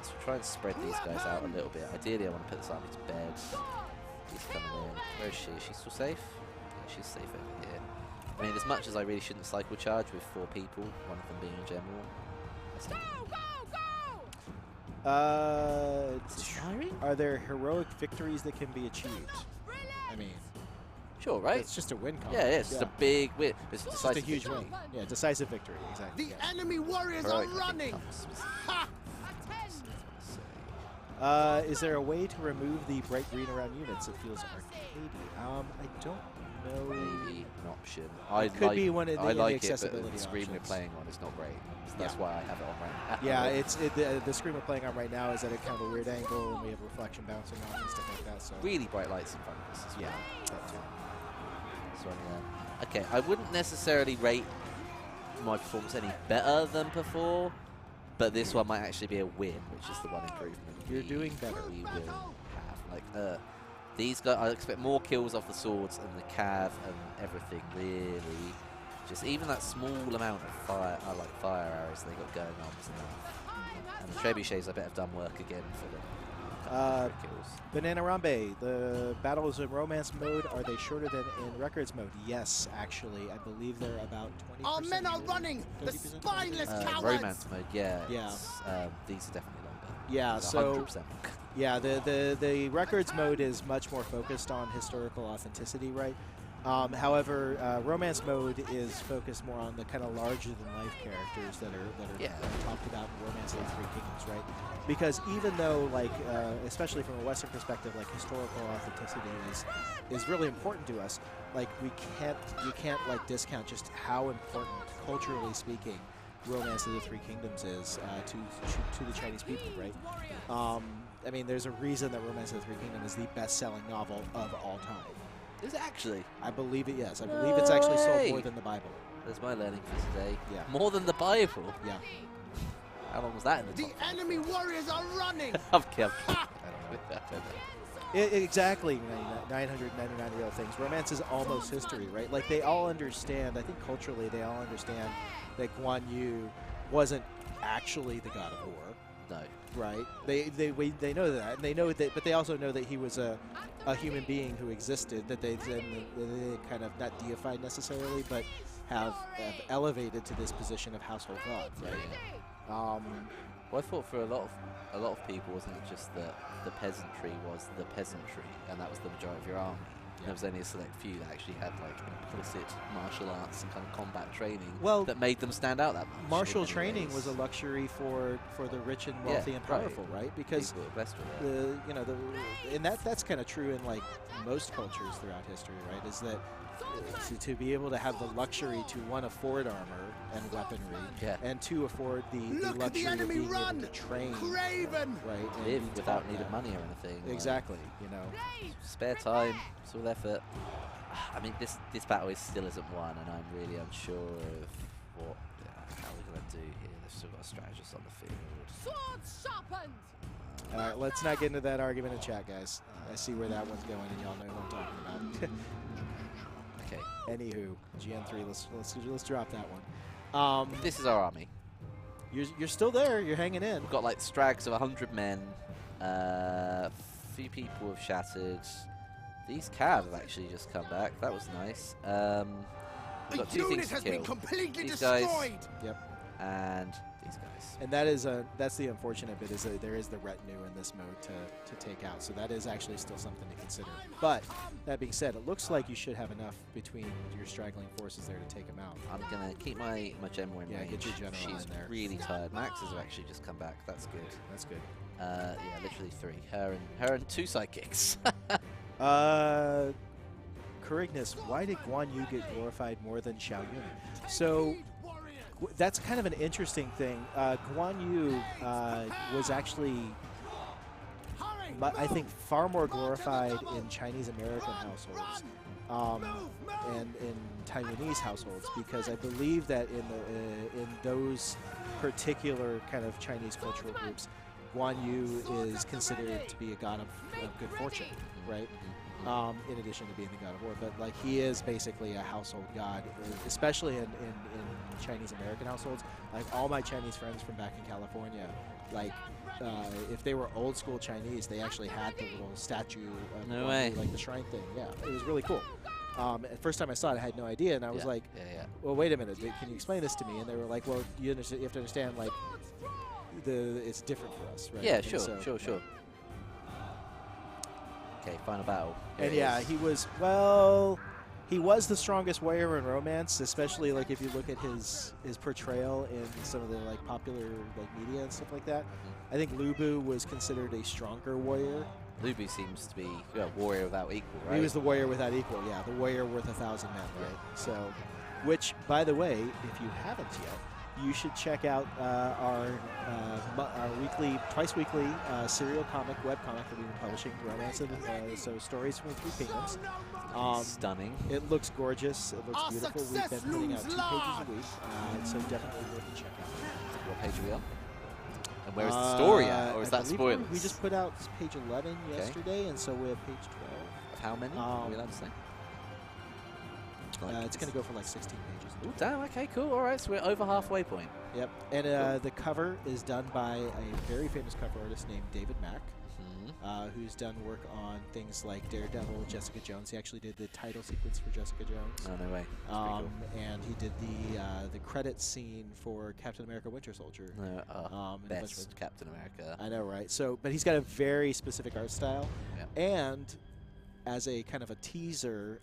So try and spread these guys out a little bit. Ideally, I want to put this army to bed. He's coming in. Where is she? Is she still safe? Yeah, she's safe over here. I mean, as much as I really shouldn't cycle charge with 4 people, one of them being a general. Are there heroic victories that can be achieved? I mean, Sure, right? it's just a win. Yeah, it's just a big win. It's Just a huge win. Yeah, decisive victory. Exactly. The yeah. enemy warriors are Heroic, I think, running. comes with- Ha! Is there a way to remove the bright green around units? It feels arcadey. I don't know. Maybe an option. It could be one of the, I in the like it, but accessibility the screen we're options. playing on is not great. So that's Yeah. why I have it on right now. Yeah, the screen we're playing on right now is at a kind of a weird angle, and we have reflection bouncing off and stuff like that. So Really bright lights in front of us as well. yeah, that too. So, okay, I wouldn't necessarily rate my performance any better than before, but this one might actually be a win, which is the one improvement. You're doing better. We will have. Like, these guys, I expect more kills off the swords and the cav and everything, really. Just even that small amount of fire arrows they got going on was enough. And the trebuchets, I bet, have done work again for them. Kills. Banana Rambe, the battles in romance mode, are they shorter than in records mode? Yes, actually. I believe they're about 20%. Our men are shorter. running. The 30% spineless cowards. Romance mode, yeah. Yeah. These are definitely longer. Yeah, These are so 100% longer. yeah, the records mode is much more focused on historical authenticity, right? However, romance mode is focused more on the kind of larger-than-life characters that are talked about in Romance of the Three Kingdoms, right? Because even though, like, especially from a Western perspective, like historical authenticity is really important to us. Like, you can't like discount just how important, culturally speaking, Romance of the Three Kingdoms is to the Chinese people, right? I mean, there's a reason that Romance of the Three Kingdoms is the best-selling novel of all time. Is it actually? I believe it, yes. I believe it's actually sold more Way. than the Bible. That's my learning for today. Yeah. More than the Bible. Yeah. How long was that in the The top? enemy warriors are running. Okay, I don't know. Exactly, 999 real things. Romance is almost history, right? Like, they all understand, I think culturally they all understand that Guan Yu wasn't actually the god of war, No. right? They know that, and they know that, but they also know that he was a human being who existed, that they kind of not deified necessarily, but have elevated to this position of household god, right? Well, I thought for a lot of people, wasn't it just that the peasantry was the peasantry, and that was the majority of your army. Yeah. There was only a select few that actually had like implicit martial arts and kind of combat training Well, that made them stand out that much. martial in many training ways. was a luxury for the rich and wealthy and powerful, right? Because People were blessed with it. and that's kind of true in like most cultures throughout history, right? Is that to be able to have the luxury to, one, afford armor and weaponry, and two, afford the luxury of being able to train, Craven! right? And Live be without taught needing that. money or anything. Exactly, you know. Spare time, it's all effort. I mean, this battle still isn't won, and I'm really unsure of what how we're gonna do here. They've still got a strategist on the field. Swords sharpened. All right, let's not get into that argument in chat, guys. I see where that one's going, and y'all know who I'm talking about. Okay, Anywho, GN3, let's drop that one. this is our army. You're still there. You're hanging in. We've got like strags of 100 men. Few people have shattered. These Cav have actually just come back. That was nice. We've got two things to kill. These guys. Yep. And these guys. And that's the unfortunate bit, is that there is the retinue in this mode to take out. So that is actually still something to consider. But that being said, it looks like you should have enough between your straggling forces there to take them out. I'm gonna keep my general in range. Get your general She's in there. really tired. Maxes have actually just come back. That's good. That's good. Yeah, literally 3. Her and 2 sidekicks. Corignus, why did Guan Yu get glorified more than Xiao Yun? So that's kind of an interesting thing. Guan Yu was actually, I think, far more glorified in Chinese American households and in Taiwanese households, because I believe that in those particular kind of Chinese cultural groups, Guan Yu is considered to be a god of good fortune, right? In addition to being the god of war, but like he is basically a household god, especially in Chinese American households. Like all my Chinese friends from back in California, like if they were old school Chinese, they actually had the little statue of No way. like the shrine thing. Yeah, it was really cool. First time I saw it, I had no idea, and I was like, well, wait a minute, can you explain this to me? And they were like, well, you have to understand, like, it's different for us, right? Yeah, And sure, so, sure. Okay, final battle. And yeah, he was the strongest warrior in Romance, especially like if you look at his portrayal in some of the like popular like media and stuff like that. I think Lu Bu was considered a stronger warrior. Lu Bu seems to be a warrior without equal, right? He was the warrior without equal, yeah, the warrior worth 1,000 men, right? So, which, by the way, if you haven't yet, you should check out our twice weekly serial comic, webcomic that we've been publishing, Romance of so Stories from the Three Kingdoms. Stunning. It looks gorgeous. It looks beautiful. We've been putting out 2 pages a week, so definitely worth a check out. What page are we on? And where is the story at? Or is I that believe spoilers? We just put out page 11 yesterday, and so we're at page 12. Of how many? Are we allowed to say? It's going to go for like 16 pages. Oh, damn, okay, cool. All right, so we're over halfway point. Yep. And the cover is done by a very famous cover artist named David Mack, who's done work on things like Daredevil, Jessica Jones. He actually did the title sequence for Jessica Jones. Oh, no way. That's pretty cool. And he did the credits scene for Captain America Winter Soldier. No, and a bunch of best Captain America. I know, right? So, but he's got a very specific art style. Yeah. And as a kind of a teaser,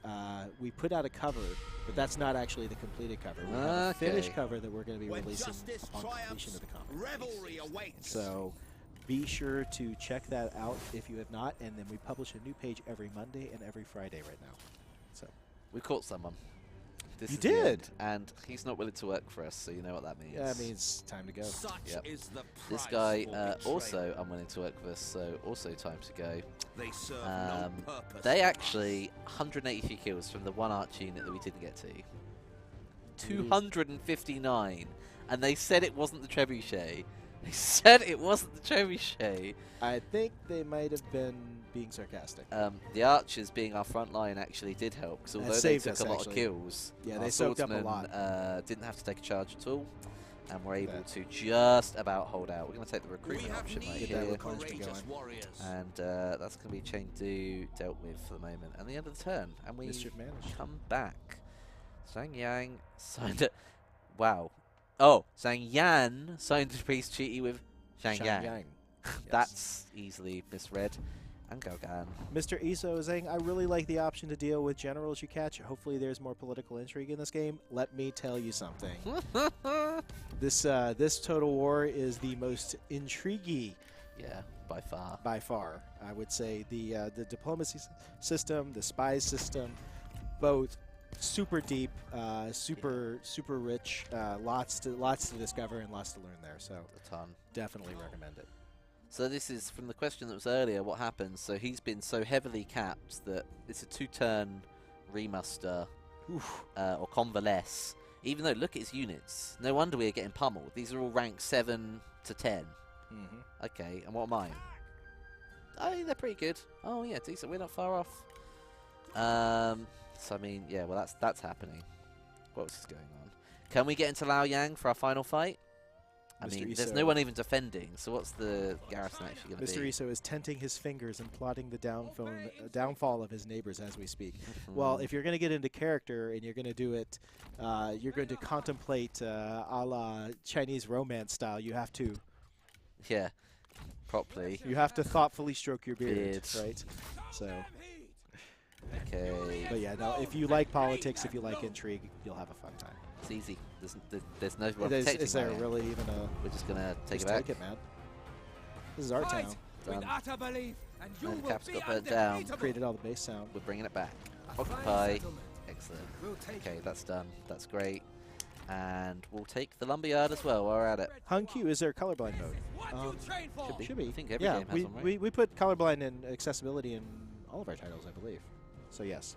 we put out a cover, but that's not actually the completed cover. We have a finished cover that we're going to be releasing upon completion of the comic. Revelry awaits. So be sure to check that out if you have not, and then we publish a new page every Monday and every Friday right now. So We caught someone. This You is the end, did? and he's not willing to work for us, so you know what that means. yeah, that means time to go. Such Yep. is the This price guy for betrayal. also unwilling to work with us, so also time to go. They serve no purpose. They actually 183 kills from the one arch unit that we didn't get to. 259, and they said it wasn't the trebuchet. They said it wasn't the trebuchet. I think they might have been being sarcastic. The archers being our front line actually did help, because although they saved took us, a lot actually. of kills, Yeah, our they soaked up a swordsmen, lot. didn't have to take a charge at all, and were able to just about hold out. We're going to take the recruitment option right Get that here, replenishment courageous going. warriors. and that's going to be chain 2 dealt with for the moment. And the end of the turn, and we Mischief managed. come back. Zhang Yang signed it. Wow. Oh, Zhang Yan signed a peace treaty with Zhang Yang. Yes. That's easily misread. And Gaugan. Mr. Iso is saying, I really like the option to deal with generals you catch. Hopefully there's more political intrigue in this game. Let me tell you something. This Total War is the most intriguey Yeah, by far. by far. I would say the diplomacy system, the spies system, both super deep, super rich, lots to discover and lots to learn there. So A ton. definitely recommend it. So this is from the question that was earlier, what happens? So he's been so heavily capped that it's a 2-turn remuster or convalesce. Even though, look at his units. No wonder we're getting pummeled. These are all ranked 7 to 10. Mm-hmm. Okay, and what are mine? Oh, they're pretty good. Oh, yeah, decent. We're not far off. So, I mean, yeah, well, that's happening. What else is going on? Can we get into Lao Yang for our final fight? I mean, there's no one even defending, so what's the garrison actually going to be? Mr. Iso is tenting his fingers and plotting the downfall of his neighbors as we speak. Well, if you're going to get into character and you're going to do it, you're going to contemplate a la Chinese romance style. You have to. Yeah, properly. You have to thoughtfully stroke your beard, Beard. right? So. Okay. But yeah, no. If you like politics, if you like intrigue, you'll have a fun time. It's easy. There's no protecting Is there Lao Yang. really even a? We're just going to take Just it back. take it, man. This is our town. Done. and you And will Cap's be got burnt down. Created all the bass sound. We're bringing it back. Occupy. Excellent. Okay, that's done. That's great. And we'll take the lumberyard as well while we're at it. Hung Q, is there colorblind mode? Should be. I think every Yeah, game has one, right? we put colorblind and accessibility in all of our titles, I believe. So yes.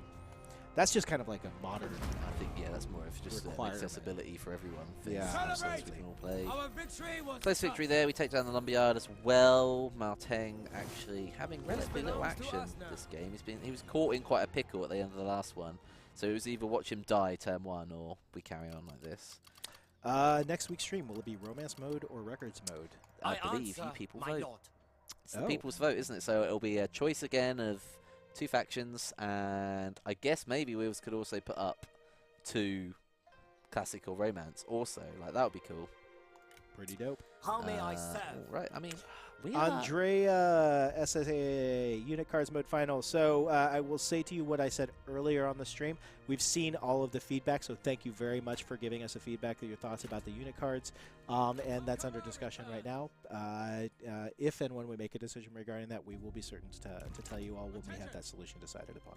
That's just kind of like a modern. I think, yeah, that's more of just an Requirement. accessibility for everyone. Yeah. So we can all play. Our victory was Close victory there. We take down the lumberyard as well. Teng actually having relatively little action this game. He was caught in quite a pickle at the end of the last one. So it was either watch him die turn 1 or we carry on like this. Next week's stream, will it be romance mode or records mode? I believe you people vote. It's the Oh. people's vote, isn't it? So it'll be a choice again of 2 factions, and I guess maybe we could also put up 2 classical romance also. Like, that would be cool. Pretty dope. How may I serve? Right, I mean, we are... Andrea, SSA unit cards mode final. So I will say to you what I said earlier on the stream. We've seen all of the feedback, so thank you very much for giving us a feedback of your thoughts about the unit cards. And that's under discussion right now. If and when we make a decision regarding that, we will be certain to tell you all when we have that solution decided upon.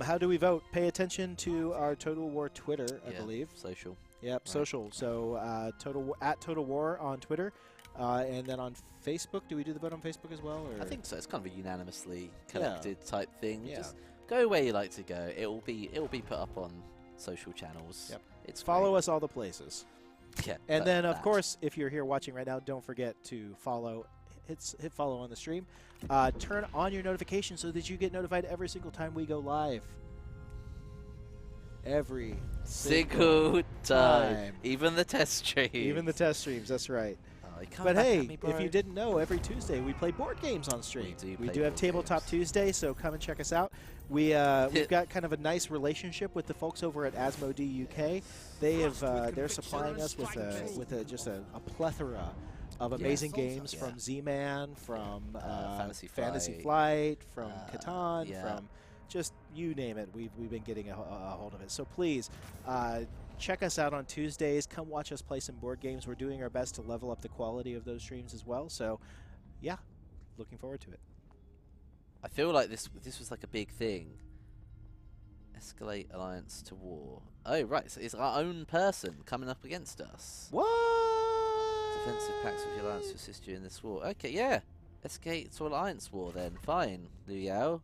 How do we vote? Pay attention to our Total War Twitter, I believe. Social. Yep, Right. social. So at Total War on Twitter, and then on Facebook. Do we do the vote on Facebook as well? Or? I think so. It's kind of a unanimously collected type thing. Yeah. Just go where you like to go. It will be put up on social channels. Yep. It's Follow great. us all the places. Yeah. And then, of that. course, if you're here watching right now, don't forget to follow. Hit follow on the stream. Turn on your notifications so that you get notified every single time we go live. Every single time. Even the test stream. Even the test streams, that's right. Oh, you come But back at hey, me, bro. if you didn't know, every Tuesday we play board games on stream. We do have board Tabletop games. Tuesday, so come and check us out. We've got kind of a nice relationship with the folks over at Asmodee UK. They have they're supplying us with just a plethora of amazing games from Z-Man, from Fantasy Flight, from Catan, from just you name it. We've been getting a hold of it. So please check us out on Tuesdays. Come watch us play some board games. We're doing our best to level up the quality of those streams as well. So yeah, looking forward to it. I feel like this was like a big thing. Escalate alliance to war. Oh right, so it's our own person coming up against us. What? Defensive pacts with your alliance to assist you in this war. Okay, yeah. Escalate to alliance war then. Fine, Liu Yao.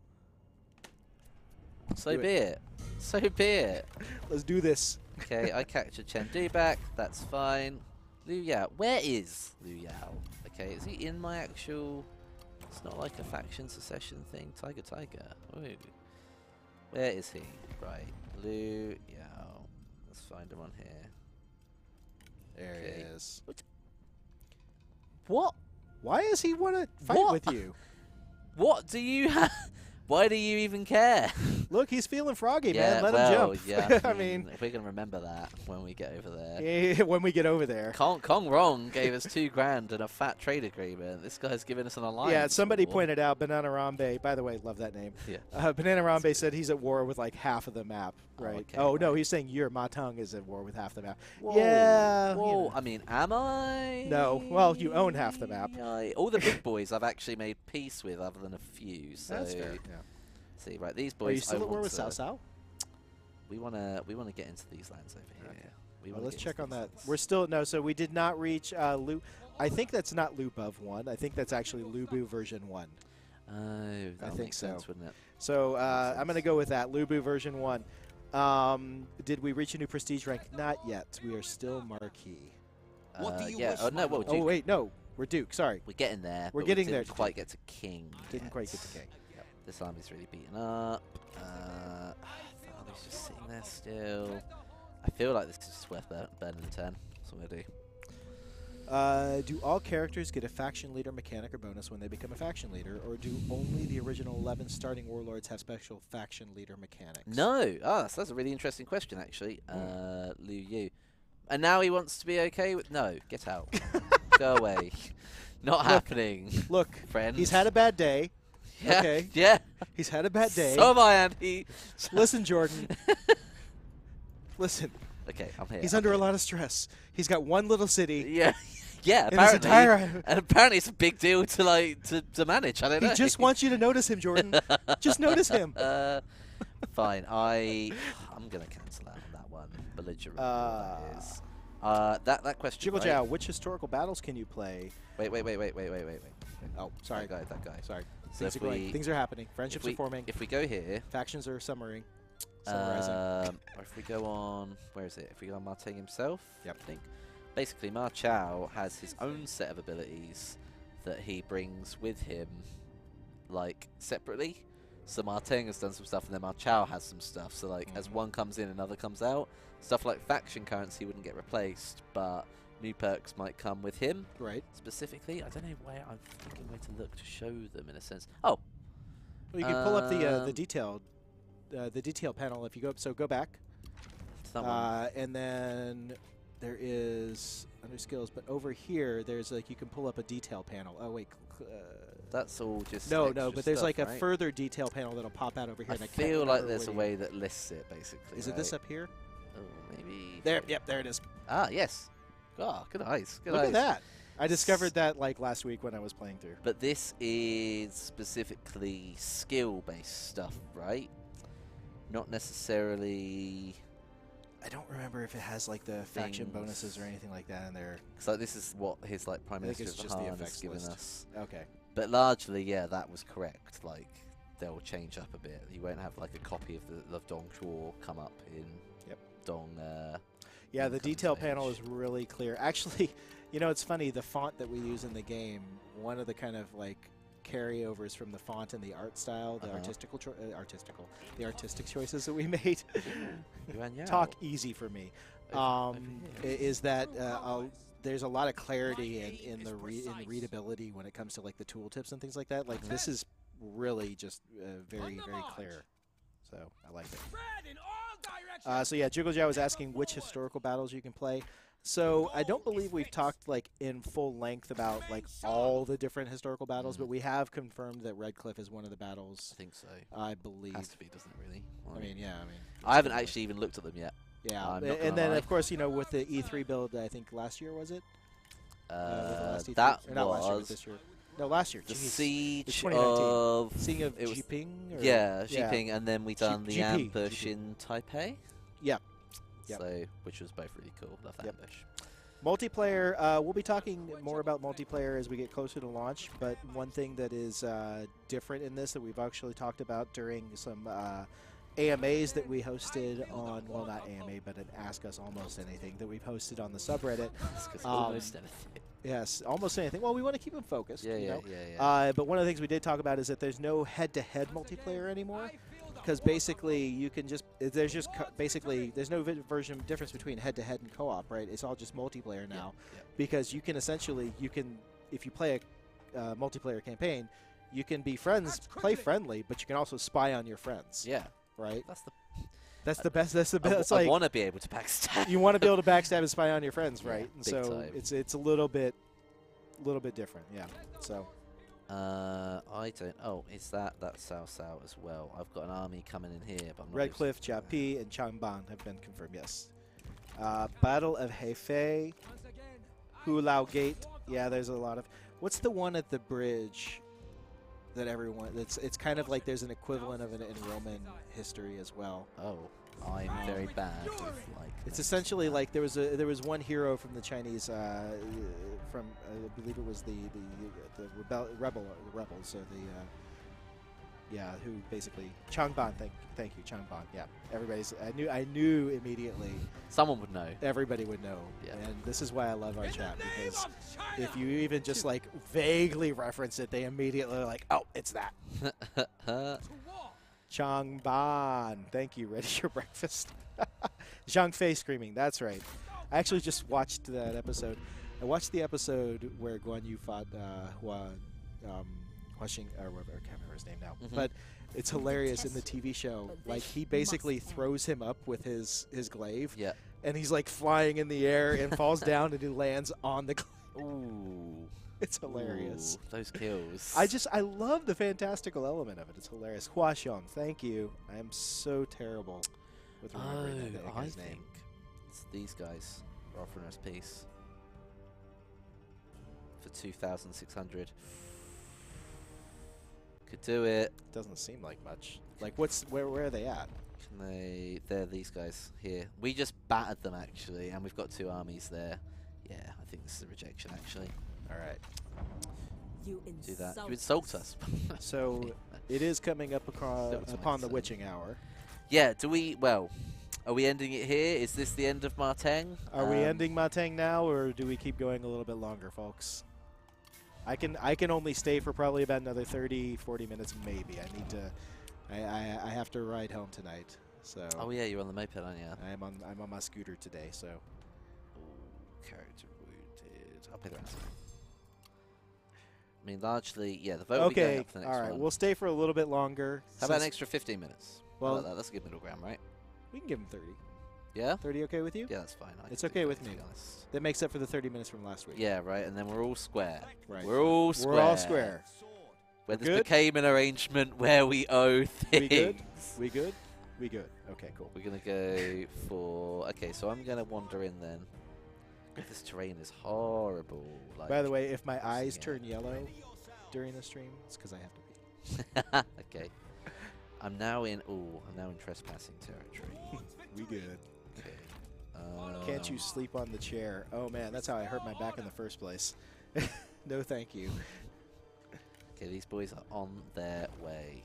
So do be it. So be it. Let's do this. Okay, I captured Chengdu back. That's fine. Liu Yao. Where is Liu Yao? Okay, is he in my actual... It's not like a faction secession thing. Tiger. Ooh. Where is he? Right. Liu Yao. Let's find him on here. There Okay. he is. What? Why does he want to fight What? with you? What do you have? Why do you even care? Look, he's feeling froggy, Yeah, man. Let well, him jump. yeah. I mean, if we're gonna remember that when we get over there. when we get over there. Kong Rong gave us $2,000 and a fat trade agreement. This guy's giving us an alliance. Yeah, somebody war. pointed out Bananarambe. By the way, love that name. Yeah. Bananarambe said he's at war with like half of the map, Oh, right? okay, Oh, no, right. he's saying Ma Teng is at war with half the map. Whoa, Yeah. you Whoa. know. I mean, am I? No. Well, you own half the map. All the big boys I've actually made peace with, other than a few. So That's fair. Yeah. See, right, these boys. Are you still I at war want with to- Sao Sao? We wanna get into these lands over here. Okay. We Well, wanna let's get check into on these that. lands. We're still no. So we did not reach loop. I think that's not loop of 1. I think that's actually Lubu version 1. Oh, that think makes so. sense, wouldn't it? So Makes I'm going to sense. go with that, Lubu version 1. Did we reach a new prestige rank? Not yet. We are still Marquee. What do you yeah. wish, Oh no, my well, lord? Oh, Duke. wait, no. We're Duke. Sorry. We're getting there. We're but getting we there didn't to quite Duke. get to King. Didn't yet. quite get to King. This army's really beaten up. The army's just sitting there still. I feel like this is just worth burning the 10. That's what I'm gonna do. Do all characters get a faction leader mechanic or bonus when they become a faction leader, or do only the original 11 starting warlords have special faction leader mechanics? No. Ah, so that's a really interesting question, actually. Liu Yu. And now he wants to be okay with... No, get out. Go away. Not happening, Look, friend. he's had a bad day. Yeah, Okay. Yeah. He's had a bad day. So am I, Andy. Listen, Jordan. Listen, Okay, I'm here. he's I'm under a here. lot of stress. He's got one little city. Yeah. Yeah, And his apparently. entire- And apparently it's a big deal to to manage. I don't know. He just wants you to notice him, Jordan. Just notice him. Fine. I'm gonna cancel out on that one. Belligerent. that is. That question. Jiggle right? Jow, which historical battles can you play? Wait. Oh, sorry. That guy. Sorry. So Things are if going. we- Things are happening. Friendships are forming. If we go here, Factions are summarizing. Summarizing. or if we go on, where is it? If we go on Ma Teng himself, Yep. I think. Basically, Ma Chao has his own set of abilities that he brings with him, like, separately. So Ma Teng has done some stuff, and then Ma Chao has some stuff. So, like, as one comes in, another comes out. Stuff like faction currency wouldn't get replaced, but new perks might come with him. Right. Specifically, I don't know where I'm thinking where to look to show them, in a sense. Oh, Well, you can pull up the Um, detail panel if you go. So go back, it's that one. and then there is under skills, but over here there's like you can pull up a detail panel. Oh wait. That's all just No, extra but there's stuff, like a right? further detail panel that'll pop out over here. I and can't feel like remember there's a what way that lists it, basically. Is it this right? up here? Oh, maybe. There. Yep. There it is. Ah, yes. Ah, good eyes. Good Look eyes. at that. I discovered that like last week when I was playing through. But this is specifically skill-based stuff, right? Not necessarily. I don't remember if it has like the faction Things. bonuses or anything like that in there. Because like this is what his like Prime I think Minister it's of just the Han has effects given list. us. Okay. But largely, yeah, that was correct. Like they'll change up a bit. You won't have like a copy of the Dong Chor come up in Dong. Yeah, the Incoming detail panel is stage. really clear. Actually, you know, it's funny, the font that we use in the game, one of the kind of like carryovers from the font and the art style, the the artistic choices that we made. Yuan Yao. Talk easy for me. Over Is that there's a lot of clarity in the readability when it comes to like the tooltips and things like that. Like this is really just very clear. So I like it. Spread in all directions. So yeah, Jiggle Jow was asking which historical battles you can play. So I don't believe we've talked like in full length about like all the different historical battles, but we have confirmed that Red Cliff is one of the battles. I think so. I believe. Has to be, doesn't it? Really? I mean, yeah. I mean, I haven't actually even looked at them yet. Yeah, I'm not and gonna then lie. of course you know with the E3 build, I think last year was it? With the last E3? That Or not last year, but was this year. No, last year. the Jeez. siege 2019. of Seeing of it was- Jiping? Or? yeah, Xiping, and then we done the GP. ambush in Taipei. Yep. Yep. So, which was both really cool. Love that Yep. ambush. Multiplayer, we'll be talking more about multiplayer as we get closer to launch, but one thing that is different in this that we've actually talked about during some AMAs that we hosted on, well, not AMA, but an Ask Us Almost Anything that we've hosted on the subreddit. It's 'cause Um, almost anything. Yes, almost anything. Well, we want to keep them focused. Yeah, you yeah, know? yeah. But one of the things we did talk about is that there's no head-to-head multiplayer anymore, because basically you can just there's just basically there's no version difference between head-to-head and co-op, right? It's all just multiplayer now, yeah. because you can essentially if you play a multiplayer campaign, you can be friends, play friendly, but you can also spy on your friends, Yeah, right? that's the. That's the best. That's the best. It's I like want to be able to backstab. you want to be able to backstab and spy on your friends, Yeah, right? And big so time. it's a little bit different, yeah. So. I don't. Oh, is that Sao Sao as well? I've got an army coming in here, but I'm not. Red Cliff, Jiapi, and Changban have been confirmed, yes. Battle of Hefei, Hulao Gate. Yeah, there's a lot of... What's the one at the bridge? that everyone. It's kind of like there's an equivalent of it in Roman history as well. Oh, I'm very bad with like. It's essentially like there was one hero from the Chinese from I believe it was the rebels. So who basically Changban. Thank you, Changban. Yeah, I knew immediately. Someone would know. Everybody would know. Yeah. And this is why I love our chat, because if you even just like vaguely reference it, they immediately are like, oh, it's that. Changban. Thank you. Ready your breakfast. Zhang Fei screaming. That's right. I actually just watched that episode. I watched the episode where Guan Yu fought Hua Xing, or whatever, I can't remember his name now. But it's hilarious in the TV show. Like, he basically throws him up with his glaive. Yeah. And he's like flying in the air and falls down and he lands on the glaive. Ooh. It's hilarious. Ooh, those kills. I love the fantastical element of it. It's hilarious. Hua Xiong, thank you. I am so terrible with remembering that guy's name. Think it's these guys are offering us peace for 2,600. Could do it. Doesn't seem like much. Like, where are they at? Can they? They're these guys here. We just battered them actually, and we've got 2 armies there. Yeah, I think this is a rejection actually. All right. You Do that. You insult us. So it is coming up upon the witching hour. Yeah. Do we? Well, are we ending it here? Is this the end of Ma Teng? Are we ending Ma Teng now, or do we keep going a little bit longer, folks? I can only stay for probably about another 30, 40 minutes, maybe. I need to. I have to ride home tonight. So. Oh yeah, you're on the moped, aren't you? I'm on my scooter today. So. Ooh, character wounded. I'll pay the ransom. I mean, largely, yeah. The vote will be going up for the next all right. one. We'll stay for a little bit longer. How about an extra 15 minutes? Well, that? That's a good middle ground, right? We can give him 30. Yeah. 30 okay with you? Yeah, that's fine. It's okay with me. To be honest. That makes up for the 30 minutes from last week. Yeah, right. And then we're all square. Right. We're all square. We're all square. Where this Good? became an arrangement where we owe things. We good? We good? We good. Okay, cool. We're going to go for... Okay, so I'm going to wander in then. This terrain is horrible. Like, By the way, if my eyes turn yellow during the stream, it's because I have to pee. Okay. I'm now in trespassing territory. We good. Okay. Can't you sleep on the chair? Oh, man, that's how I hurt my back in the first place. No, thank you. Okay, these boys are on their way.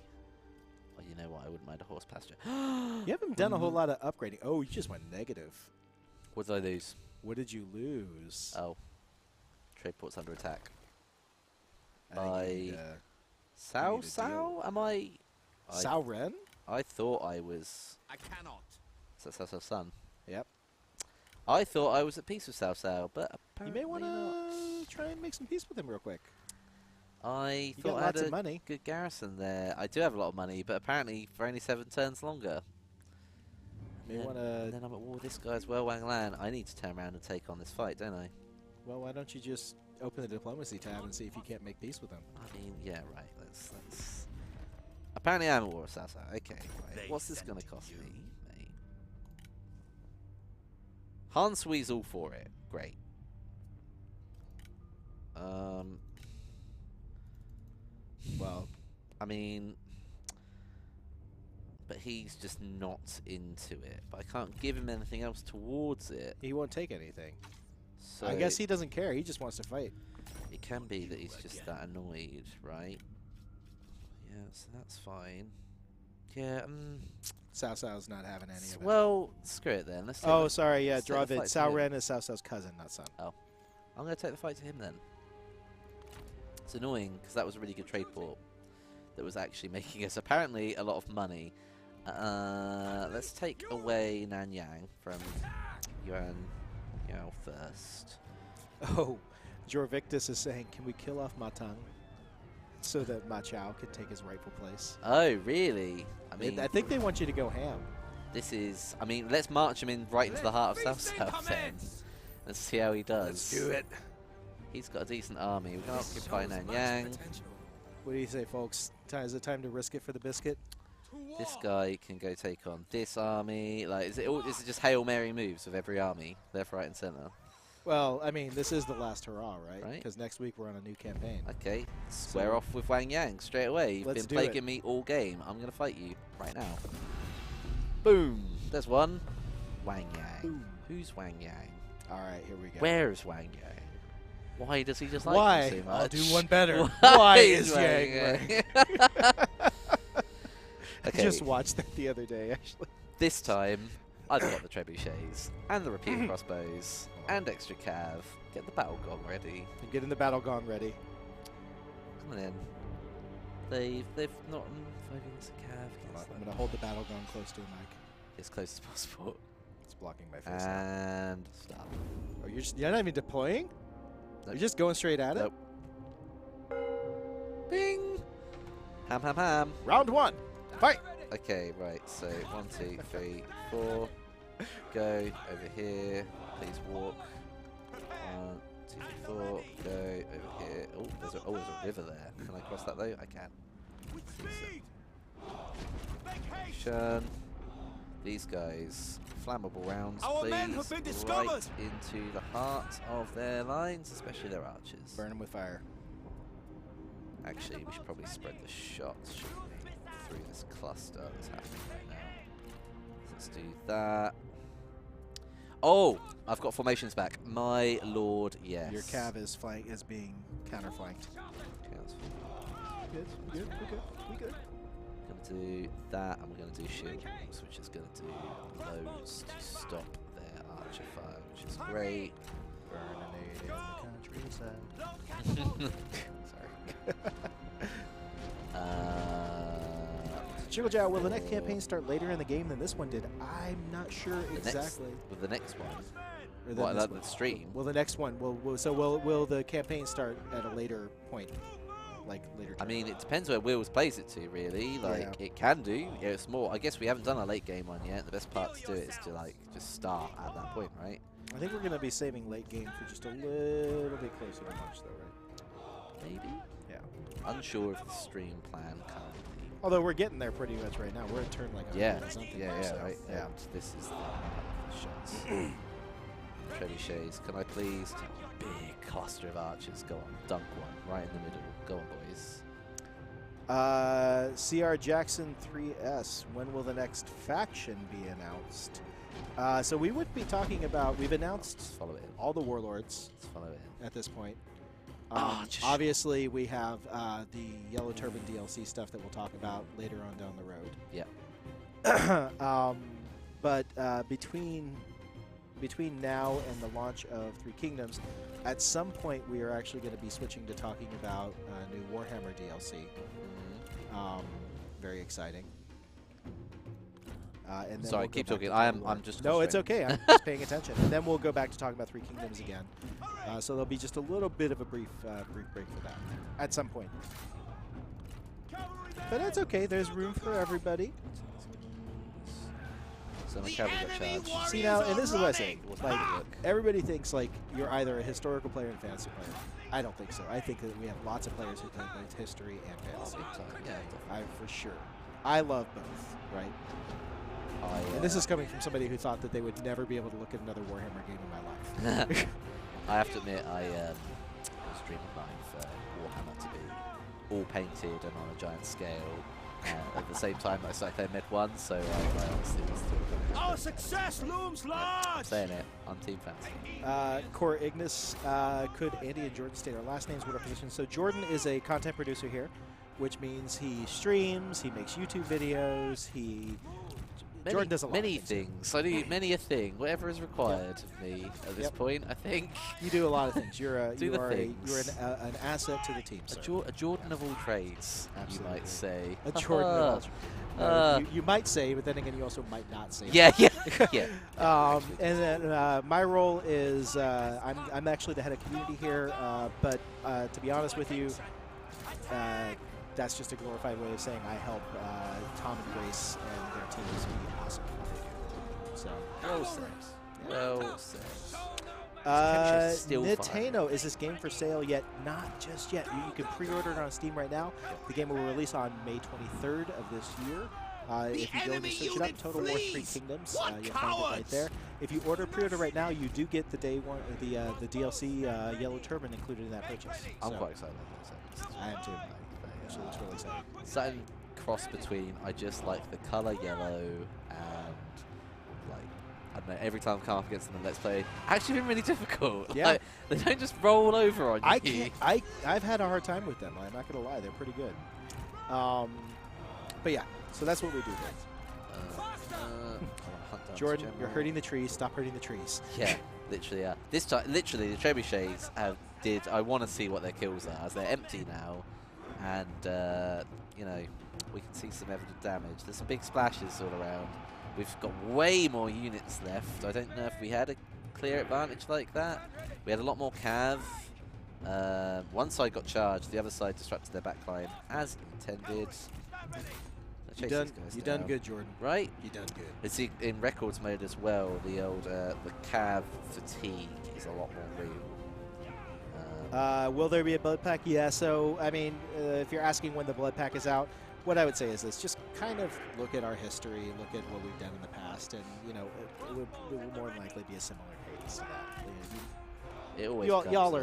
Oh, you know what? I wouldn't mind a horse pasture. You haven't done a whole lot of upgrading. Oh, you just went negative. What did I lose? What did you lose? Oh. Trade port's under attack. I need, Sao? Am I... Sao Ren? I thought I was... I cannot. Is that Sao Sun? Yep. I thought I was at peace with Sao, but You apparently may want not. to try and make some peace with him real quick. I You thought got I had lots a of money. good garrison there. I do have a lot of money, but apparently for only 7 turns longer. May And want to. then I'm at war with this guy as well, Wang Lan. I need to turn around and take on this fight, don't I? Well, why don't you just open the diplomacy tab and see if you can't make peace with him? I mean, yeah, right. Let's. Apparently I'm at war with Sao. Okay, right. What's this going to cost me, mate? Hans Weasel for it. Great. Well, I mean, but he's just not into it. But I can't give him anything else towards it. he won't take anything. So I guess he doesn't care. He just wants to fight. It can be that he's just that annoyed, right? Yeah, so that's fine. Yeah. Sao Sao's not having any of it. Well, screw it then. Let's. Oh, sorry. Yeah, let's take draw the vid. fight to Sao him. Ren is Sao Sao's cousin, not son. I'm going to take the fight to him then. It's annoying because that was a really good trade port that was actually making us apparently a lot of money. Let's take away Nanyang from Yuan Yao first. Oh, Jorvictus is saying, can we kill off Ma Teng so that Ma Chao can take his rightful place? Oh, really? I mean, I think they want you to go ham. this is... I mean, let's march him in right into the heart of South then. Let's see how he does. Let's do it. He's got a decent army. We're going to occupy Nanyang. What do you say, folks? Is it time to risk it for the biscuit? This guy can go take on this army. Like, is it just Hail Mary moves with every army, left, right, and centre? Well, I mean, this is the last hurrah, right? Right. Because next week we're on a new campaign. Okay, square off with Wang Yang straight away. You've Let's been do plaguing me all game. I'm going to fight you right now. Boom. There's one. Wang Yang. Boom. Who's Wang Yang? All right, here we go. Where's Wang Yang? Why does he just like Why? me so I'll much? do one better. Why Why is Yang Yang? I Okay, just watched that the other day, actually. this time I've got the trebuchets and the repeater crossbows and extra cav. Get the battle gong ready. I'm getting the battle gone ready. Come on in. They've not fighting as a cav. Yes, I'm going to hold the battle gone close to the mic. as close as possible. It's blocking my face. now. And stop. Oh, you're not even deploying? Nope. You're just going straight at Nope. Bing! Ham, ham, ham. it? Round one. Fight! Okay, right, so 1, 2, 3, 4. Go over here. Please walk. 1, 2, 3, 4. Go over here. Oh, there's a river there. Can I cross that though? I can. Action. These guys, flammable rounds, Our please. men have been Right discovered. into the heart of their lines, especially their archers. Burn them with fire. Actually, we should probably spread the shots, shouldn't we? Through this cluster that's happening right now. Let's do that. Oh, I've got formations back. My lord, yes. Your cav is being counterflanked. Okay, that's fine. Good, we're good. Gonna do that, and we're gonna do shield walls, which is gonna do loads to stop their archer fire, which is great. Burning in the countryside. Chicklejow, will the next campaign start later in the game than this one did? I'm not sure exactly. With the next one. Or than What, this that one. the stream? Will the next one? Will the campaign start at a later point, like later? I turn? mean, it depends where Wills plays it to, really. Like, it can do. Yeah, it's more. I guess we haven't done a late game one yet. The best part to do it is to, like, just start at that point, right? I think we're gonna be saving late game for just a little bit closer to launch, though, right? Maybe? Yeah. Unsure of the stream plan currently. Although we're getting there pretty much right now. We're at turn like 100 Yeah, and something. yeah, so, right. Yeah. And this is the shots. Trebuchets, can I please? Big cluster of archers. Go on, dunk one right in the middle. Go on, boys. CR Jackson 3S. When will the next faction be announced? So we would be talking about. We've announced Let's follow it in. all the warlords Let's follow it in. at this point. Just Obviously, we have the Yellow Turban DLC stuff that we'll talk about later on down the road. Yeah. But between now and the launch of Three Kingdoms, at some point we are actually going to be switching to talking about new Warhammer DLC. Very exciting. And then Sorry, we'll go keep back talking. to I'm Warlord. just. No, it's constrained. okay. I'm just paying attention. And then we'll go back to talking about Three Kingdoms again. So there'll be just a little bit of a brief break for that at some point. But that's okay. There's room for everybody. So my cavalry got charged. See now, and this is what I say. Wasn't Like, a good look. everybody thinks like you're either a historical player and fantasy player. I don't think so. I think that we have lots of players who play both history and fantasy. Yeah, For sure. I love both, right? And this is coming from somebody who thought that they would never be able to look at another Warhammer game in my life. I have to admit, I was dreaming for Warhammer to be all painted and on a giant scale. At the same time, I started playing Med 1, so I honestly was still Our success looms large. saying it on Team Fantasy. Core Ignis, could Andy and Jordan state our last names, what our positions? So Jordan is a content producer here, which means he streams, he makes YouTube videos, Jordan does a lot many of things. things. I do many a thing, whatever is required of me at this point, I think. You do a lot of things. You're Do you the are things. an asset to the team. A, Sir. a Jordan of all trades, you Absolutely. might say. A Jordan of all you might say, but then again, you also might not say. Yeah, yeah, yeah. And then my role is I'm actually the head of community here, but to be honest with you, that's just a glorified way of saying I help Tom and Grace and their teams be awesome at what they do. So Well said. Well said. Still Nintendo, is this game for sale yet? Not just yet. You can pre-order it on Steam right now. The game will release on May 23rd of this year. If you go and search it up, Total War 3 Kingdoms, you'll find it right there. If you pre-order right now, you do get the day one, the DLC Yellow Turban included in that purchase. I'm So, quite excited about this. I am too. Actually, looks really exciting. Something cross between I just like the colour yellow and like I don't know. Every time I come up against them in Let's Play, actually been really difficult. Yeah. Like, they don't just roll over on you. I've had a hard time with them. I'm not gonna lie, they're pretty good. But yeah, so that's what we do there. Jordan, you're hurting the trees. Stop hurting the trees. Yeah, literally. Yeah. This time, literally, the trebuchets did. I want to see what their kills are, as they're empty now, and you know, we can see some evident damage. There's some big splashes all around. We've got way more units left. I don't know if we had a clear advantage like that. We had a lot more cav. One side got charged, the other side disrupted their backline as intended. You done good, Jordan. Right? You done good. It's in records mode as well. The old the cav fatigue is a lot more real. Will there be a blood pack? Yeah. So I mean, if you're asking when the blood pack is out, what I would say is this: just kind of look at our history, look at what we've done in the past, and you know, it would more than likely be a similar pace to that. It always y'all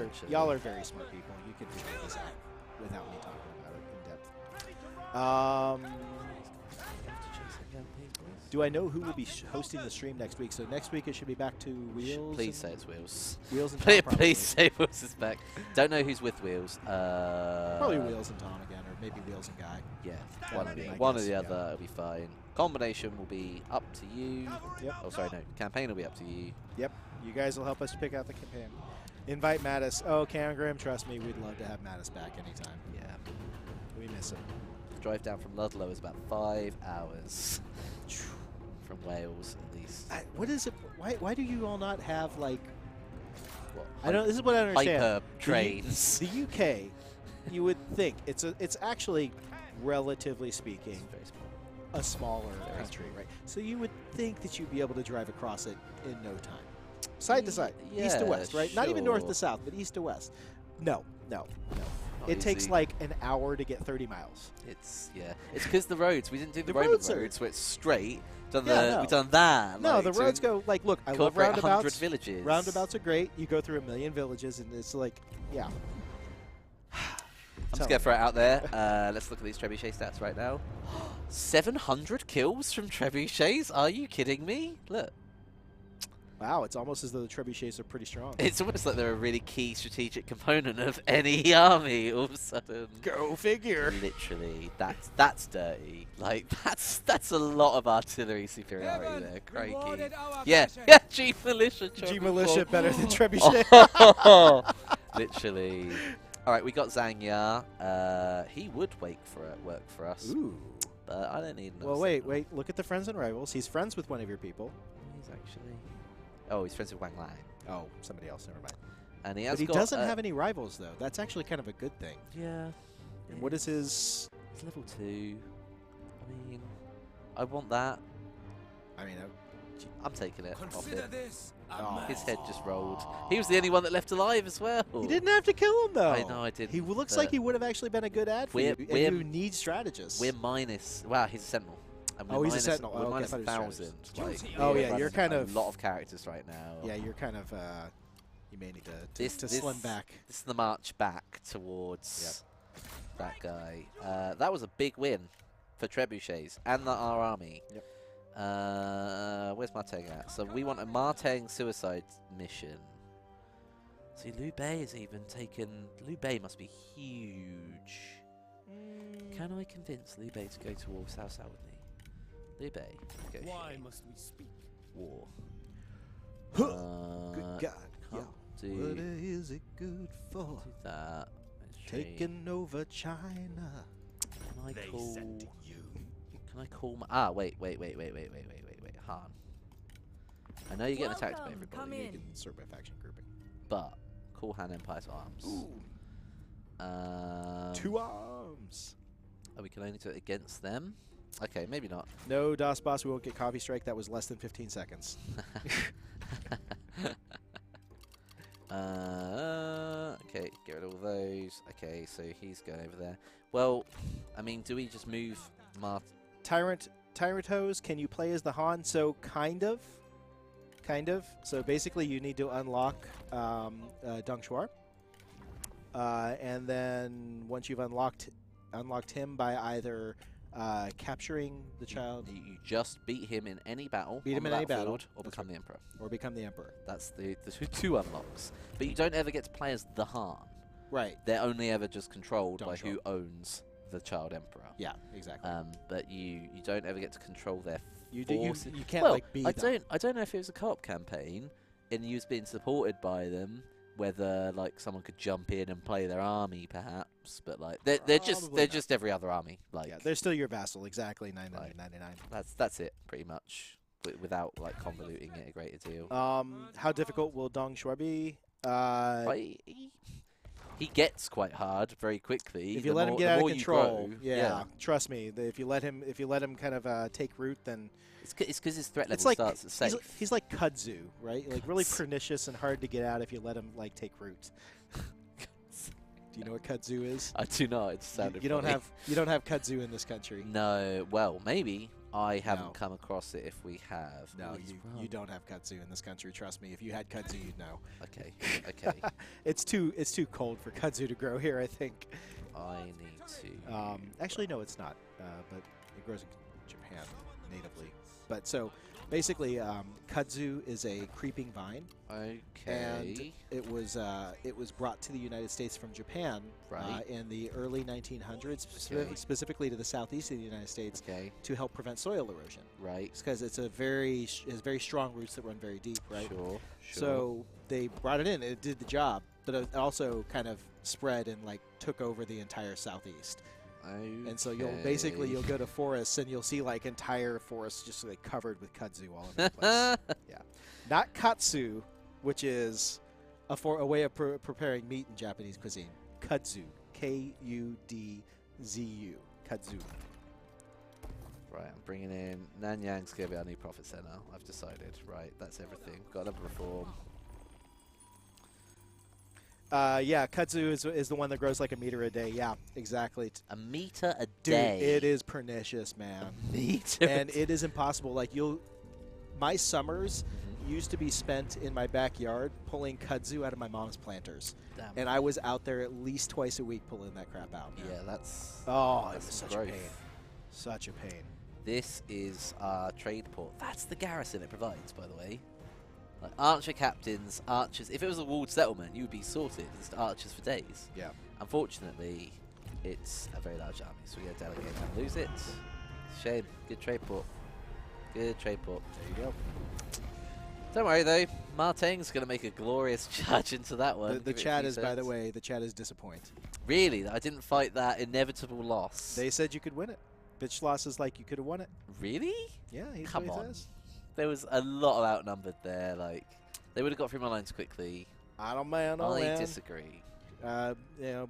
are very smart people. You can figure this out without me talking about it in depth. Do I know who will be hosting the stream next week? So next week it should be back to Wheels. Please say it's Wheels. Wheels and Tom. Please say Wheels is back. Don't know who's with Wheels. Probably Wheels and Tom again, or maybe Wheels and Guy. Yeah, That one or the other will be fine. Combination will be up to you. Yep. Oh, sorry, no. Campaign will be up to you. Yep. You guys will help us pick out the campaign. Invite Mattis. Oh, Cameron, trust me, we'd love to have Mattis back anytime. Yeah. We miss him. The drive down from Ludlow is about 5 hours. From Wales, at least. What is it? Why do you all not have, like... What, I don't. This is what I don't understand. hyper trains. The UK, you would think, it's actually, relatively speaking, It's very small. a smaller country, right? So you would think that you'd be able to drive across it in no time. Side to side, east to Yeah, west, right? Not even north sure. to south, but east to west. No. Not It takes easy. like an hour to get 30 miles. It's because the roads. We didn't do the The Roman roads are- roads where it's straight. We've no. done that. No, like, the to roads go, like, look, I love incorporate 100 roundabouts. villages. Roundabouts are great. You go through 1 million villages, and it's like, yeah. I'm just going to throw it out there. Let's look at these trebuchet stats right now. 700 kills from trebuchets? Are you kidding me? Look. Wow, it's almost as though the trebuchets are pretty strong. It's almost like they're a really key strategic component of any army all of a sudden. Go figure. Literally, that's dirty. Like, that's a lot of artillery superiority there. Crikey. Yeah, G Militia. G Militia better than trebuchet. Literally. All right, we got Zhang Ya. He would work for us. Ooh. But I don't need another. Well, wait. sentinel. Look at the friends and rivals. He's friends with one of your people. He's actually. Oh, he's friends with Wang Yang. Oh, somebody else. Never mind. And he has But he got, doesn't have any rivals, though. That's actually kind of a good thing. Yeah. And what is his... He's level 2. I mean, I want that. I mean, I'm taking it off Consider him. this. Oh. His head just rolled. He was the only one that left alive as well. he didn't have to kill him, though. I know, I didn't. He looks but like he would have actually been a good ad for you. We're- And you need strategists. We're minus. Wow, he's a sentinel. And Oh, we're he's a minus, sentinel. We're Oh, okay, I minus thought he was 1,000. strategist. Like, Oh, we're yeah, you're running kind a of- lot of characters right now. Yeah, you're kind of... you may need to This slim back. This is the march back towards that guy. That was a big win for trebuchets and our army. Yep. Where's Marteng at? So we want a Marteng suicide mission. See, Liu Bei is even taken... Liu Bei must be huge. Can I convince Liu Bei to go to war with Cao Cao with me? Liu Bei, negotiate. Why must we speak? War. Good God. Yeah. Do What is it good for? that. Let's see. Taking over China. Can I They call... sent you. Can I call my... wait. Han. I know you're getting attacked by Welcome, come everybody, in. You can sort by faction grouping. but call Han Empire to arms. Ooh. 2 arms. Oh, we can only do it against them? Okay, maybe not. No, DOS boss, we won't get coffee strike. That was less than 15 seconds. Okay, get rid of all those. Okay, so he's going over there. Well, I mean, do we just move Tyrant Hose, can you play as the Han? So kind of. So basically, you need to unlock Dong Shuar. And then once you've unlocked him by either capturing the child, you just beat him in any battle, beat him in any battle, or become the Emperor. Or become the Emperor. That's the two unlocks. But you don't ever get to play as the Han. Right. They're only ever just controlled Dong by Shuar. who owns the child Emperor. Yeah, exactly. But you don't ever get to control their You forces. you can't well, like be them. I don't know if it was a co-op campaign and you was being supported by them, whether like someone could jump in and play their army perhaps, but like they're just every other army. Like Yeah, they're still your vassal, exactly. 999. that's it pretty much, without like convoluting it a greater deal. How difficult will Dong Shuar be? He gets quite hard very quickly. If you let him get out of control, yeah, trust me. If you let him kind of take root, then it's because his threat level it's like starts at safe. he's like kudzu, right? Like really pernicious and hard to get out if you let him like take root. Do you know what kudzu is? I do not. It sounded you don't funny. have kudzu in this country. No. Well, maybe I haven't come across it. If we have, No, you don't have kudzu in this country. Trust me. If you had kudzu, you'd know. Okay. Okay. It's too cold for kudzu to grow here, I think. I need to. Actually, no, it's not. But it grows in Japan natively. But so basically, kudzu is a creeping vine. Okay. And it was brought to the United States from Japan in the early 1900s, specifically to the southeast of the United States, to help prevent soil erosion. Right. Because it's has very strong roots that run very deep. Right. Sure. So they brought it in. It did the job, but it also kind of spread and like took over the entire southeast. Okay. And so you'll go to forests and you'll see like entire forests just like covered with kudzu all over the place. Yeah, not katsu, which is a way of preparing meat in Japanese cuisine. Kudzu, Kudzu, kudzu. Right, I'm bringing in Nanyang's going to be our new profit center. I've decided. Right, that's everything. Got another reform. Yeah, kudzu is the one that grows like a meter a day. Yeah, exactly. A meter a Dude, day. it is pernicious, man. A meter. And it is impossible. Like my summers used to be spent in my backyard pulling kudzu out of my mom's planters. Damn. And I was out there at least twice a week pulling that crap out. Yeah, that's. Oh, that's it was such growth. a pain. Such a pain. This is our trade port. That's the garrison it provides, by the way. Like archer captains, archers. If it was a walled settlement, you would be sorted. It's archers for days. Yeah. Unfortunately, it's a very large army, so we're going to delegate and lose it. Shame. Good trade port. Good trade port. There you go. Don't worry though. Teng's going to make a glorious charge into that one. The chat is, by the way, the chat is disappointed. Really? I didn't fight that inevitable loss. They said you could win it. Bitch loss is like you could have won it. Really? Yeah, he's Come what he on. says. There was a lot of outnumbered there. Like they would have got through my lines quickly. I don't man. I disagree. You know,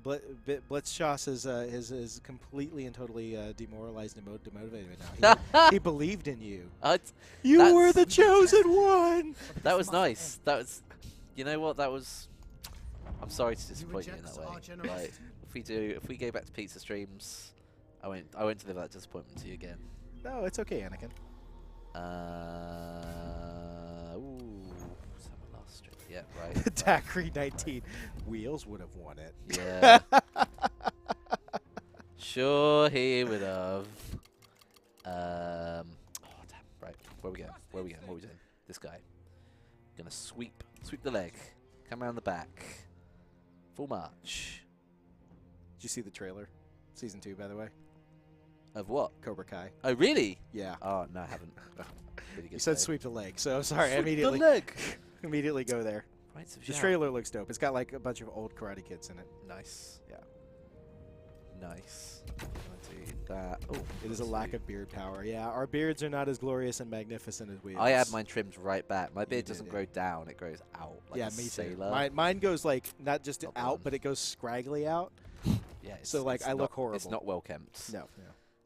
Blitzshoss is completely and totally demoralized and demotivated right now. He believed in you. You were the chosen one. That was nice. That was, you know what? That was. I'm sorry to disappoint you in that way. Like, if we go back to pizza streams, I won't deliver that disappointment to you again. No, it's okay, Anakin. Someone lost stream. Yeah, right. Daiquiri 19. Wheels would have won it. Yeah. Sure, he would have. Oh, damn. Right. Where we going? What are we doing? This guy. Gonna sweep the leg. Come around the back. Full march. Did you see the trailer? Season 2, by the way. Of what? Cobra Kai. Oh, really? Yeah. Oh, no, I haven't. Really good You said day. sweep the leg, so sorry. Sweep Immediately. the leg. Immediately go there. Right, so The trailer looks dope. It's got like a bunch of old Karate Kids in it. Nice. Yeah. Nice. Gonna do that. Oh, It is a lack of beard power. Yeah, our beards are not as glorious and magnificent as we. I had mine trimmed right back. My beard did, doesn't yeah. grow down; it grows out. Like Yeah, a me sailor. too. Mine goes like not just Top out, one. but it goes scraggly out. Yeah. It's, So, like, it's I not- look horrible. It's not well kempt. No.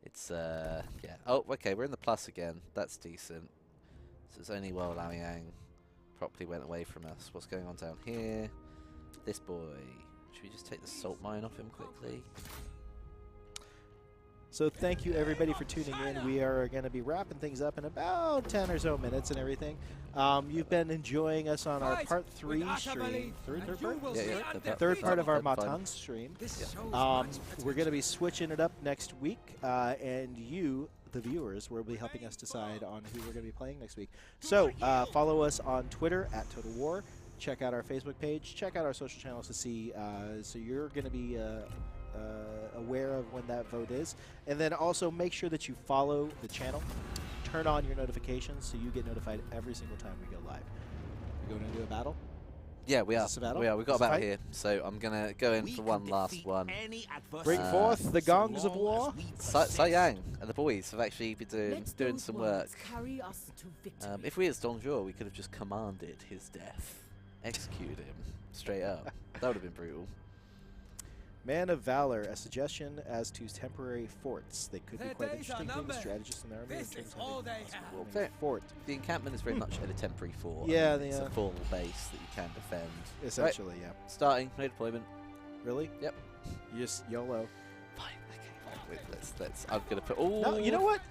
It's yeah. Oh, okay. We're in the plus again. That's decent. So it's only while Wang Yang properly went away from us. What's going on down here? This boy. Should we just take the salt mine off him quickly? So thank you everybody for tuning in. We are going to be wrapping things up in about 10 or so minutes and everything. You've been enjoying us on our part 3 stream. Third part of our Matang stream. We're going to be switching it up next week, and you, the viewers, will be helping us decide on who we're going to be playing next week. So follow us on Twitter at Total War. Check out our Facebook page. Check out our social channels to see. So you're going to be aware of when that vote is. And then also make sure that you follow the channel. Turn on your notifications so you get notified every single time we go live. We're going into a battle? Yeah, we are. Is this a battle? We are. We've got Is a this a battle fight? here. So I'm going to go in for one last one. Bring forth the gongs of war. Yang and the boys have actually been doing some work. If we had Dongzhuo, we could have just commanded his death. Executed him straight up. That would have been brutal. Man of Valor, a suggestion as to temporary forts. They could be quite interesting for the strategists in the army in terms of a fort. The encampment is very much a temporary fort. Yeah, it's a full base that you can defend. Essentially, right. Yeah. Starting, no deployment. Really? Yep. You just YOLO. Fine, okay, fine. Wait, let's. I'm gonna put all. No, you know what?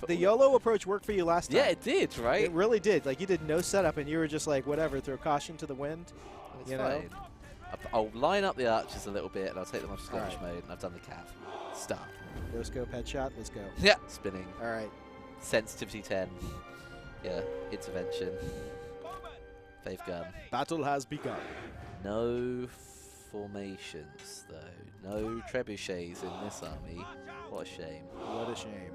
The YOLO approach worked for you last time. Yeah, it did, right? It really did. Like, you did no setup, and you were just like, whatever, throw caution to the wind. It's fine. I'll line up the archers a little bit, and I'll take them off skirmish mode, and I've done the cav. Start. No scope headshot. Let's go. Yeah. Spinning. All right. Sensitivity 10. Yeah. Intervention. Fave gun. Battle has begun. No formations, though. No trebuchets in this army. What a shame. What a shame.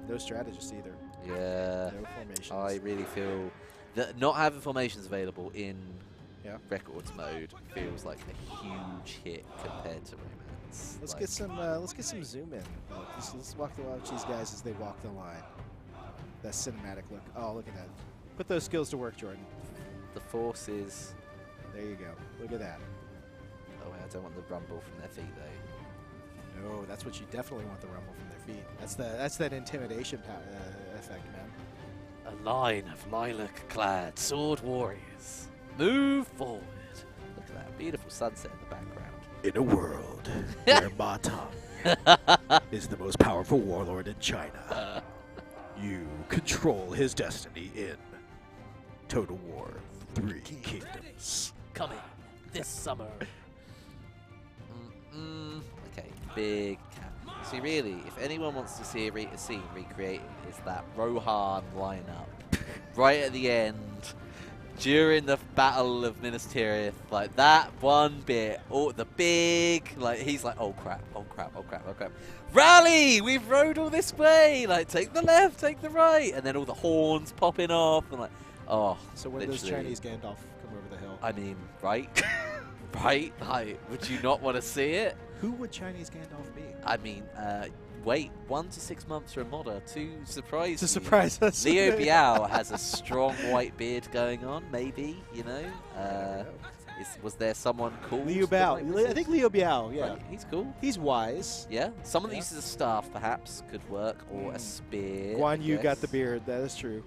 No strategists either. Yeah. No formations. I really feel that not having formations available in records mode feels like a huge hit compared to Romance. Let's get some zoom in. Let's watch these guys as they walk the line. That cinematic look. Oh, look at that. Put those skills to work, Jordan. The forces. There you go. Look at that. Oh, wait, I don't want the rumble from their feet though. No, that's what you definitely want, the rumble from their feet. That's that intimidation effect, man. A line of lilac-clad sword warriors. Move forward. Look at that beautiful sunset in the background. In a world where Matang is the most powerful warlord in China, you control his destiny in Total War 3 Kingdoms. Coming this summer. Okay, big cap. See, really, if anyone wants to see a scene recreated, it's that Rohan lineup right at the end. During the Battle of Minas Tirith, like that one bit, the big, like he's like, oh crap, oh crap, oh crap, oh crap. Rally! We've rode all this way! Like, take the left, take the right! And then all the horns popping off, and like, oh. So when does Chinese Gandalf come over the hill? I mean, right? Right? Like, would you not want to see it? Who would Chinese Gandalf be? I mean, wait 1 to 6 months for a modder to surprise to surprise us. Leo Biao has a strong white beard going on, maybe, you know. Was there someone cool? Leo Biao. I think Leo Biao, yeah. Right, he's cool. He's wise. Yeah. Someone that uses a staff, perhaps, could work, or a spear. Guan Yu got the beard, that is true.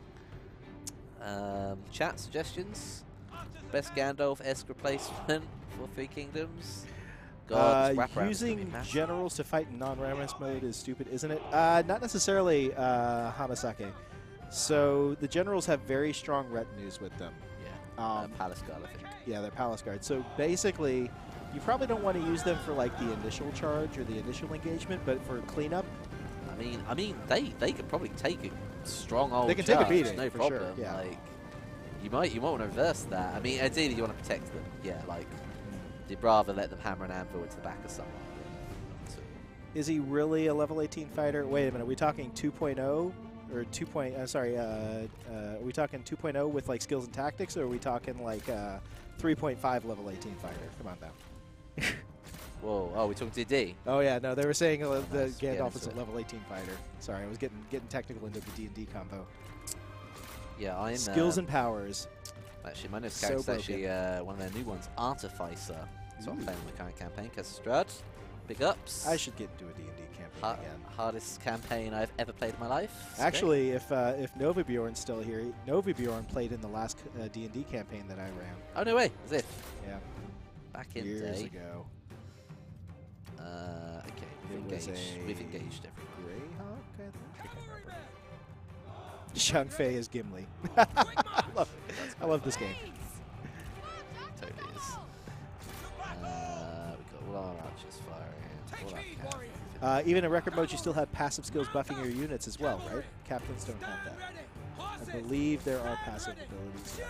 Chat suggestions? Best Gandalf-esque replacement for 3 Kingdoms? Using generals to fight in non-Rammus mode is stupid, isn't it? Not necessarily Hamasake. So the generals have very strong retinues with them. Yeah. Palace Guard, I think. Yeah, they're Palace Guard. So basically, you probably don't want to use them for like the initial charge or the initial engagement, but for cleanup. I mean, they could probably take a strong old. They can take a beating, no for problem. sure. Yeah. Like, you might want to reverse that. I mean, ideally you want to protect them. Yeah, like. You'd rather let them hammer an anvil into the back of someone. Is he really a level 18 fighter? Wait a minute, are we talking 2.0 or 2. Sorry, are we talking 2.0 with like skills and tactics, or are we talking like 3.5 level 18 fighter? Come on now. Whoa! Oh, we talking D&D? Oh yeah, no, they were saying the Gandalf is a level 18 fighter. Sorry, I was getting technical into the D&D combo. Yeah, I'm skills and powers. Actually, my next character is actually one of their new ones, Artificer. So I'm playing the current campaign. Strud, big ups. I should get into a D&D campaign again. Hardest campaign I've ever played in my life. It's actually, great. if Nova Bjorn's still here, Nova Bjorn played in the last D&D campaign that I ran. Oh no way! As if. Yeah. Back in years day. ago. Okay, It was We've engaged everyone. Greyhawk, I think. I can't remember. Shang Fei is Gimli. I love this game. Totally is. We got all our archers firing. All our cavalry. Even in record mode, you still have passive skills buffing your units as well, right? Captains don't have that. I believe there are passive abilities.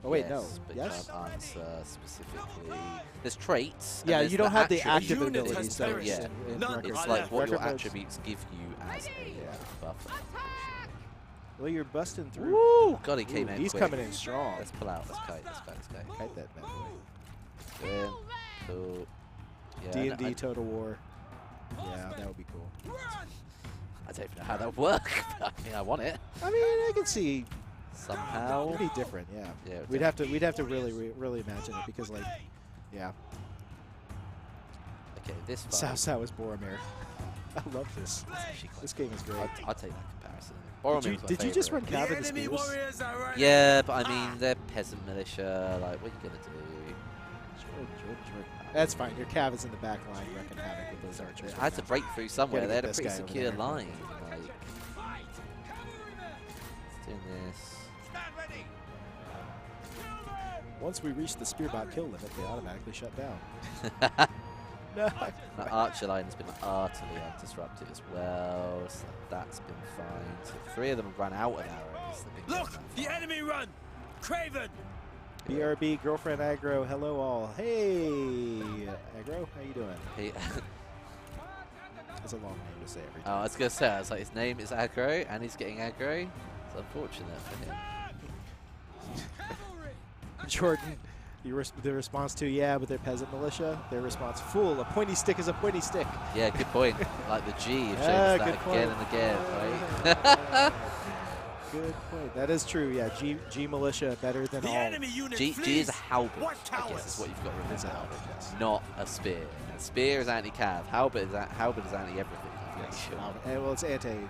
Oh wait, yes, no. But Yes. can't answer specifically. There's traits. and Yeah, there's you don't have the attributes. active Unit has abilities. Though, perished. in None record is It's mode. like what your Record mode's- attributes give you as a buffer. Well, you're busting through. Woo! God, he came Ooh, in he's quick. coming in strong. Let's pull out. Let's kite. Let's kite. Let's kite. Kite that bad boy. Good. Cool. Yeah, D&D Total War. Yeah, that would be cool. I don't even know how that would work. I mean, I want it I mean, I can see somehow. it'd be different. Yeah. Yeah, We'd have to really imagine it because like, yeah. Okay, this South South is Boromir. I love this. This game is great. I'll take that comparison. Did you just run The Cav in the enemy spears? warriors are ready. Yeah, but I mean, they're peasant militia. Like, what are you gonna do? That's fine. Your Cav is in the back line wrecking havoc with those archers. I had to break through somewhere. Gotta They get had a this pretty guy over secure there. line. Like, let's do this. Once we reach the spearbot kill limit, they automatically shut down. No. My archer line has been utterly undisrupted as well, so that's been fine. So 3 of them have run out of arrows. They've been Look, getting the that far. enemy run. Craven. BRB, girlfriend aggro, hello all. Hey, aggro, how you doing? He, That's a long name to say every I time. was gonna say, I was like, his name is aggro, and he's getting aggro. It's unfortunate for him. Jordan, the response to, yeah, but they're peasant militia. Their response, fool, a pointy stick is a pointy stick. Yeah, good point. Like the G, you've shown Yeah, us good that point. again and again, right? Good point. That is true, yeah. G militia better than The all. enemy unit G flees. is a halberd, What I cowards? guess is what you've got to It's a remember. halberd, yes. Not a spear. And spear is anti-cav. Halberd is anti-everything. I'm pretty Yes. sure. Well, it's anti-infantry.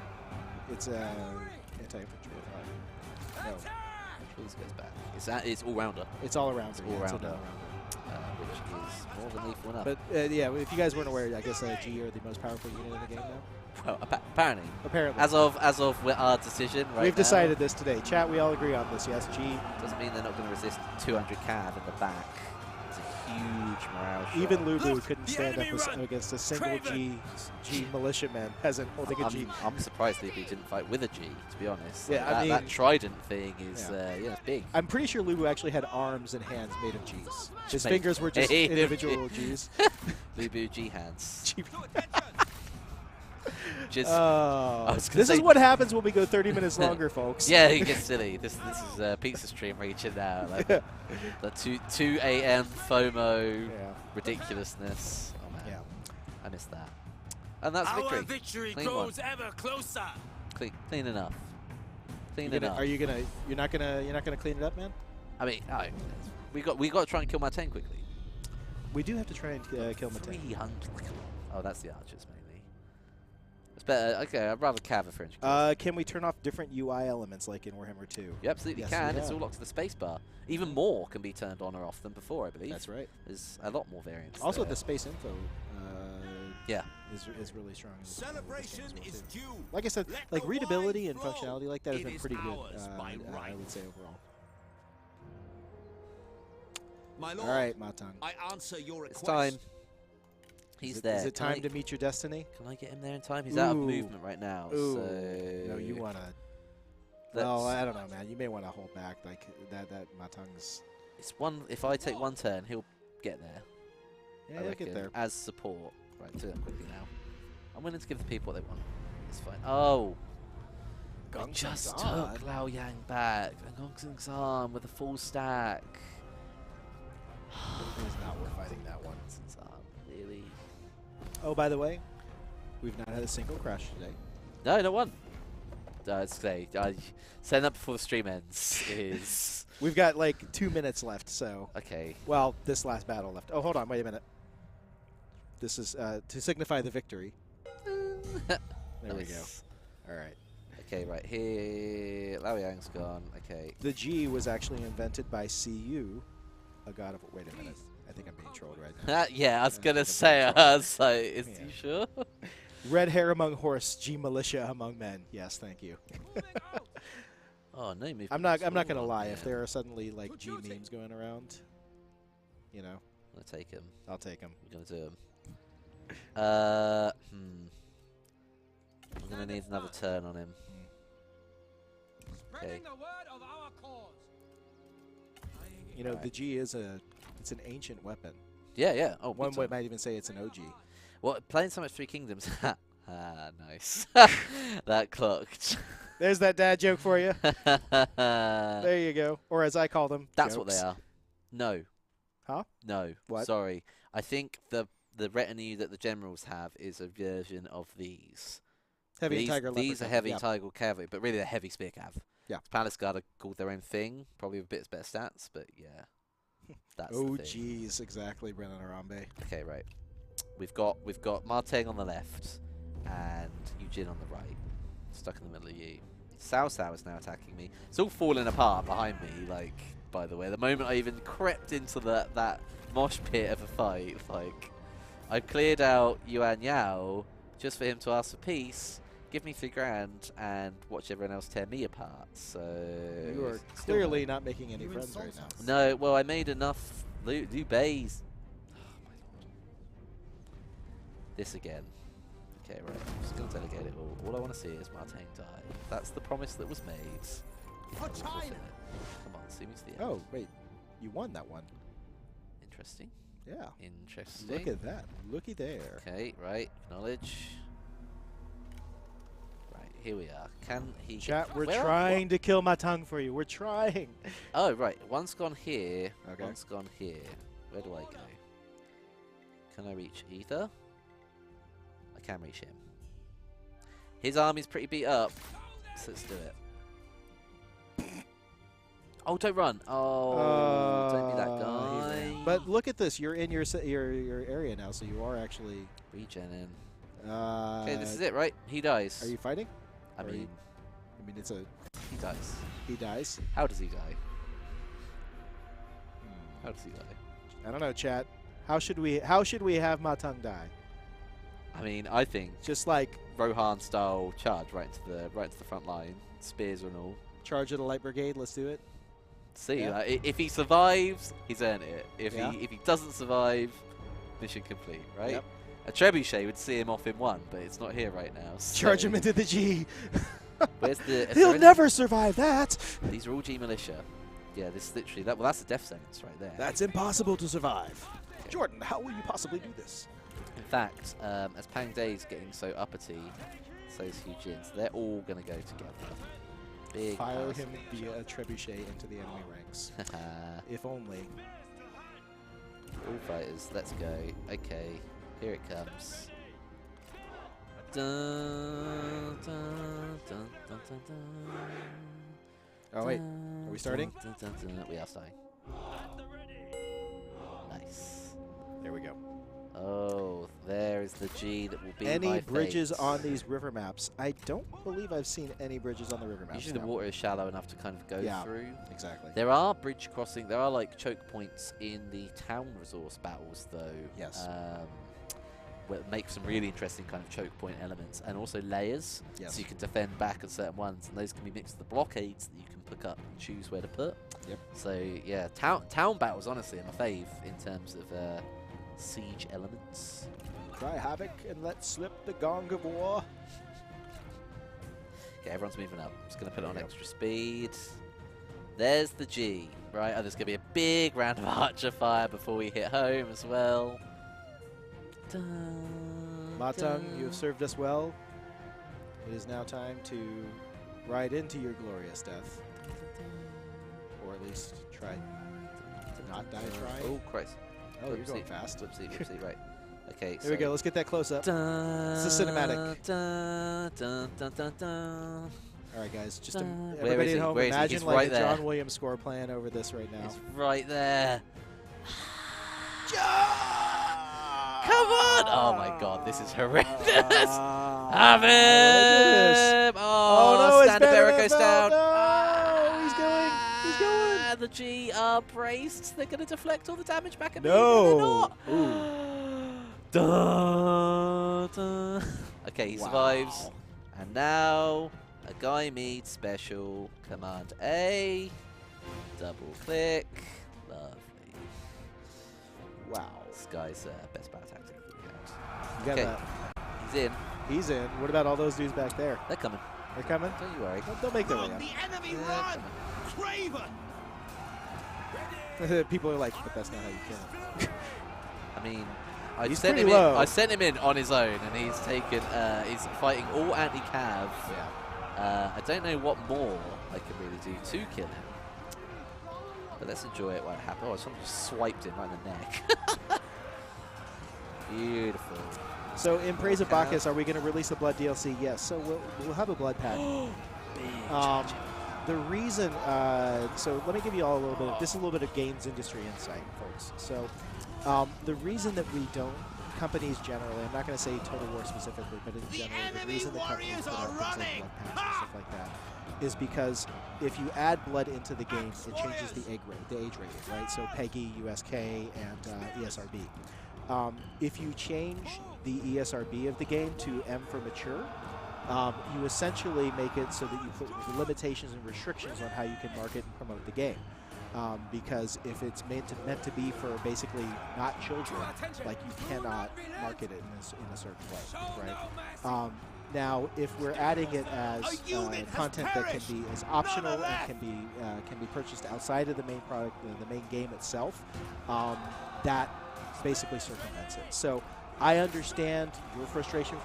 No, Which this goes back. It's all-rounder, it's all around. It's yeah, all it's rounder. all-rounder. which is more than lethal enough. But yeah, if you guys weren't aware, I guess G are the most powerful unit in the game now. well, apparently, Apparently. as of our decision, right We've now, decided this today. Chat, we all agree on this. Yes, G. doesn't mean they're not going to resist 200 cav in the back. It's a huge morale shot. Even Lubu Look, couldn't the stand up enemy run. against a single Craven. G militiaman peasant holding a G. I'm surprised that he didn't fight with a G, to be honest. Yeah, Like, I that mean- trident thing is Yeah. it's big. I'm pretty sure Lubu actually had arms and hands made of Gs. His Made- fingers were just made of individual Gs. Lubu G hands. G- Just Oh, was gonna this is say- what happens when we go 30 minutes longer, folks. yeah, it gets silly. This is pizza stream reaching now. Like the 2 a.m. FOMO Yeah. ridiculousness. Oh man, Yeah. I missed that. And that's Our victory. victory Clean grows ever closer. Clean enough. Clean You're enough. not gonna clean it up, man? I mean, we got to try and kill my 10 quickly. We do have to try and kill Mateo. 300. Oh, that's the archers mainly. It's better. Okay, I'd rather cav a French. Can we turn off different UI elements like in Warhammer 2? You absolutely yes, can. we It's have. all locked to the spacebar. Even more can be turned on or off than before, I believe. That's right. There's a lot more variants. Also, there. the space info Yeah. is really strong. in this game Celebration as well, is too. due. Like I said, Let like the readability wine and flow. functionality like that has It been is pretty good. ours by I right. would say overall. My All lord, right, Matang. I answer your It's request. time. He's Is there. it time to meet your destiny? Can I get him there in time? He's out of Ooh. movement right now. Ooh. So No, you wanna. let's- Well, I don't know, man. You may want to hold back. Like that Matang's. It's one. If I take one turn, he'll get there. Yeah, I he'll reckon, get there. as support. Right, do that quickly now. I'm willing to give the people what they want. It's fine. Oh, I Gong just Sang's took Lao Yang back. And Gong Sang's arm with a full stack. It is not worth fighting that one. Sang's arm, really? Oh, by the way, we've not had a single crash today. No, not one. It's say setting up before the stream ends is We've got like 2 minutes left, so. okay. Well, this last battle left. Oh, hold on, wait a minute. This is to signify the victory. There we go. Nice. All right. Okay, right here, Lao Yang's gone. Okay, The G was actually invented by CU a god of... Wait a minute. I think I'm being trolled right now. Yeah, I was I gonna think I'm say, being I was like, is Yeah. you sure? Red hair among horse, G militia among men. Yes, thank you. Oh, no movement. I'm not at gonna all, lie. If man. there are suddenly like G memes going around, you know, I'm gonna take him. I'll take them. I'm gonna do him. I'm gonna need another turn on him. Okay. You know, Alright. the G is it's an ancient weapon. Yeah, yeah. Oh, One big time. might even say it's an OG. Well, playing so much Three Kingdoms. Ah, nice. That clocked. There's that dad joke for you. That's There you go. Or as I call them, what they jokes. are. No. Huh? No. What? Sorry. I think the retinue that the generals have is a version of these. Heavy these, and Tiger These are Leopard. heavy Yeah. Tiger Cavalry, but really they're heavy Spear Cav. Yeah. Palace Guard are called their own thing, probably with bits better stats, but yeah. That's the Oh, thing. geez, exactly, Brennan Arambe. Okay, right. We've got Marteng on the left and Eugene on the right. Stuck in the middle of you. Sao Sao is now attacking me. It's all falling apart behind me, like, by the way. The moment I even crept into that mosh pit of a fight, like, I cleared out Yuan Yao just for him to ask for peace, give me 3 grand, and watch everyone else tear me apart. So You are still clearly not making any friends right now. no. Well, I made enough Liu Bei's. Oh my god. This again. Okay, right. I'm just gonna delegate it all. All I want to see is Marteng die. That's the promise that was made. I will fulfill it. Come on, see me to the end. Oh, wait. You won that one. Interesting. Yeah. Interesting. Look at that. Looky there. Okay, right. Acknowledge. Right, here we are. Can he Chat, we're Where are- trying to kill my tongue for you. We're trying. Oh, right. One's gone here. Okay. One's gone here. Where do I go? Can I reach either? I can reach him. His army's pretty beat up. So let's do it. Oh, don't run. Oh, don't be that he guy. ran. But look at this. You're in your area now, so you are actually. Regen in. Uh, Okay, this is it, right? He dies. Are you fighting? I are you- mean, I mean, it's a. he dies. He dies. How does he die? How does he die? I don't know, chat. How should we have my tongue die? I mean, I think Just like Rohan style charge right into the front line, spears and all. charge of the light brigade. Let's do it. See, Yeah. like, if he survives, he's earned it. If Yeah. he doesn't survive, mission complete, right? Yep. A trebuchet would see him off in one, but it's not here right now. Charge so him into the G. Where's the? He'll never survive that. These are all G militia. Yeah, this is literally that. Well, that's a death sentence right there. That's impossible to survive. Jordan, how will you possibly do this? In fact, as Pang Day's getting so uppity, so is Eugene, so they're all going to go together. Big Fire power him switch. via a trebuchet into the enemy ranks. If only. All fighters, let's go. Okay, here it comes. Dun, dun, dun, dun, dun, dun. Oh wait, are we starting? Dun, dun, dun, dun. We are starting. Nice. There we go. Oh, there is the G that will be Any my bridges fate. on these river maps? I don't believe I've seen any bridges on the river maps. Usually the now. water is shallow enough to kind of go Yeah. through. Exactly. There are bridge crossing. There are like choke points in the town resource battles, though. Yes. Where it makes some really interesting kind of choke point elements, and also layers, Yes. so you can defend back on certain ones, and those can be mixed with the blockades that you can pick up and choose where to put. Yep. So yeah, town battles honestly are my fave in terms of siege elements. Cry havoc and let slip the gong of war. Okay, everyone's moving up. I'm just going to put it on There you go. extra speed. There's the G, right? Oh, there's going to be a big round of archer fire before we hit home as well. Dun, Matang, you have dun. served us well. It is now time to ride into your glorious death. Or at least try to not die trying. Oh, Christ. Oh, you're going Whoopsie, fast. Whoopsie, whoopsie, right. Okay, Here we go. Let's get that close up. Dun, It's a cinematic. Dun, dun, dun, dun, dun. All right, guys. Just Where everybody is at he? home, Where is he? imagine He's like right a there. John Williams score playing over this right now. It's right there. Come on! Oh my god, this is horrendous. Have him! Oh, no, it's Standard bearer better goes than down. No, he's going. He's going. and the G are braced. They're going to deflect all the damage back at me. No. They're not. Dun, dun. Okay, he survives. And now, a guy meets special. Command A. Double click. Lovely. Wow. This guy's best battle tactic. You got Okay. that. He's in. He's in. What about all those dudes back there? They're coming. They're coming? Don't you worry. They'll make their way Run, up. the enemy They're run! coming. Craven! People are like, but that's not how you kill. I mean, I He's sent pretty him in. low. I sent him in on his own, and he's taken. He's fighting all anti-cav. Yeah. I don't know what more I can really do to kill him. But let's enjoy it while it happens. Oh, someone just swiped him right in the neck. Beautiful. So in praise of Bacchus, are we going to release the Blood DLC? Yes. So we'll have a Blood pack. The reason, so let me give you all a little bit. This is a little bit of games industry insight, folks. So the reason that we don't, companies generally, I'm not going to say Total War specifically, but in general, the reason that companies put out things like Blood packs and stuff like that is because if you add blood into the game, it changes the age rating, right? So PEGI, USK, and ESRB. If you change the ESRB of the game to M for mature, you essentially make it so that you put limitations and restrictions on how you can market and promote the game. Because if it's meant to be for basically not children, like you cannot market it in a certain way, right? Now, if we're adding it as content that can be as optional and can be purchased outside of the main product, the main game itself, that basically circumvents it. So I understand your frustration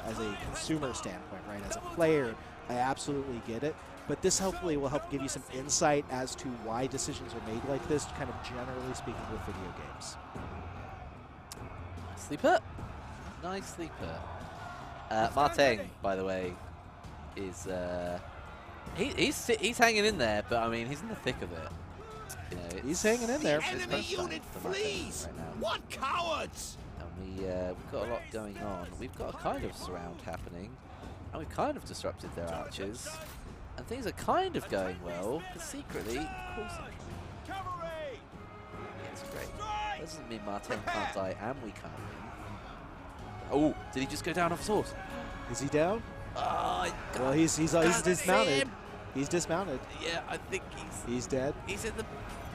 as a consumer standpoint, right? As a player, I absolutely get it. But this hopefully will help give you some insight as to why decisions are made like this, kind of generally speaking with video games. Nicely put. Nicely put. Teng, by the way, is he's hanging in there, but I mean he's in the thick of it. You know, he's hanging in there. The enemy unit flees! Right now. What cowards! And we've got a lot going on. We've got a kind of surround happening, and we've kind of disrupted their archers, and things are kind of going well. But secretly, of course, Cavalry! it's great. Doesn't mean Teng can't die, and we can't win. Oh, did he just go down off his horse? Is he down? Oh, Well, he's dismounted. him. He's dismounted. Yeah, I think He's dead. he's in the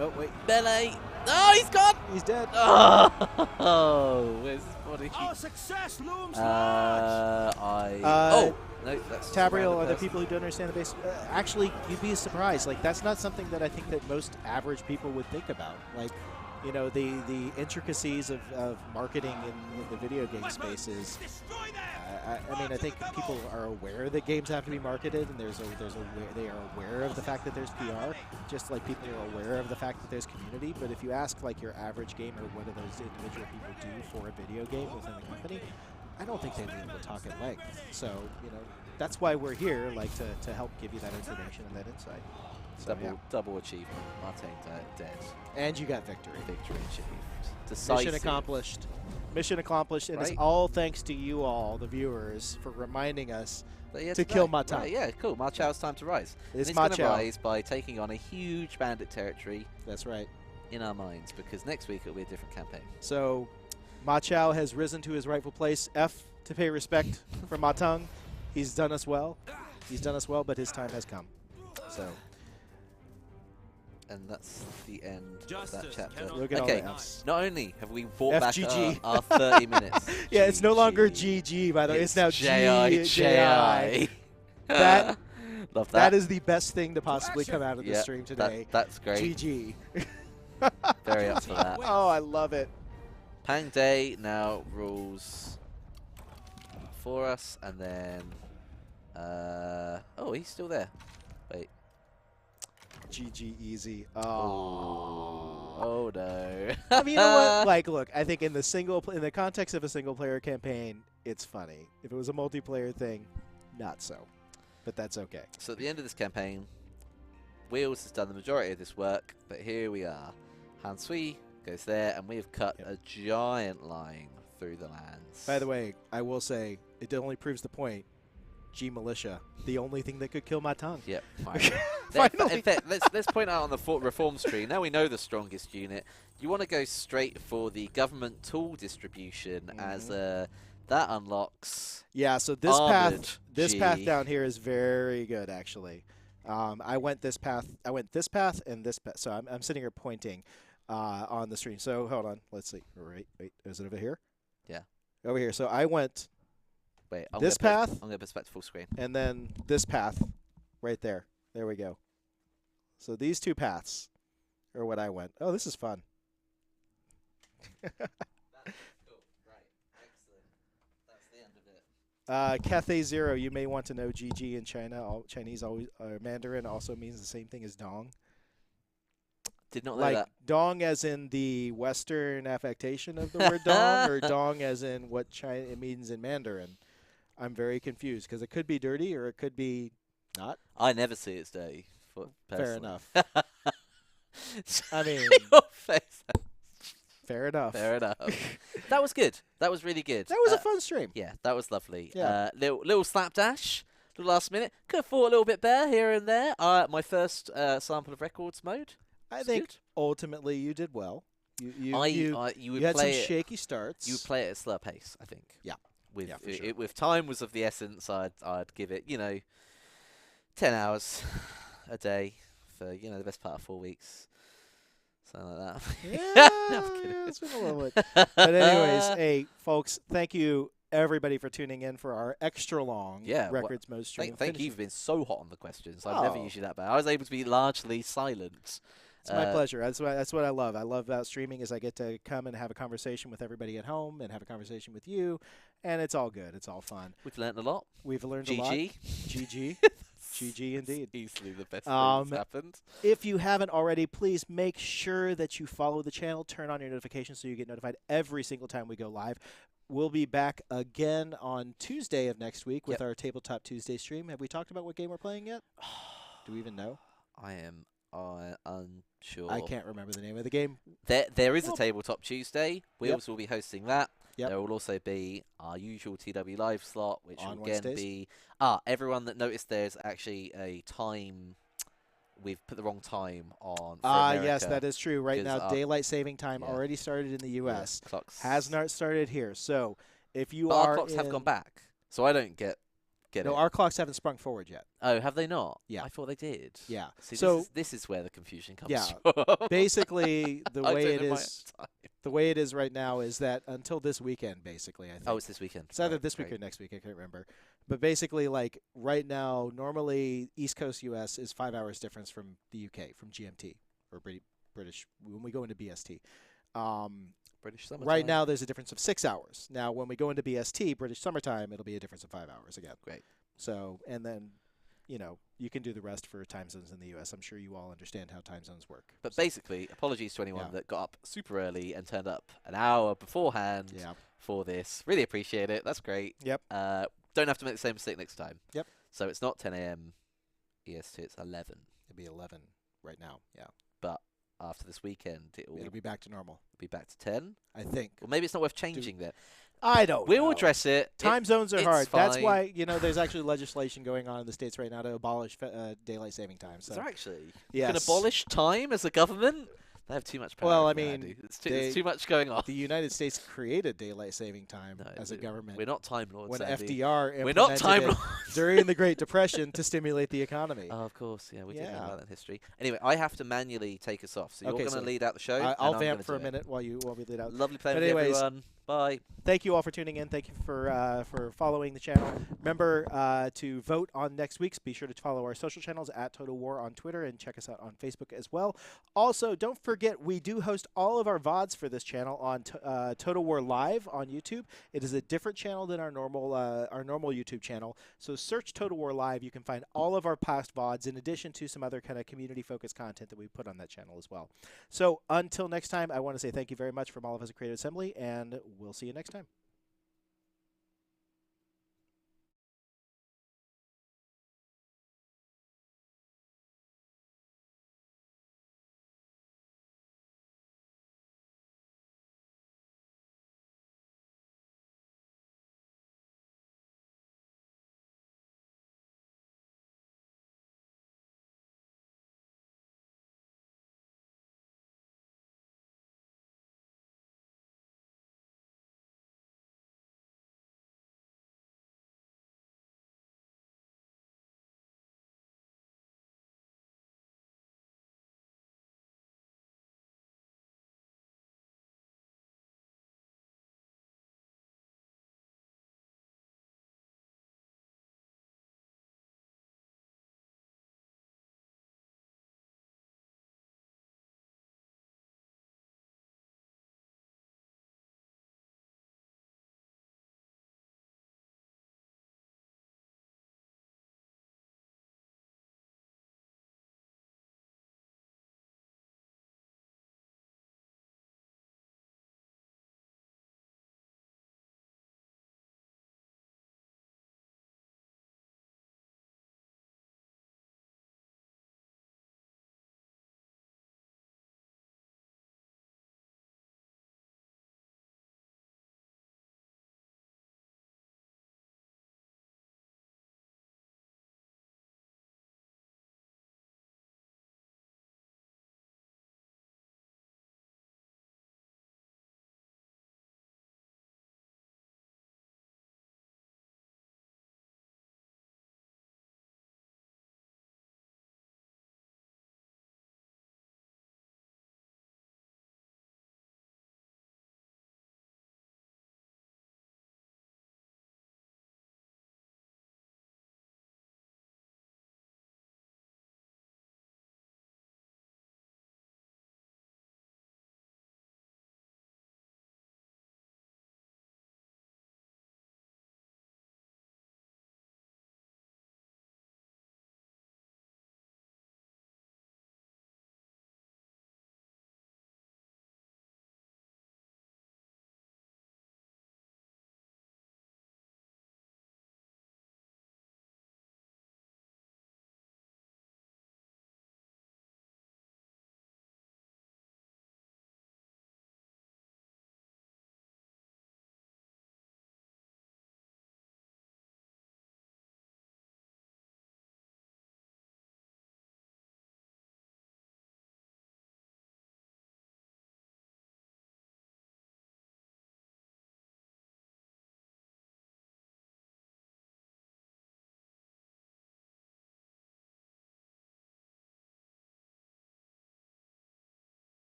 Oh wait, melee. Oh, he's gone. he's dead. Oh, where's his body? Our success looms large! Oh, no, that's Tabriel, are there people who don't understand the base? Actually, you'd be surprised. Like, that's not something that I think that most average people would think about. Like, you know, the intricacies of marketing in the video game space is. Destroy them! I mean, I think people are aware that games have to be marketed, and they are aware of the fact that there's PR, just like people are aware of the fact that there's community. But if you ask like your average gamer what do those individual people do for a video game within the company, I don't think they'd be able to talk at length. So, you know, that's why we're here, like to help give you that information and that insight. So, yeah. Double achievement. Teng dead. And you got victory. Victory achieved. Decisive. Mission accomplished. Mission accomplished, and Right. it's all thanks to you all, the viewers, for reminding us But yeah, to today. kill Ma Teng. Right, yeah, cool. Ma Chao's time to rise. It's and Ma he's going to Chao. rise by taking on a huge bandit territory That's right. in our minds, because next week it'll be a different campaign. So, Ma Chao has risen to his rightful place. F to pay respect for Ma Teng. He's done us well. He's done us well, but his time has come. So, And that's the end of that Justice chapter. cannot look at Okay, all the Fs. not only have we brought back FGG. our 30 minutes. Yeah, it's no longer GG. GG, by the way. It's now JI. GI. That Love that. that is the best thing to possibly come out of the Yeah, stream today. That's great. GG. Very up for that. Oh, I love it. Pang Day now rules for us, and then oh, he's still there. Wait. GG easy. Oh no. I mean, you know what? Like, look, I think in the context of a single player campaign, it's funny. If it was a multiplayer thing, not so. But that's okay. So at the end of this campaign, Wheels has done the majority of this work, but here we are. Han Sui goes there, and we have cut a giant line through the lands. By the way, I will say, it only proves the point. G Militia, the only thing that could kill my tongue. Yep. Fine. Finally. In fact, let's point out on the reform screen. Now we know the strongest unit. You want to go straight for the government tool distribution, as that unlocks. Yeah, so Armored this G. path down here is very good, actually. I went this path, and this path. So I'm sitting here pointing on the screen. So hold on, let's see. Wait, is it over here? Yeah. Over here. So I went Wait, this path, I'm going to put this back to full screen. and then this path, right there. There we go. So these two paths are what I went. Oh, this is fun. Cool. Right. Excellent. That's the end of it. Cathay Zero, you may want to know GG in China. Chinese Mandarin also means the same thing as dong. Did not know Like that. dong as in the Western affectation of the word dong, or dong as in what it means in Mandarin. I'm very confused because it could be dirty or it could be not. I never see it's dirty. Fair enough. I mean, Your face. fair enough. Fair enough. That was good. That was really good. That was a fun stream. Yeah, that was lovely. Yeah. Little slapdash, little last minute. Could have fought a little bit better here and there. My first sample of records mode. I It's think good. ultimately you did well. You would had some play it. shaky starts. You would play it at slow pace, I think. Yeah. With Yeah, for sure. with time was of the essence. I'd give it 10 hours a day for the best part of 4 weeks. Something like that. Yeah, I'm kidding. it's been a little bit. But anyways, hey, folks, thank you everybody for tuning in for our extra long records mode stream. Thank you. You've been so hot on the questions. I've never Oh. usually that bad. I was able to be largely silent. It's my pleasure. That's what I love. I love about streaming is I get to come and have a conversation with everybody at home and have a conversation with you, and it's all good. It's all fun. We've learned a lot. We've learned a lot. GG. GG. GG indeed. Easily the best thing that's happened. If you haven't already, please make sure that you follow the channel, turn on your notifications so you get notified every single time we go live. We'll be back again on Tuesday of next week with our Tabletop Tuesday stream. Have we talked about what game we're playing yet? Do we even know? I am unsure. I can't remember the name of the game. There is a Tabletop Tuesday. Wheels will be hosting that. Yep. There will also be our usual TW Live slot, which On will again Wednesdays. be... everyone that noticed there's actually a time... We've put the wrong time on for America. Yes, that is true. Right 'cause now, daylight saving time already started in the U.S. Clocks. Has not started here. So if you But are our clocks have gone back, so I don't get No, it. our clocks haven't sprung forward yet. Oh, have they not? Yeah. I thought they did. Yeah. See, So this is where the confusion comes yeah, from. basically the I way don't it know my is, own time. the way it is right now is that until this weekend, basically, I think. Oh, it's this weekend. It's either Right, this week great. or next week. I can't remember. But basically, like right now, normally East Coast U.S. is 5 hours difference from the U.K. from GMT or British when we go into BST. British summertime. Right now, there's a difference of 6 hours. Now, when we go into BST, British summertime, it'll be a difference of 5 hours again. Great. So, and then, you can do the rest for time zones in the U.S. I'm sure you all understand how time zones work. But basically, apologies to anyone Yeah. that got up super early and turned up an hour beforehand Yeah. for this. Really appreciate it. That's great. Yep. Don't have to make the same mistake next time. Yep. So it's not 10 a.m. EST, it's 11. It'll be 11 right now. Yeah. But after this weekend, It'll be back to normal, be back to 10. I think. Or maybe it's not worth changing that. I don't We'll know. address it. Time zones are it's hard. That's fine. why, there's actually legislation going on in the States right now to abolish daylight saving time. So, Is there actually? yes. You can abolish time as a government? They have too much power. Well, I over there, mean, dude. It's too much going on. the United States created daylight saving time No, as a government We're not time lords, when Andy. FDR We're not implemented time it lords. during the Great Depression to stimulate the economy. Oh, of course, yeah, we did know Yeah. about that in history. Anyway, I have to manually take us off, so you're Okay, going to so lead out the show. I'll and I'm vamp gonna for a do it. minute while we lead out. Lovely playing But with anyways, everyone. Bye. Thank you all for tuning in. Thank you for following the channel. Remember to vote on next week's. Be sure to follow our social channels at Total War on Twitter and check us out on Facebook as well. Also, don't forget we do host all of our VODs for this channel on Total War Live on YouTube. It is a different channel than our normal YouTube channel. So search Total War Live. You can find all of our past VODs in addition to some other kind of community-focused content that we put on that channel as well. So until next time, I want to say thank you very much from all of us at Creative Assembly, and we'll see you next time.